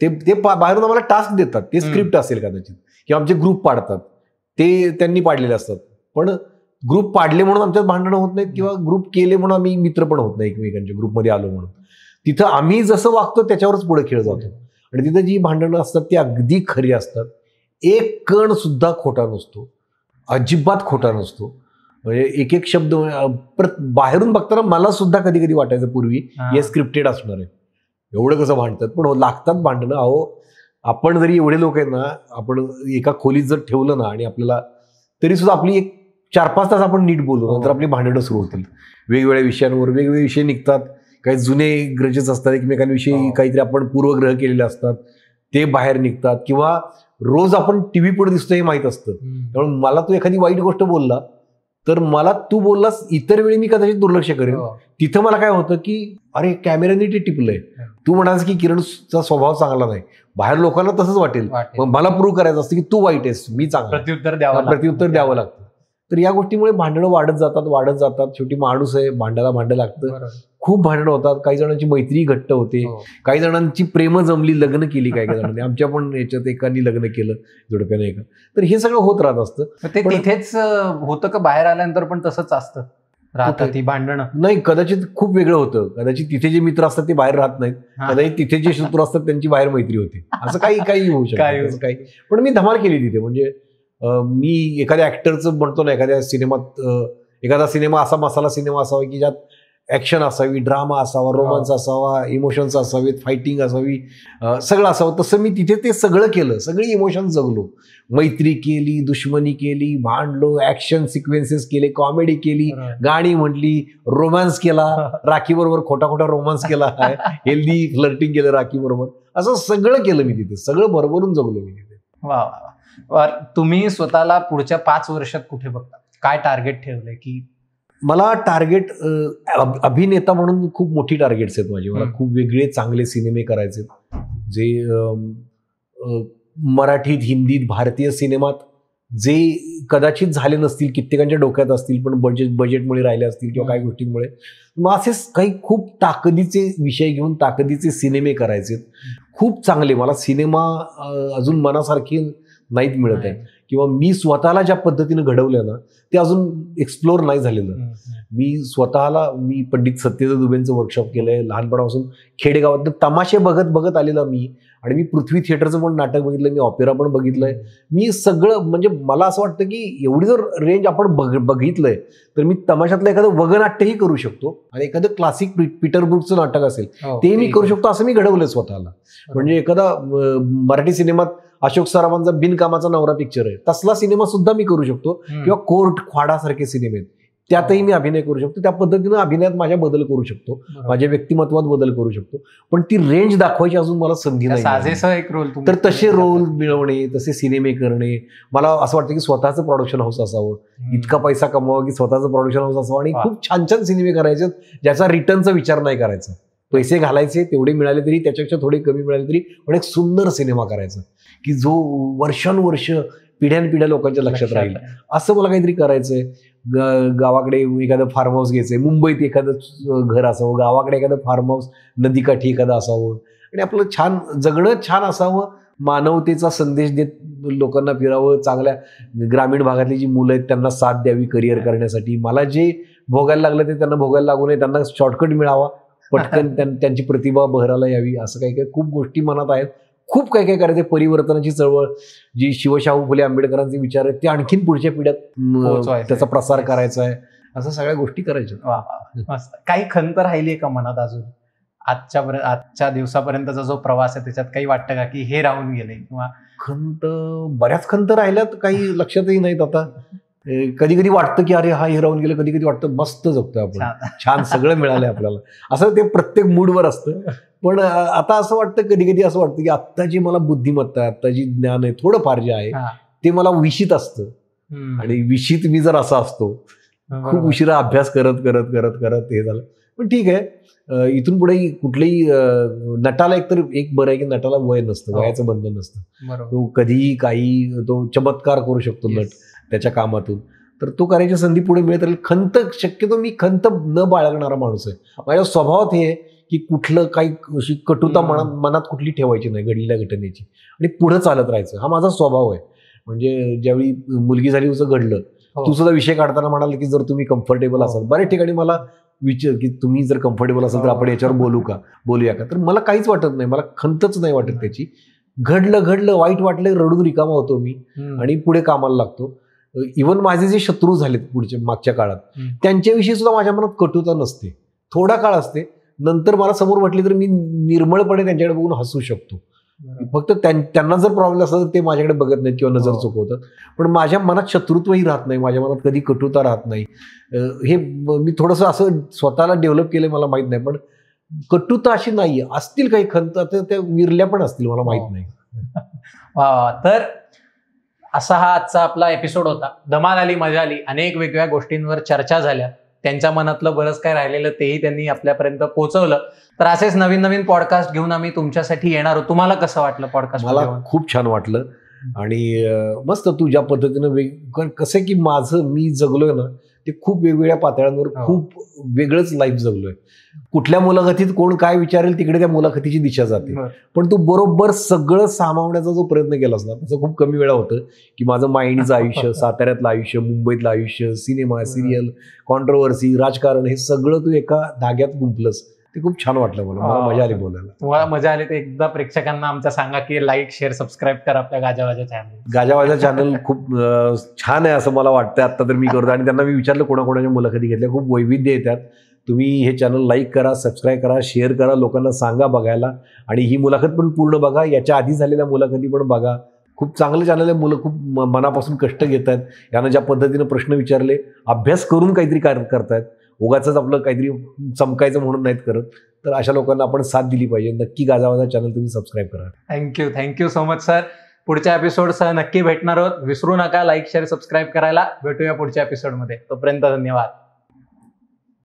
ते बाहेरून आम्हाला टास्क देतात, ते स्क्रिप्ट असेल कदाचित, किंवा आमचे ग्रुप पाडतात, ते त्यांनी पाडलेले असतात. पण ग्रुप पाडले म्हणून आमच्यात भांडणं होत नाहीत, किंवा ग्रुप केले म्हणून आम्ही मित्र पण होत नाही एकमेकांच्या ग्रुपमध्ये आलो म्हणून. तिथं आम्ही जसं वागतो त्याच्यावरच पुढे खेळ जातो. आणि तिथं जी भांडणं असतात ती अगदी खरी असतात. एक कण सुद्धा खोटा नसतो, अजिबात खोटा नसतो. म्हणजे एक एक शब्द बाहेरून बघताना मला सुद्धा कधी कधी वाटायचं पूर्वी हे स्क्रिप्टेड असणार आहे, एवढं कसं भांडतात. पण लागतात भांडणं. अहो, आपण जरी एवढे लोक आहेत ना, आपण एका खोलीत जर ठेवलं ना आणि आपल्याला तरी सुद्धा आपली एक 4-5 तास आपण नीट बोलू, नंतर आपली भांडणं सुरू होतील. वेगवेगळ्या विषयांवर वेगवेगळे विषय निघतात. काही जुने ग्रजेस असतात, एकमेकांविषयी काहीतरी आपण पूर्वग्रह केलेले असतात, ते बाहेर निघतात. किंवा रोज आपण टीव्ही पुढे दिसतो हे माहीत असतं, त्यामुळे मला तू एखादी वाईट गोष्ट बोलला तर मला तू बोललास, इतर वेळी मी कदाचित दुर्लक्ष करेन. तिथं मला काय होतं की अरे कॅमेऱ्याने ते टिपलंय, तू म्हणास की किरणचा स्वभाव चांगला नाही, बाहेर लोकांना तसंच वाटेल, मग मला प्रूव्ह करायचं असतं की तू वाईट आहेस, मी चांगला, प्रत्युत्तर द्यावं लागतं. तर या गोष्टीमुळे भांडणं वाढत जातात. शेवटी माणूस आहे, भांडायला लागतं. खूप भांडणं होतात. काही जणांची मैत्री घट्ट होते, काही जणांची प्रेम जमली, लग्न केली काही जणांनी. आमच्या पण याच्यात एकाने लग्न केलं जोडप्याने एका. तर हे सगळं होत राहत असतं. ते तिथेच होतं का बाहेर आल्यानंतर पण तसंच असतं, राहतात ती भांडणं? नाही, कदाचित खूप वेगळं होतं. कदाचित तिथे जे मित्र असतात ते बाहेर राहत नाहीत, कदाचित तिथे जे शत्रू असतात त्यांची बाहेर मैत्री होते. असं काही होऊ शकतं काही. पण मी धमाल केली तिथे. म्हणजे मी एखाद्या ऍक्टरचं म्हणतो ना, एखाद्या सिनेमात एखादा सिनेमा असा मसाला सिनेमा असावा की ज्यात ऍक्शन असावी, ड्रामा असावा, रोमांस असावा, इमोशन्स असावेत, फायटिंग असावी, सगळं असावं. तसं मी तिथे ते सगळं केलं, सगळी इमोशन्स जगलो. मैत्री केली, दुश्मनी केली, भांडलो, ऍक्शन सिक्वेन्सेस केले, कॉमेडी केली, गाणी म्हटली, रोमांस केला, राखी बरोबर खोटा रोमांस केला, हेल्दी फ्लर्टिंग केलं राखी बरोबर. असं सगळं केलं मी तिथे, सगळं भरभरून जगलो मी तिथे. वा. तुम्ही स्वतःला पुढच्या 5 वर्षात कुठे बघता? काय टार्गेट ठेवलंय? की मला टार्गेट अभिनेता म्हणून खूप मोठी टार्गेट्स आहेत माझी. मला खूप वेगळे चांगले सिनेमे करायचे जे मराठीत, हिंदीत, भारतीय सिनेमात जे कदाचित झाले नसतील, कित्येकांच्या डोक्यात असतील, पण बजेटमुळे राहिले असतील किंवा काही गोष्टींमुळे. मग असेच काही खूप ताकदीचे विषय घेऊन ताकदीचे सिनेमे करायचे, खूप चांगले. मला सिनेमा अजून मनासारखी नाहीत मिळत आहे, किंवा मी स्वतःला ज्या पद्धतीने घडवलं ना ते अजून एक्सप्लोर नाही झालेलं. मी पंडित सत्येंद्र दुबेंचं वर्कशॉप केलंय. लहानपणापासून खेडेगावात तमाशे बघत आलेला मी. आणि मी पृथ्वी थिएटरचं पण नाटक बघितलं, मी ऑपेरा पण बघितलंय. मी सगळं, म्हणजे मला असं वाटतं की एवढी जर रेंज आपण बघितलंय तर मी तमाशातलं एखादं वगनाट्यही करू शकतो, आणि एखादं क्लासिक पीटरब्रुकचं नाटक असेल ते मी करू शकतो, असं मी घडवलंय स्वतःला. म्हणजे एखादा मराठी सिनेमात अशोक सराफांचा बिनकामाचा नवरा पिक्चर आहे, तसला सिनेमा सुद्धा मी करू शकतो. किंवा कोर्ट ख्वाडासारखे सिनेमे आहेत, त्यातही मी अभिनय करू शकतो. त्या पद्धतीनं अभिनयात माझ्या बदल करू शकतो, माझ्या व्यक्तिमत्वात बदल करू शकतो. पण ती रेंज दाखवायची अजून मला संधी नाही. एक रोल तर तसे रोल मिळवणे, तसे सिनेमे करणे. मला असं वाटतं की स्वतःचं प्रोडक्शन हाऊस असावं, इतका पैसा कमवावा की स्वतःचं प्रोडक्शन हाऊस असावं, आणि खूप छान छान सिनेमे करायचे ज्याचा रिटर्नचा विचार नाही करायचा. पैसे घालायचे, तेवढे मिळाले तरी, त्याच्यापेक्षा थोडे कमी मिळाले तरी, पण एक सुंदर सिनेमा करायचा की जो वर्षानुवर्ष पिढ्यानपिढ्या लोकांच्या लक्षात राहील. असं मला काहीतरी करायचंय. गावाकडे एखादं फार्म हाऊस घ्यायचंय, मुंबईत एखादं घर असावं, गावाकडे एखादं फार्म हाऊस, नदीकाठी एखादं असावं, आणि आपलं छान जगणं छान असावं. मानवतेचा संदेश देत लोकांना फिरावं. चांगल्या ग्रामीण भागातली जी मुलं आहेत त्यांना साथ द्यावी करिअर करण्यासाठी. मला जे भोगायला लागलं ते त्यांना भोगायला लागू नये, त्यांना शॉर्टकट मिळावा, पटकन त्यांची प्रतिभा बहराला यावी. असं काही काही खूप गोष्टी मनात आहेत. खूप काही काही करायचे. परिवर्तनाची चळवळ जी शिवशाहू फुले आंबेडकरांचे विचार आहेत ते आणखीन पुढच्या पिढ्यात त्याचा प्रसार करायचा आहे. असं सगळ्या गोष्टी करायच्या. काही खंत राहिली आहे का मनात अजून? आजच्या दिवसापर्यंतचा जो प्रवास आहे त्याच्यात काही वाटतं का की हे राहून गेले? किंवा बऱ्याच खंत राहिल्यात, काही लक्षातही नाहीत आता. कधी कधी वाटतं की अरे हे राहून गेलं, कधी कधी वाटतं मस्त जगतोय आपण, छान सगळं मिळालंय आपल्याला. असं ते प्रत्येक मूडवर असतं. पण आता असं वाटतं, कधी कधी असं वाटतं की आत्ता जी मला बुद्धिमत्ता आहे, आत्ता जी ज्ञान आहे, थोडंफार जे आहे ते मला विशीत असतं. आणि विशीत मी जर असा असतो, खूप उशिरा अभ्यास करत करत करत करत हे झालं. पण ठीक आहे, इथून पुढे कुठल्याही नटाला एक बरं आहे की नटाला वय नसतं, वयाचं बंधन नसतं. तो कधीही काही तो चमत्कार करू शकतो नट त्याच्या कामातून. तर तो करायची संधी पुढे मिळत राहील. खंत शक्यतो मी खंत न बाळगणारा माणूस आहे. माझ्या स्वभावात हे की कुठलं काही अशी कटुता मनात कुठली ठेवायची नाही घडलेल्या घटनेची आणि पुढे चालत राहायचं. हा माझा स्वभाव आहे. म्हणजे ज्यावेळी मुलगी झाली तुझं घडलं, तू सुद्धा विषय काढताना म्हणाल की जर तुम्ही कम्फर्टेबल असाल, बऱ्याच ठिकाणी मला विचार की तुम्ही जर कम्फर्टेबल असाल तर आपण याच्यावर बोलूया का, तर मला काहीच वाटत नाही, मला खंतच नाही वाटत त्याची. घडलं वाईट वाटलं रडून रिकामा होतो मी आणि पुढे कामाला लागतो. इव्हन माझे जे शत्रू झालेत पुढच्या मागच्या काळात त्यांच्याविषयी सुद्धा माझ्या मनात कटुता नसते, थोडा काळ असते. नंतर मला समोर वाटली तर मी निर्मळपणे त्यांच्याकडे बघून हसू शकतो. फक्त त्यांना जर प्रॉब्लेम असला तर ते माझ्याकडे बघत नाहीत किंवा नजर चुकवतात. पण माझ्या मनात शत्रुत्वही राहत नाही, माझ्या मनात कधी कटुता राहत नाही. हे मी थोडंसं असं स्वतःला डेव्हलप केलं, मला माहित नाही. पण कटुता अशी नाहीये, असतील काही खंत, त्या विरल्या पण असतील, मला माहित नाही. तर असा हा आजचा आपला एपिसोड होता. धमाल आली, मजा आली, अनेक वेगवेगळ्या गोष्टींवर चर्चा झाल्या, त्यांच्या मनातलं बरंच काय राहिलेलं तेही त्यांनी आपल्यापर्यंत पोहोचवलं. तर असेच नवीन नवीन पॉडकास्ट घेऊन आम्ही तुमच्यासाठी येणार आहोत. तुम्हाला कसं वाटलं पॉडकास्ट? मला खूप छान वाटलं आणि मस्त तू ज्या पद्धतीनं कसं की मी जगलोय ना ते खूप वेगवेगळ्या पातळ्यांवर खूप वेगळंच लाईफ जगलोय. कुठल्या मुलाखतीत कोण काय विचारेल तिकडे त्या मुलाखतीची दिशा जाते. पण तू बरोबर सगळं सामावण्याचा जो प्रयत्न केलास ना त्याचं खूप कमी वेळा होतं की माझं मायणीचं आयुष्य, साताऱ्यातलं आयुष्य, मुंबईतलं आयुष्य, सिनेमा, सिरियल, कॉन्ट्रोवर्सी, राजकारण, हे सगळं तू एका धाग्यात गुंफलंस. ते खूप छान वाटलं मला मजा आली बोलायला. तुम्हाला मजा आली तर एकदा प्रेक्षकांना आमच्या सांगा की लाईक, शेअर, सबस्क्राईब करा आपल्या गाजावाजा चॅनल. गाजावाजा चॅनल खूप छान आहे असं मला वाटतं. आता तर मी करतो आणि त्यांना मी विचारलं कोणाकोणाच्या मुलाखती घेतल्या, खूप वैविध्य येतात. तुम्ही हे चॅनल लाईक करा, सबस्क्राईब करा, शेअर करा, लोकांना सांगा बघायला. आणि ही मुलाखत पण पूर्ण बघा, याच्या आधी झालेल्या मुलाखती पण बघा. खूप चांगलं चॅनल आहे. मुलं खूप मनापासून कष्ट घेत आहेत. यानं ज्या पद्धतीनं प्रश्न विचारले, अभ्यास करून काहीतरी करतायत, उगाच आपलं काहीतरी चमकायचं म्हणून नाहीत करत. तर अशा लोकांना आपण साथ दिली पाहिजे. नक्की गाजावाजा चॅनल तुम्ही सबस्क्राईब करा. Thank you so much sir. पुढच्या एपिसोडसह नक्की भेटणार आहोत. विसरू नका लाईक, शेअर, सबस्क्राईब करायला. भेटूया पुढच्या एपिसोडमध्ये. तोपर्यंत धन्यवाद.